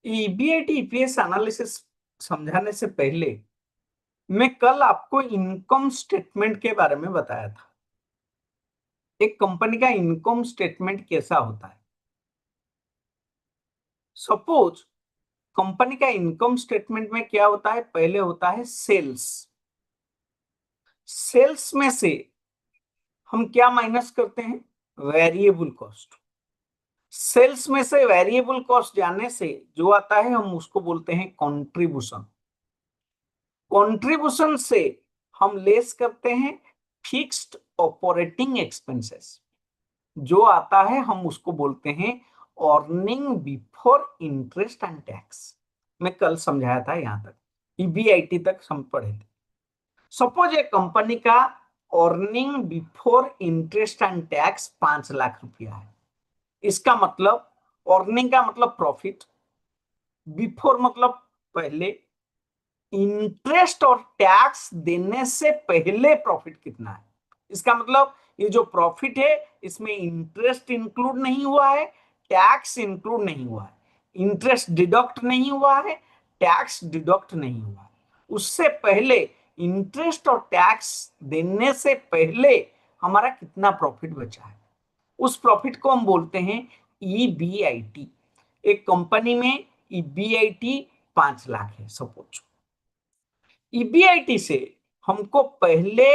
EBIT EPS analysis समझाने से पहले मैं कल आपको इनकम स्टेटमेंट के बारे में बताया था। एक कंपनी का इनकम स्टेटमेंट कैसा होता है। सपोज कंपनी का इनकम स्टेटमेंट में क्या होता है, पहले होता है सेल्स। सेल्स में से हम क्या माइनस करते हैं, वेरिएबल कॉस्ट। सेल्स में से वेरिएबल कॉस्ट जाने से जो आता है हम उसको बोलते हैं कंट्रीब्यूशन। कंट्रीब्यूशन से हम लेस करते हैं फिक्स्ड ऑपरेटिंग एक्सपेंसेस। जो आता है हम उसको बोलते हैं earning before interest and tax. मैं कल समझाया था, यहां तक ईबीआईटी तक हम पढ़े थे। सपोज एक कंपनी का earning before interest and tax 5 lakh रुपया है। इसका मतलब अर्निंग का मतलब प्रॉफिट, बिफोर मतलब पहले, इंटरेस्ट और टैक्स देने से पहले प्रॉफिट कितना है। इसका मतलब ये जो प्रॉफिट है इसमें इंटरेस्ट इंक्लूड नहीं हुआ है, टैक्स इंक्लूड नहीं हुआ है, इंटरेस्ट डिडक्ट नहीं हुआ है, टैक्स डिडक्ट नहीं हुआ है। उससे पहले इंटरेस्ट और टैक्स देने से पहले हमारा कितना प्रॉफिट बचा है, उस प्रॉफिट को हम बोलते हैं ईबीआईटी। एक कंपनी में ईबीआईटी 5 लाख है सपोज। ईबीआईटी से हमको पहले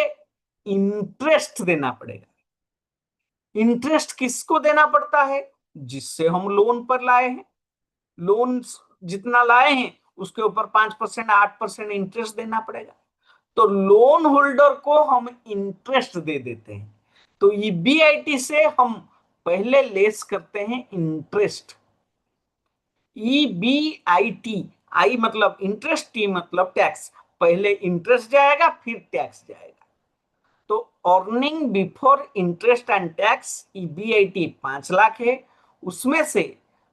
इंटरेस्ट देना पड़ेगा। इंटरेस्ट किसको देना पड़ता है, जिससे हम लोन पर लाए हैं। लोन जितना लाए हैं उसके ऊपर 5% 8% इंटरेस्ट देना पड़ेगा। तो लोन होल्डर को हम इंटरेस्ट दे देते हैं। तो ईबीआईटी से हम पहले लेस करते हैं इंटरेस्ट। ईबीआईटी, आई मतलब इंटरेस्ट, टी मतलब टैक्स। पहले इंटरेस्ट जाएगा फिर टैक्स जाएगा। तो earning before interest and tax EBIT 5 lakh है। उसमें से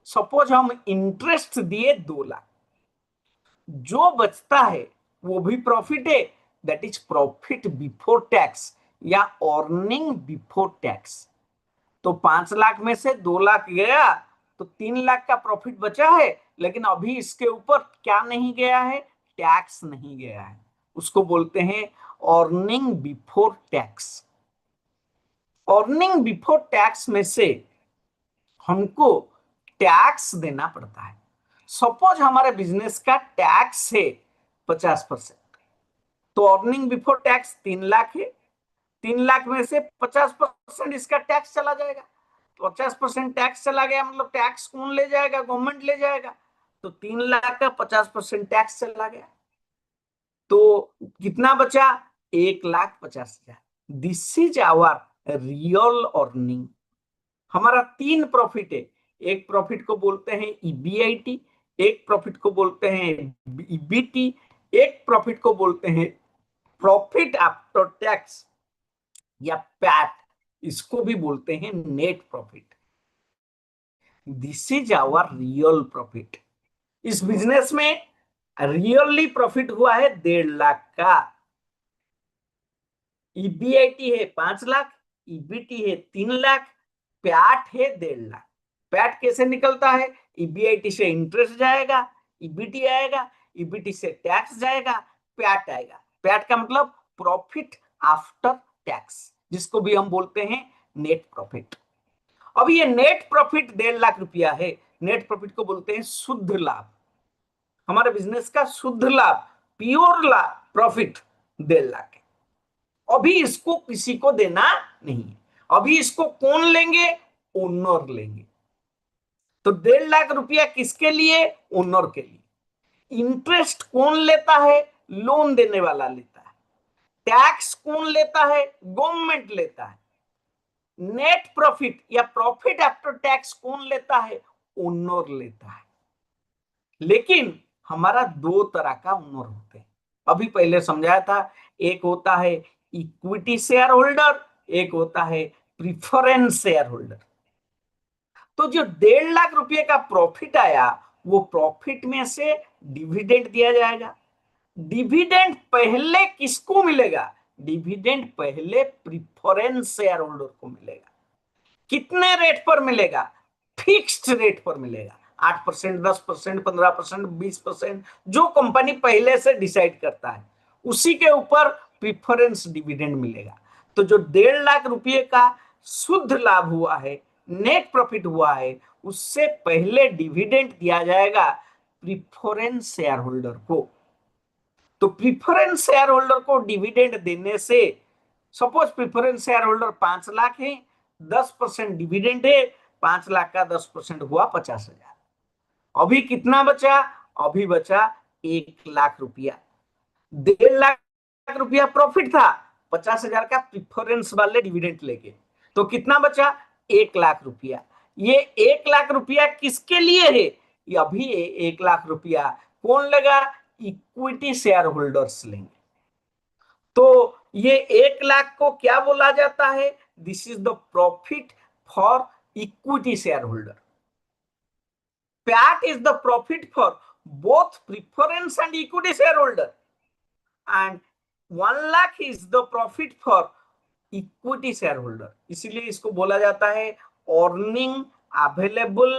सपोज हम इंटरेस्ट दिए 2 लाख, जो बचता है वो भी प्रॉफिट है, that is profit before tax या अर्निंग बिफोर टैक्स। तो 5 लाख में से 2 लाख गया तो 3 लाख का प्रॉफिट बचा है, लेकिन अभी इसके ऊपर क्या नहीं गया है, टैक्स नहीं गया है। उसको बोलते हैं earning before tax. Earning before tax में से हमको टैक्स देना पड़ता है। सपोज हमारे बिजनेस का टैक्स है 50%, तो अर्निंग बिफोर टैक्स 3 लाख है। 3 लाख में से 50% इसका टैक्स चला जाएगा। 50% टैक्स चला गया मतलब टैक्स कौन ले जाएगा, गवर्नमेंट ले जाएगा। तो 3 लाख का 50% टैक्स चला गया, तो कितना बचा, 1,50,000। This is our real earning. हमारा 3 प्रॉफिट है। एक प्रॉफिट को बोलते हैं ईबीआईटी, एक प्रॉफिट को बोलते हैं ईबीटी, एक प्रॉफिट को बोलते हैं प्रॉफिट आफ्टर टैक्स या पैट। इसको भी बोलते हैं net profit. This is our real profit. इस बिजनेस में रियली प्रॉफिट हुआ है 1.5 लाख का। ईबीआईटी है 5 लाख, ईबीटी है 3 लाख, पैट है 1.5 लाख। पैट कैसे निकलता है, ईबीआईटी से इंटरेस्ट जाएगा, ईबीटी आएगा, ईबीटी से टैक्स जाएगा, पैट आएगा। पैट का मतलब प्रॉफिट आफ्टर टैक्स, जिसको भी हम बोलते हैं नेट प्रॉफिट। अब ये नेट प्रॉफिट 1.5 लाख रुपया है। नेट प्रॉफिट को बोलते हैं शुद्ध लाभ। हमारे बिजनेस का शुद्ध लाभ, प्योर लाभ, प्रॉफिट 1.5 लाख है। अभी इसको किसी को देना नहीं है। अभी इसको कौन लेंगे, ओनर लेंगे। तो 1.5 लाख रुपया किसके लिए? ओनर के लिए। इंटरेस्ट कौन लेता है? लोन देने वाला लेता है। टैक्स कौन लेता है? गवर्नमेंट लेता है। नेट प्रॉफिट या प्रॉफिट आफ्टर टैक्स कौन लेता है? ओनर लेता है। लेकिन हमारा 2 तरह का ओनर होते हैं। अभी पहले समझाया था, एक होता है इक्विटी शेयर होल्डर, एक होता है प्रिफरेंस शेयर होल्डर। तो जो 1.5 लाख रुपए का प्रॉफिट आया, वो प्रॉफिट में से डिविडेंड दिया जाएगा। डिविडेंड पहले किसको मिलेगा? डिविडेंड पहले प्रिफरेंस शेयर होल्डर को मिलेगा। कितने रेट पर मिलेगा? फिक्स्ड रेट पर मिलेगा। 8%, 10%, 15%, 20%, जो कंपनी पहले से डिसाइड करता है, उसी के ऊपर प्रिफरेंस डिविडेंड मिलेगा। तो जो 1.5 लाख रुपए का शुद्ध लाभ हुआ है, नेट प्रॉफिट हुआ है, उससे पहले डिविडेंड दिया जाएगा प्रिफरेंस शेयर होल्डर को। तो प्रिफरेंस शेयर होल्डर को डिविडेंड देने से, suppose preference share holder 5 lakh है, 10% डिविडेंड है, 5 लाख का 10% हुआ 50,000। अभी कितना बचा? अभी बचा 1 लाख रुपया। 1.5 लाख रुपया प्रॉफिट था, 50,000 का प्रिफरेंस वाले डिविडेंड लेके, तो कितना बचा? 1 लाख रुपया। ये 1 लाख रुपया किसके लिए है? ये अभी 1 लाख रुपया कौन लेगा? इक्विटी शेयर होल्डर्स लेंगे। तो ये 1 लाख को क्या बोला जाता है? This is the profit for equity share holder. PAT is the profit for both preference and equity shareholder, and 1 lakh is the profit for equity shareholder. इसीलिए इसको बोला जाता है earning available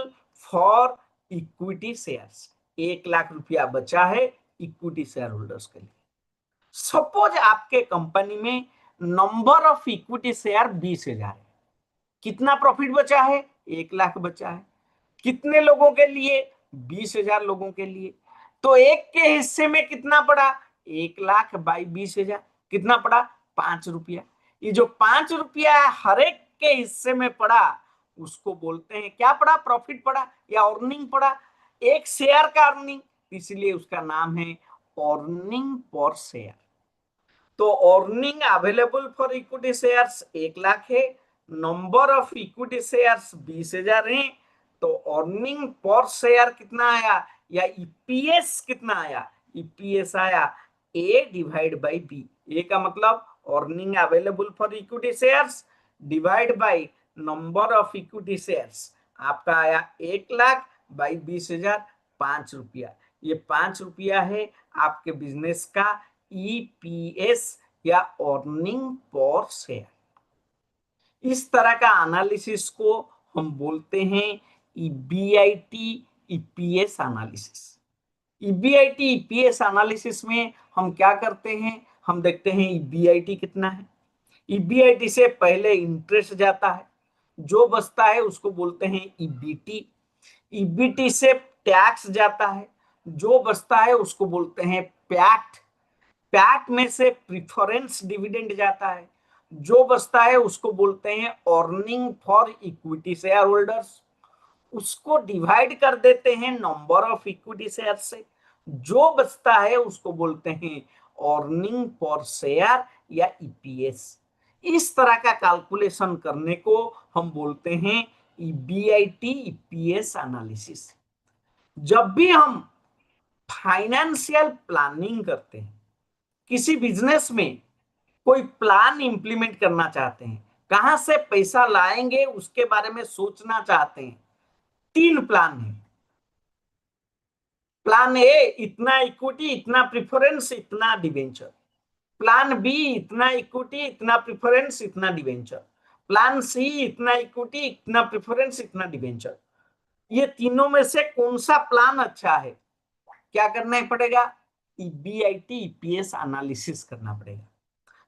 for equity shares. 1 lakh रुपया बचा है equity share holders के लिए। सपोज आपके कंपनी में नंबर ऑफ इक्विटी शेयर 20,000 है। कितना प्रॉफिट बचा है? 1 लाख बचा है। कितने लोगों के लिए? 20,000 लोगों के लिए। तो एक के हिस्से में कितना पड़ा? 1 लाख बाई 20,000, कितना पड़ा? 5 रुपया। ये जो 5 रुपया हर एक के हिस्से में पड़ा, उसको बोलते हैं क्या पड़ा? प्रॉफिट पड़ा या अर्निंग पड़ा? एक शेयर का अर्निंग, इसलिए उसका नाम है अर्निंग पर शेयर। तो earning available for equity shares 1 lakh है, नंबर ऑफ इक्विटी शेयर्स 20,000 है, तो अर्निंग पर शेयर कितना आया या ईपीएस कितना आया? ईपीएस आया A डिवाइड बाई B। ए का मतलब earning available for equity shares divide by number of equity shares. आपका आया 1 लाख बाई 20,000, 5 रुपया। ये 5 रुपया है आपके बिजनेस का ईपीएस या अर्निंग पर शेयर। इस तरह का एनालिसिस को हम बोलते हैं EBIT EPS analysis. EBIT EPS analysis में हम क्या करते हैं? हम देखते हैं EBIT कितना है। EBIT से पहले इंटरेस्ट जाता है, जो बचता है उसको बोलते हैं EBT। EBT से टैक्स जाता है, जो बचता है उसको बोलते हैं PAT। PAT में से प्रिफरेंस डिविडेंड जाता है, जो बचता है उसको बोलते हैं earning for equity share holders. उसको डिवाइड कर देते हैं नंबर ऑफ इक्विटी शेयर से, जो बचता है उसको बोलते हैं अर्निंग पर शेयर या ईपीएस। इस तरह का कैलकुलेशन करने को हम बोलते हैं EBIT EPS एनालिसिस। जब भी हम फाइनेंशियल प्लानिंग करते हैं, किसी बिजनेस में कोई प्लान इंप्लीमेंट करना चाहते हैं, कहां से पैसा लाएंगे उसके बारे में सोचना चाहते हैं, 3 प्लान है। प्लान ए इतना इक्विटी, इतना प्रिफरेंस, इतना डिवेंचर। प्लान बी इतना इक्विटी, इतना प्रिफरेंस, इतना डिवेंचर। प्लान सी इतना इक्विटी, इतना प्रिफरेंस, इतना डिवेंचर। ये तीनों में से कौन सा प्लान अच्छा है? क्या करना पड़ेगा? EBIT EPS एनालिसिस करना पड़ेगा।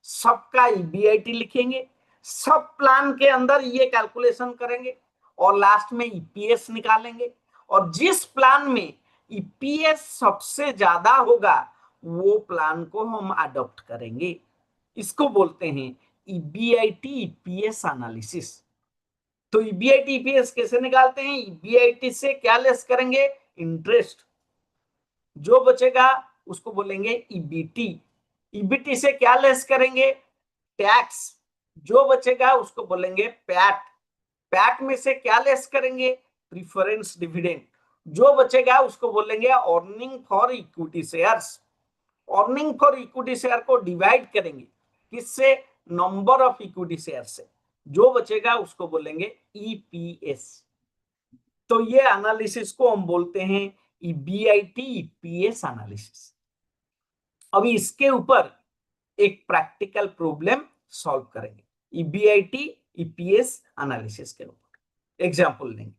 सबका EBIT लिखेंगे, सब प्लान के अंदर ये कैलकुलेशन करेंगे और लास्ट में EPS निकालेंगे। और जिस प्लान में EPS सबसे ज्यादा होगा वो प्लान को हम अडॉप्ट करेंगे। इसको बोलते हैं EBIT EPS एनालिसिस। तो ईबीआईटी ईपीएस कैसे निकालते हैं? ईबीआईटी से क्या लेस करेंगे? इंटरेस्ट। जो बचेगा उसको बोलेंगे ईबीटी। ईबीटी से क्या लेस करेंगे? टैक्स। जो बचेगा उसको बोलेंगे पैट। पैट में से क्या लेस करेंगे? Preference dividend. जो बचेगा उसको बोलेंगे earning for equity shares. Earning for equity share को डिवाइड करेंगे किससे? नंबर ऑफ इक्विटी शेयर से। जो बचेगा उसको बोलेंगे ईपीएस। तो ये एनालिसिस को हम बोलते हैं ईबीआईटी ईपीएस एनालिसिस। अभी इसके ऊपर एक प्रैक्टिकल प्रॉब्लम सॉल्व करेंगे ईबीआईटी ईपीएस एनालिसिस के ऊपर एग्जांपल लेंगे।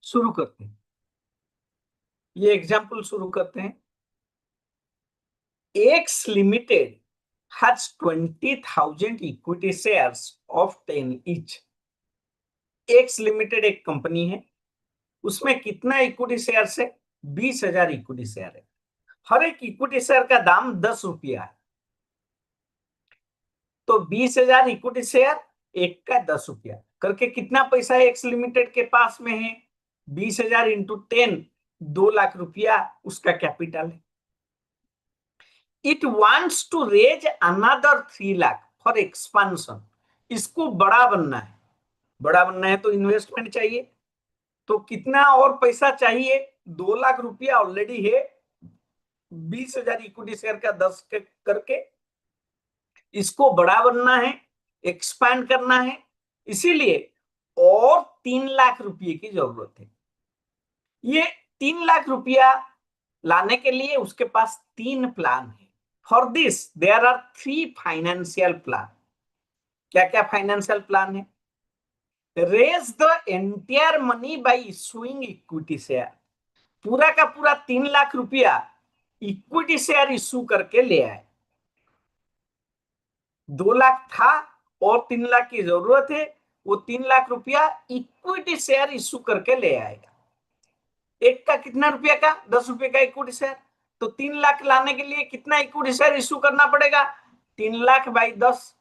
शुरू करते हैं, ये एग्जांपल शुरू करते हैं। X limited has 20,000 equity shares of 10 each. X limited एक कंपनी है, उसमें कितना इक्विटी शेयर है? 20,000 इक्विटी शेयर है। हर एक इक्विटी शेयर का दाम 10 रुपया है। तो 20,000 इक्विटी शेयर, एक का 10 रुपया करके कितना पैसा एक्स लिमिटेड के पास में है? 20,000 इंटू 10, 2 लाख रुपया उसका कैपिटल है। It wants to raise another 3 lakh for expansion. इसको बड़ा बनना है। बड़ा बनना है तो इन्वेस्टमेंट चाहिए। तो कितना और पैसा चाहिए? 2 लाख रुपया ऑलरेडी है। 20,000 इक्विटी शेयर का 10 करके इसको बड़ा बनना है, एक्सपैंड करना है, इसीलिए और 3 लाख रुपये की जरूरत है। ये 3 लाख रुपया लाने के लिए उसके पास 3 प्लान है। For this, there are 3 financial plan. क्या क्या फाइनेंशियल प्लान है? Raise the entire money by issuing equity share. पूरा का पूरा 3 लाख रुपया इक्विटी शेयर इश्यू करके ले आए। 2 लाख था और 3 लाख की जरूरत है, वो 3 लाख रुपया इक्विटी शेयर इश्यू करके ले आएगा। एक का कितना रुपया का? 10 रुपये का इक्विटी शेयर। तो 3 लाख लाने के लिए कितना इक्विटी शेयर इश्यू करना पड़ेगा? 3 लाख बाई 10,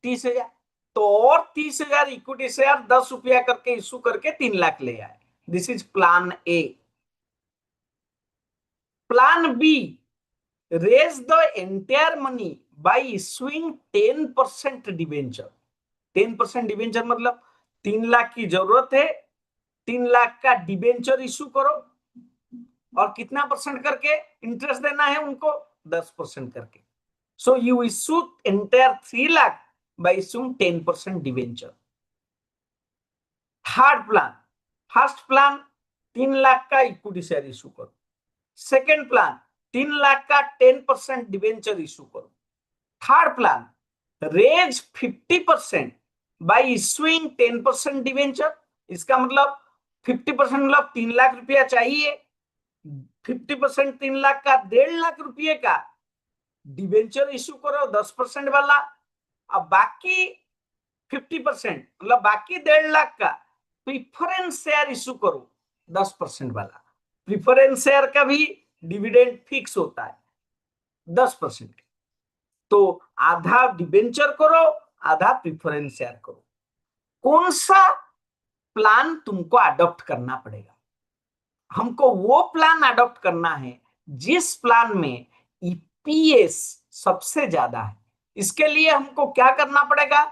30,000। तो और 30,000 इक्विटी शेयर 10 रुपया करके इश्यू करके 3 लाख ले आए। This is plan A. Plan B, raise the entire money by issuing 10% debenture. 10% debenture मतलब 3 लाख की जरूरत है, 3 लाख का डिवेंचर इश्यू करो और कितना परसेंट करके इंटरेस्ट देना है उनको? 10% करके। So you issue entire 3 lakh by issuing 10% debenture. Third plan, first plan 3 lakh का इक्विटी शेयर इश्यू करो। सेकेंड प्लान 3 लाख का 10% डिवेंचर इश्यू करो। Third plan, raise 50% by issuing 10% debenture. इसका मतलब 50% मतलब 3 लाख रुपया चाहिए, 50% 3 लाख का 1.5 लाख रुपये का डिवेंचर इश्यू करो 10% वाला। अब बाकी 50% मतलब बाकी 1.5 लाख का प्रीफरेंस शेयर इश्यू करो 10% वाला। प्रीफरेंस शेयर का भी डिविडेंड फिक्स होता है 10%। तो आधा डिवेंचर करो, आधा प्रीफरेंस शेयर करो। कौन सा प्लान तुमको अडॉप्ट करना पड़ेगा? हमको वो प्लान अडॉप्ट करना है जिस प्लान में ईपीएस सबसे ज्यादा है। इसके लिए हमको क्या करना पड़ेगा?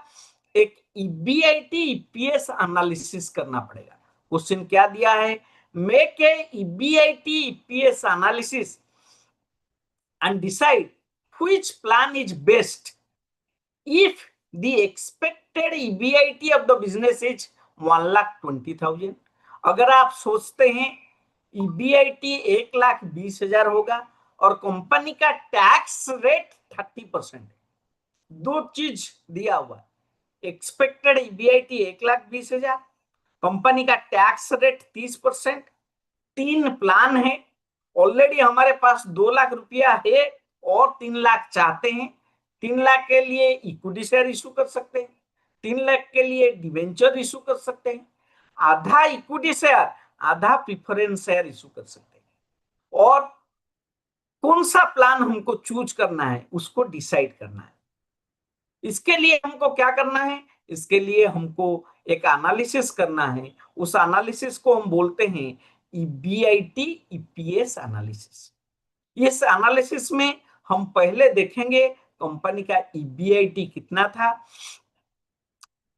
एक ईबीआईटी ईपीएस एनालिसिस करना पड़ेगा। क्वेश्चन क्या दिया है? Make a EBIT EPS analysis and decide which plan is best if the expected EBIT of the business is 1,20,000। अगर आप सोचते हैं ईबीआईटी 1,20,000 होगा और कंपनी का टैक्स रेट 30% है, दो चीज दिया हुआ है, एक्सपेक्टेड ईबीआईटी 1,20,000, कंपनी का टैक्स रेट 30%, 3 प्लान है, ऑलरेडी हमारे पास 2 लाख रुपया है और 3 लाख चाहते हैं। 3 लाख के लिए इक्विटी शेयर इशू कर सकते हैं, 3 लाख के लिए डिवेंचर इशू कर सकते हैं, आधा इक्विटी शेयर आधा प्रिफरेंस शेयर इशू कर सकते हैं। और कौन सा प्लान हमको चूज करना है उसको डिसाइड करना है। इसके लिए हमको क्या करना है, इसके लिए हमको एक एनालिसिस करना है। उस एनालिसिस को हम बोलते हैं ईबीआईटी ईपीएस एनालिसिस। इस एनालिसिस में हम पहले देखेंगे कंपनी का ईबीआईटी कितना था,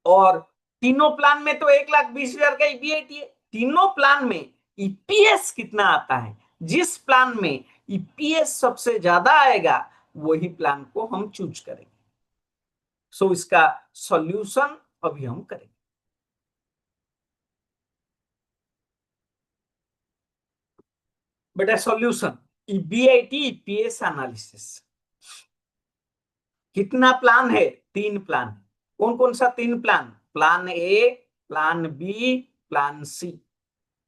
और तीनों प्लान में तो 1,20,000 का ईबीआईटी है, तीनों प्लान में ईपीएस कितना आता है। जिस प्लान में ईपीएस सबसे ज्यादा आएगा वही प्लान को हम चूज करेंगे। सो इसका सॉल्यूशन अभी हम करेंगे। बेटा सॉल्यूशन ईबीआईटी ईपीएस एनालिसिस। कितना प्लान है, 3 प्लान। कौन कौन सा 3 plan, plan A, plan B, plan C.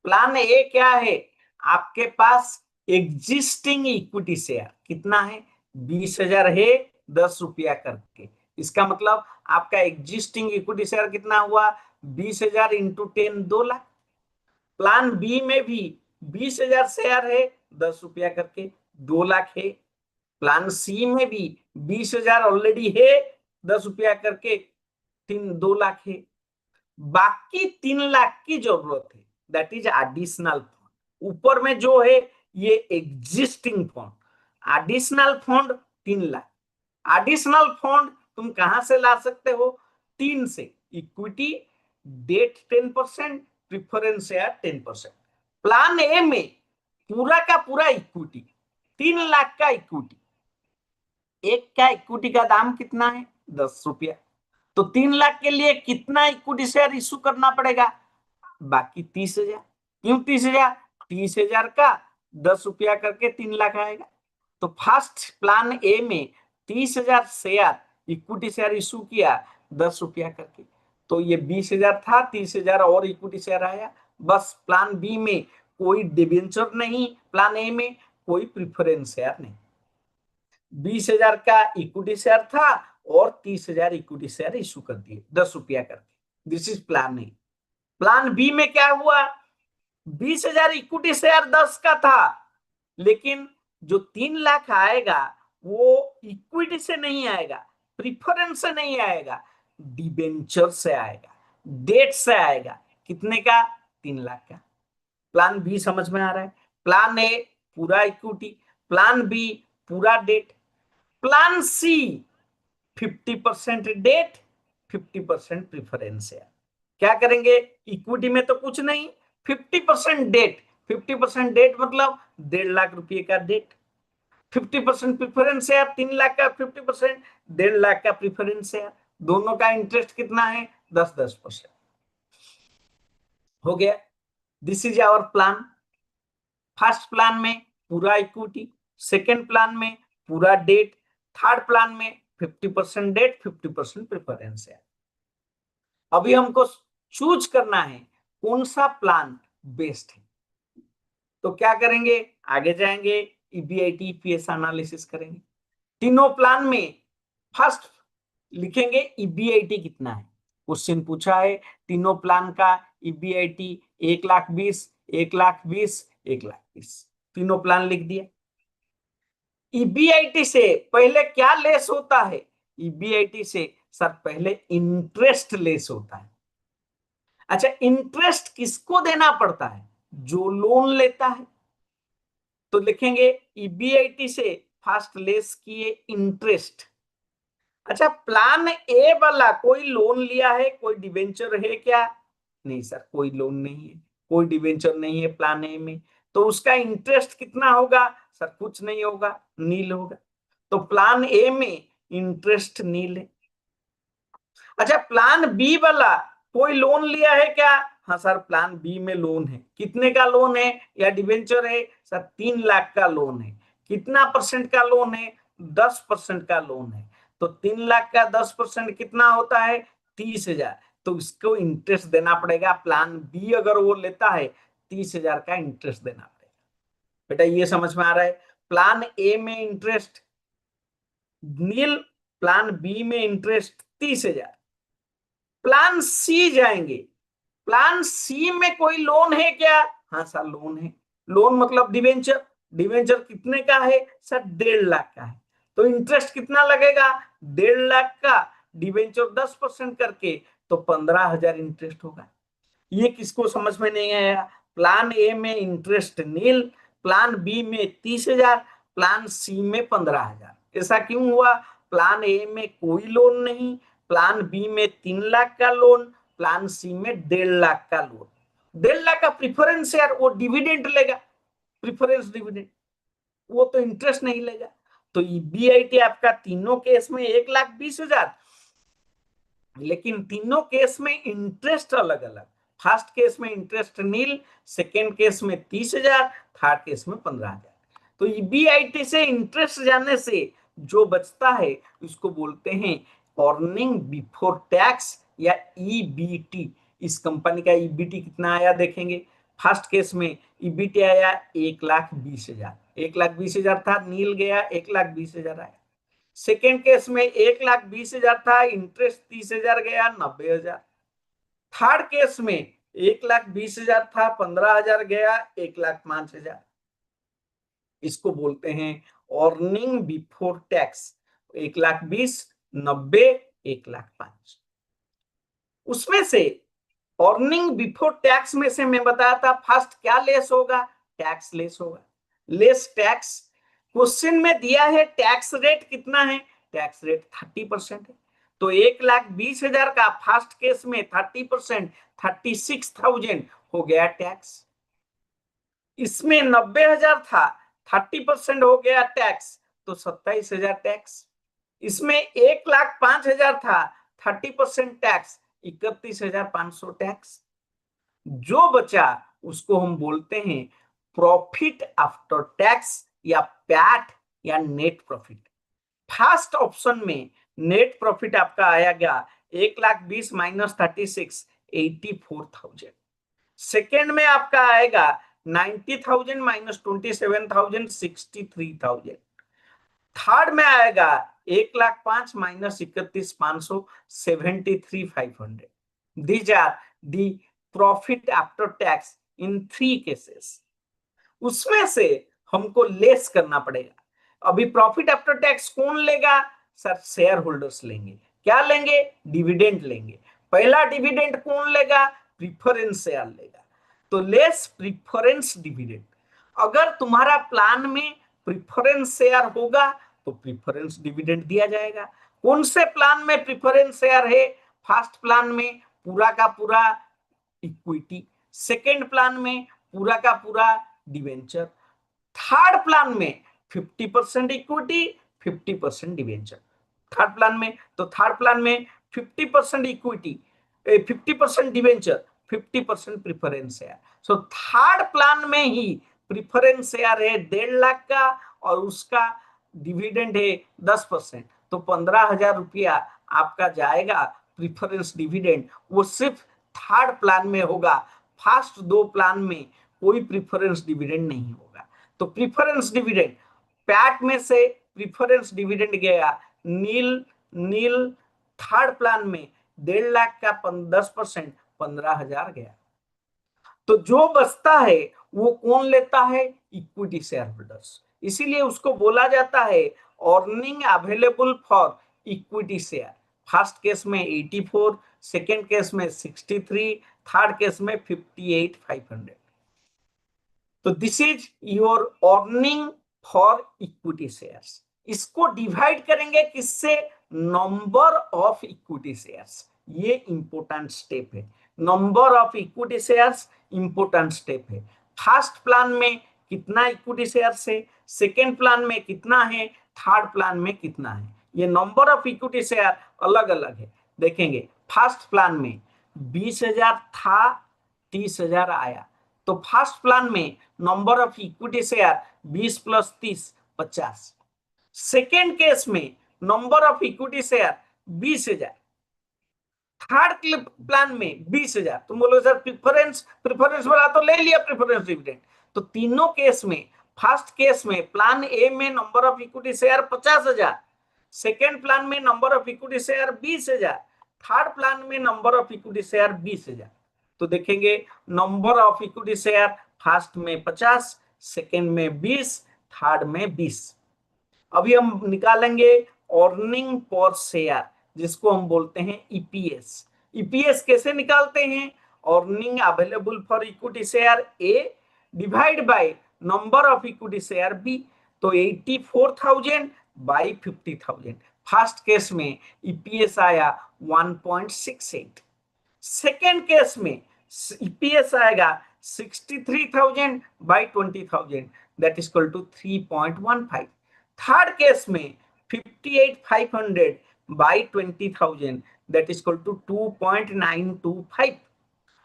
Plan A क्या है, आपके पास एग्जिस्टिंग इक्विटी शेयर कितना है, 20,000 है 10 रुपया करके। इसका मतलब आपका एग्जिस्टिंग इक्विटी शेयर कितना हुआ, 20,000 इंटू 10 2 लाख। प्लान बी में भी 20,000 शेयर है 10 रुपया करके 2 लाख है। प्लान सी में भी 20,000 ऑलरेडी है 10 रुपया करके 2 लाख है। बाकी 3 लाख की जरूरत है, दैट इज एडिशनल फंड। ऊपर में जो है ये existing fund, additional fund 3 lakh. Additional fund तुम कहां से ला सकते हो, 3 से, equity, debt 10%, preference share 10%। Plan A में पूरा का पूरा इक्विटी, 3 लाख का इक्विटी। एक का इक्विटी का दाम कितना है, 10 रुपया। तो 3 लाख के लिए कितना इक्विटी शेयर इशू करना पड़ेगा, बाकी 30,000। क्यों 30,000, 30,000 का 10 रुपया करके 3 लाख आएगा। तो फर्स्ट प्लान ए में 30,000 शेयर इक्विटी शेयर इशू किया 10 रुपया करके, तो ये 20,000 था, 30,000 और इक्विटी शेयर आया। बस प्लान बी में कोई डिबेंचर नहीं, प्लान ए में कोई प्रिफरेंस शेयर नहीं। 20,000 का इक्विटी शेयर था और 30,000 इक्विटी शेयर इशू कर दिए 10 रुपया करके। This is plan A. Plan B में क्या हुआ, 20,000 इक्विटी शेयर 10 का था, लेकिन जो 3 लाख आएगा वो इक्विटी से नहीं आएगा, प्रिफरेंस से नहीं आएगा, डिबेंचर से आएगा, डेट से आएगा। कितने का, 3 लाख का। प्लान बी समझ में आ रहा है। प्लान ए पूरा इक्विटी, प्लान बी पूरा debt, plan C 50% debt 50% preference है। क्या करेंगे, इक्विटी में तो कुछ नहीं, 50% डेट, 50% डेट मतलब 1.5 लाख रुपए का डेट, 50% प्रिफरेंस है, 3 लाख का 50%, 1.5 लाख का प्रिफरेंस है। दोनों का इंटरेस्ट कितना है, 10-10% हो गया। This is our plan. First plan में पूरा इक्विटी, सेकेंड प्लान में पूरा डेट, थर्ड प्लान में 50% डेट 50% प्रिफरेंस है। अभी हमको चूज करना है कौन सा प्लान बेस्ट है। तो क्या करेंगे, आगे जाएंगे, ईबीआईटी ईपीएस एनालिसिस करेंगे। तीनों प्लान में फर्स्ट लिखेंगे ईबीआईटी कितना है। क्वेश्चन पूछा है तीनों प्लान का ईबीआईटी 1,20,000, 1,20,000, 1,20,000, तीनों प्लान लिख दिया। ईबीआईटी से पहले क्या लेस होता है, ईबीआईटी से सर पहले इंटरेस्ट लेस होता है। अच्छा, इंटरेस्ट किसको देना पड़ता है, जो लोन लेता है। तो लिखेंगे ईबीआईटी से फर्स्ट लेस किए इंटरेस्ट। अच्छा, प्लान ए वाला कोई लोन लिया है, कोई डिवेंचर है क्या, नहीं सर कोई लोन नहीं है, कोई डिवेंचर नहीं है प्लान ए में, तो उसका इंटरेस्ट कितना होगा, सर कुछ नहीं होगा, नील होगा। तो प्लान ए में इंटरेस्ट नील है। अच्छा, प्लान बी वाला कोई लोन लिया है क्या, हाँ सर प्लान बी में लोन है। कितने का लोन है या डिवेंचर है, सर 3 लाख का लोन है। कितना % का लोन है, 10% का लोन है। तो 3 लाख का 10% कितना होता है 30,000। तो इसको इंटरेस्ट देना पड़ेगा। प्लान बी अगर वो लेता है 30,000 का इंटरेस्ट देना पड़ेगा। बेटा ये समझ में आ रहा है। प्लान ए में इंटरेस्ट नील, प्लान बी में इंटरेस्ट 30,000। प्लान सी जाएंगे। प्लान सी में कोई लोन है क्या? हाँ सर लोन है। लोन मतलब डिवेंचर। डिवेंचर कितने का है सर 1.5 लाख का है। तो इंटरेस्ट कितना लगेगा 1.5 लाख का, डिवेंचर 10% करके तो 15,000 इंटरेस्ट होगा। ये किसको समझ में नहीं आया? प्लान ए में इंटरेस्ट नील, प्लान बी में 30,000, प्लान सी में 15,000। ऐसा क्यों हुआ? प्लान ए में कोई लोन नहीं, प्लान बी में 3 लाख का लोन, प्लान सी में 1.5 लाख का लोन। 1.5 लाख का प्रिफरेंस यार, वो डिविडेंड लेगा, प्रिफरेंस डिविडेंड, वो तो इंटरेस्ट नहीं लेगा। तो बीआईटी आपका तीनों केस में 1,20,000, लेकिन तीनों केस में इंटरेस्ट अलग अलग। फर्स्ट केस में इंटरेस्ट नील, सेकेंड केस में 30,000, थर्ड केस में 15,000। तो ईबीआईटी से इंटरेस्ट जाने से जो बचता है उसको बोलते हैं अर्निंग बिफोर टैक्स या ईबीटी। इस कंपनी का ईबीटी कितना आया देखेंगे। फर्स्ट केस में ईबीटी आया 1,20,000, 1,20,000 था, नील गया 1,20,000 आया। सेकेंड केस में 1,20,000 था, इंटरेस्ट 30,000 गया 90,000। थर्ड केस में 1,20,000 था, 15,000 गया 1,05,000। इसको बोलते हैं अर्निंग बिफोर टैक्स। 1,20,000, 90, 1,05,000। उसमें से अर्निंग बिफोर टैक्स में से मैं बताया था फर्स्ट क्या लेस होगा, टैक्स लेस होगा। लेस टैक्स क्वेश्चन में दिया है, टैक्स रेट कितना है, टैक्स रेट 30% है। तो 1,20,000 का फर्स्ट केस में 30%, 36,000 हो गया टैक्स। इसमें 90,000 था, 30% हो गया टैक्स, तो 27,000 टैक्स। इसमें 1,05,000 था, 30% टैक्स, 31,500 टैक्स। जो बचा उसको हम बोलते हैं प्रॉफिट आफ्टर टैक्स या पैट या नेट प्रॉफिट। फर्स्ट ऑप्शन में नेट प्रॉफिट आपका आएगा 1,20,000 माइनस 36, 84,000। सेकेंड में आपका आएगा 90,000 माइनस 27,000, 63,000। थर्ड में आएगा 1,05,000 minus 31,500, 73,500। These are the profit after tax in 3 cases। उसमें से हमको लेस करना पड़ेगा। अभी प्रॉफिट आफ्टर टैक्स कौन लेगा सर? शेयर होल्डर्स लेंगे। क्या लेंगे? डिविडेंड लेंगे। पहला डिविडेंड कौन लेगा? प्रीफरेंस शेयर लेगा। तो लेस प्रीफरेंस डिविडेंड। अगर तुम्हारा प्लान में प्रीफरेंस शेयर होगा तो प्रीफरेंस डिविडेंड दिया जाएगा। कौन से प्लान में प्रीफरेंस शेयर है? फर्स्ट प्लान में पूरा का पूरा इक्विटी, सेकेंड प्लान में पूरा का पूरा डिवेंचर, थर्ड प्लान में 50% इक्विटी, 50% डिवेंचर। थर्ड प्लान में, तो थर्ड प्लान में 50% equity, 50% debenture, 50% preference share. So third plan में ही प्रीफरेंस शेयर है 1.5 लाख का और उसका डिविडेंड है 10%। तो 15,000 रुपया आपका जाएगा प्रीफरेंस डिविडेंड। वो सिर्फ थर्ड प्लान में होगा, फर्स्ट 2 प्लान में कोई प्रीफरेंस डिविडेंड नहीं होगा। तो प्रीफरेंस डिविडेंड पैट में से प्रीफरेंस डिविडेंड गया नील, थर्ड प्लान में 1.5 लाख का 10%, 15,000 गया। तो जो बचता है वो कौन लेता है? Equity share holders. इसीलिए उसको बोला जाता है earning available for equity share. First case में 84, सेकेंड केस में 63, थर्ड केस में 58,500। तो this is your earning for equity shares. इसको डिवाइड करेंगे किससे? Number of equity shares. ये इंपॉर्टेंट स्टेप है। Number of equity shares important step है। फर्स्ट प्लान में कितना इक्विटी शेयर्स है, सेकेंड प्लान में कितना है, थर्ड प्लान में कितना है। ये नंबर ऑफ इक्विटी शेयर अलग अलग है। देखेंगे फर्स्ट प्लान में 20,000 था, 30,000 आया। तो फर्स्ट प्लान में number of equity share 20 + 30, 50। Second case में number of equity share 20,000, third plan में 20,000। तुम बोलो सर प्रेफरेंस वाला तो ले लिया प्रेफरेंस डिविडेंड। तो तीनों केस में, फर्स्ट केस में प्लान ए में number of equity share 50,000, second plan में number of equity share 20,000, third plan में नंबर ऑफ इक्विटी शेयर 20,000। तो देखेंगे number of equity share first में 50, सेकेंड में 20, थर्ड में 20। अभी हम निकालेंगे अर्निंग पर शेयर, जिसको हम बोलते हैं ईपीएस। ईपीएस कैसे निकालते हैं? Earning available for equity share A divide by number of equity share B. तो 84,000 बाई 50,000। फर्स्ट केस में ईपीएस आया 1.68। सेकेंड केस में ईपीएस आएगा 63,000 by 20,000, that is equal to 3.15। Third case में 58,500 by 20,000, that is equal to 2.925।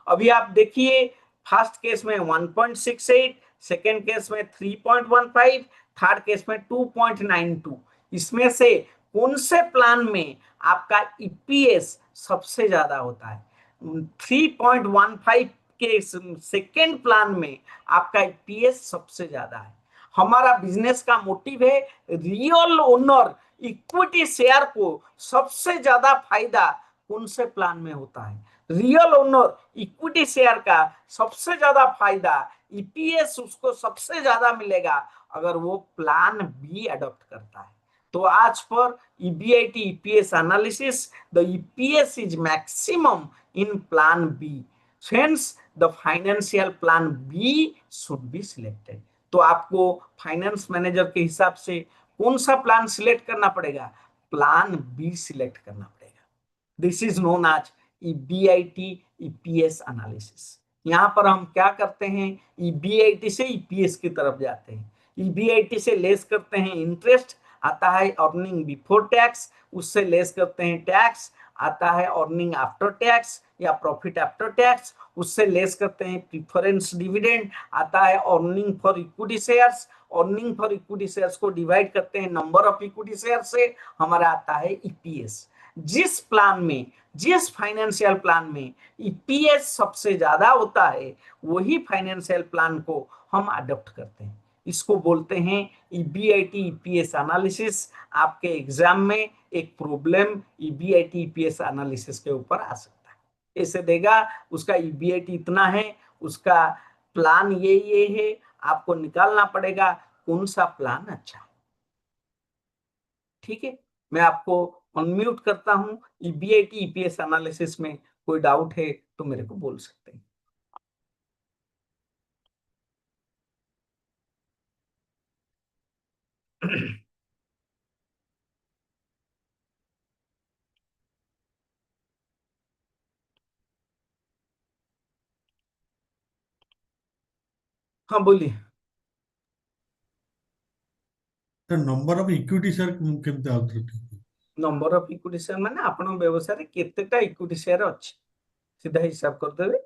अभी आप देखिए first case में 1.68, सेकेंड केस में 3.15, थर्ड केस में 2.92। इसमें से कौन से प्लान में आपका ईपीएस सबसे ज्यादा होता है? 3.15 के सेकेंड प्लान में आपका ईपीएस सबसे ज्यादा है। हमारा बिजनेस का मोटिव है रियल ओनर इक्विटी शेयर को सबसे ज्यादा फायदा कौन से प्लान में होता है? रियल ओनर इक्विटी शेयर का सबसे ज्यादा फायदा, ईपीएस उसको सबसे ज्यादा मिलेगा अगर वो प्लान बी अडॉप्ट करता है। तो आज पर EBIT EPS analysis, the EPS is maximum in plan B. Hence, the financial plan B should be selected. तो आपको फाइनेंस मैनेजर के हिसाब से कौन सा प्लान सिलेक्ट करना पड़ेगा? प्लान बी सिलेक्ट करना पड़ेगा। This is known as EBIT EPS analysis. यहाँ पर हम क्या करते हैं? EBIT से EPS की तरफ जाते हैं। EBIT से लेस करते हैं इंटरेस्ट, आता है अर्निंग बिफोर टैक्स, उससे लेस करते हैं टैक्स, आता है अर्निंग आफ्टर टैक्स या प्रॉफिट आफ्टर टैक्स, उससे लेस करते हैं प्रीफरेंस डिविडेंड, आता है earning for equity shares, earning for equity shares को डिवाइड करते हैं नंबर ऑफ इक्विटी शेयर से, हमारा आता है ईपीएस। जिस प्लान में, जिस फाइनेंशियल प्लान में ईपीएस सबसे ज्यादा होता है वही फाइनेंशियल प्लान को हम अडॉप्ट करते हैं। इसको बोलते हैं EBIT EPS एनालिसिस। आपके एग्जाम में एक प्रॉब्लम EBIT EPS एनालिसिस के ऊपर आ सकता है। ऐसे देगा उसका EBIT इतना है, उसका प्लान ये है, आपको निकालना पड़ेगा कौन सा प्लान अच्छा है। ठीक है, मैं आपको अनम्यूट करता हूं। EBIT EPS एनालिसिस में कोई डाउट है तो मेरे को बोल सकते हैं। हाँ बोलिए। नंबर ऑफ इक्विटी शेयर केमते out? Number of equity share माने आपण व्यवसाय रे केतेटा इक्विटी शेयर अछि सीधा हिसाब कर देबे।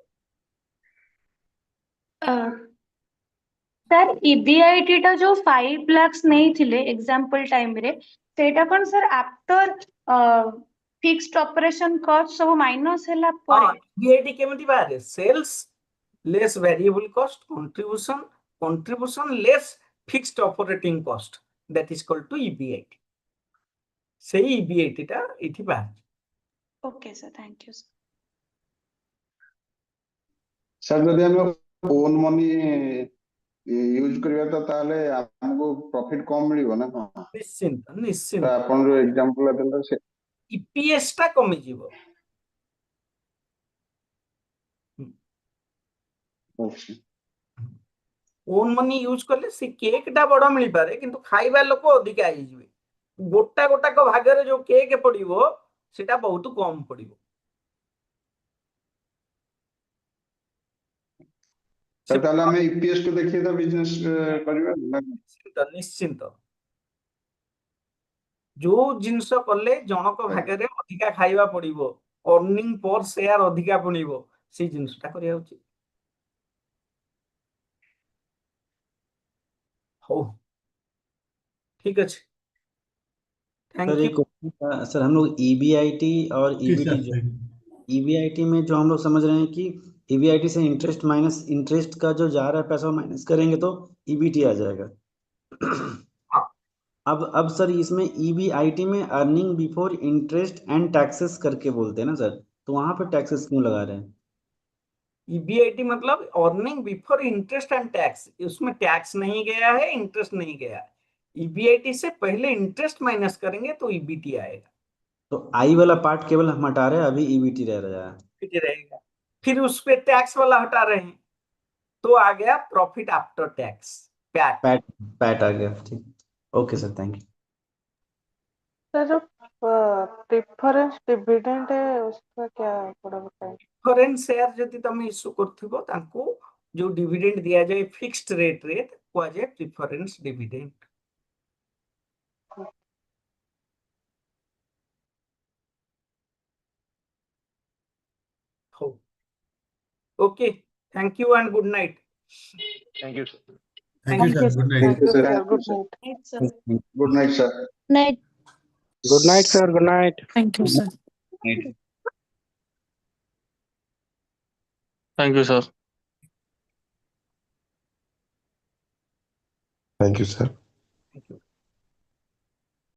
सर EBIT टा जो 5 लाख नहीं थिले एग्जांपल टाइम रे, सेटा कोन sir after fixed operation cost सब माइनस हैला हां, परे? EBIT केमति बारे? Sales less variable cost, contribution less fixed operating cost, that is equal to EBIT। सही EBIT टा इथि बाहर। Okay sir, thank you sir. Sir जदि हम ओन मनी यूज करिया तो ताले हमको प्रॉफिट कम मिलिबो ना? निश्चिंत निश्चिंत। तो अपन जो एग्जांपल देला से EPS टा कमी जीवो। ओन मनी यूज करले से केक टा बड़ मिल पारे किंतु खाइबा लोक अधिक आई जिवे। गोटा गोटा को भागरे जो केक पड़िबो सेटा बहुत कम पड़िबो। तो ताले हमें EPS को देखिए तो बिजनेस करिबा ना? निश्चिंत जो जिनस कले जनक भागरे अधिका खाइबा पड़िबो, अर्निंग पर शेयर अधिका पड़िबो, से जिनसटा करिया उचित। हो ठीक अछि। Thank sir you. एक क्वेश्चन था सर, हम लोग ईबीआईटी और Okay, ईबीटी sir. जो Thank you. ईबीआईटी में जो हम लोग समझ रहे हैं कि ईबीआईटी से इंटरेस्ट माइनस इंटरेस्ट का जो जा रहा है पैसा माइनस करेंगे तो ईबीटी आ जाएगा। अब सर इसमें ईबीआईटी में earning before interest and taxes करके बोलते हैं ना सर, तो वहां पे टैक्सेस क्यों लगा रहे हैं? ईबीआईटी मतलब earning before interest and tax, उसमें टैक्स नहीं गया है, इंटरेस्ट नहीं गया है। ईबीआईटी से पहले इंटरेस्ट माइनस करेंगे तो ईबीटी आएगा। तो आई वाला पार्ट केवल हम हटा रहे हैं, अभी ईबीटी रह रहा है। ईबीटी रहेगा, फिर उस पे टैक्स वाला हटा रहे हैं तो आ गया profit after tax, PAT. PAT आ गया, ठीक। Okay sir, thank you. Sir जो प्रिफरेंस डिविडेंड है उसका क्या थोड़ा बताएं। प्रिफरेंस शेयर जदि तमे इश्यू करथिबो तांको जो डिविडेंड दिया जाए फिक्स्ड रेट रे को जाए प्रिफरेंस डिविडेंड। हो okay, thank you and good night. Thank you Thank you, sir. Good night. Thank you, sir. Good night. Good night, sir. Night. Good night sir, good night. Thank you, sir. Thank you sir. Thank you, sir.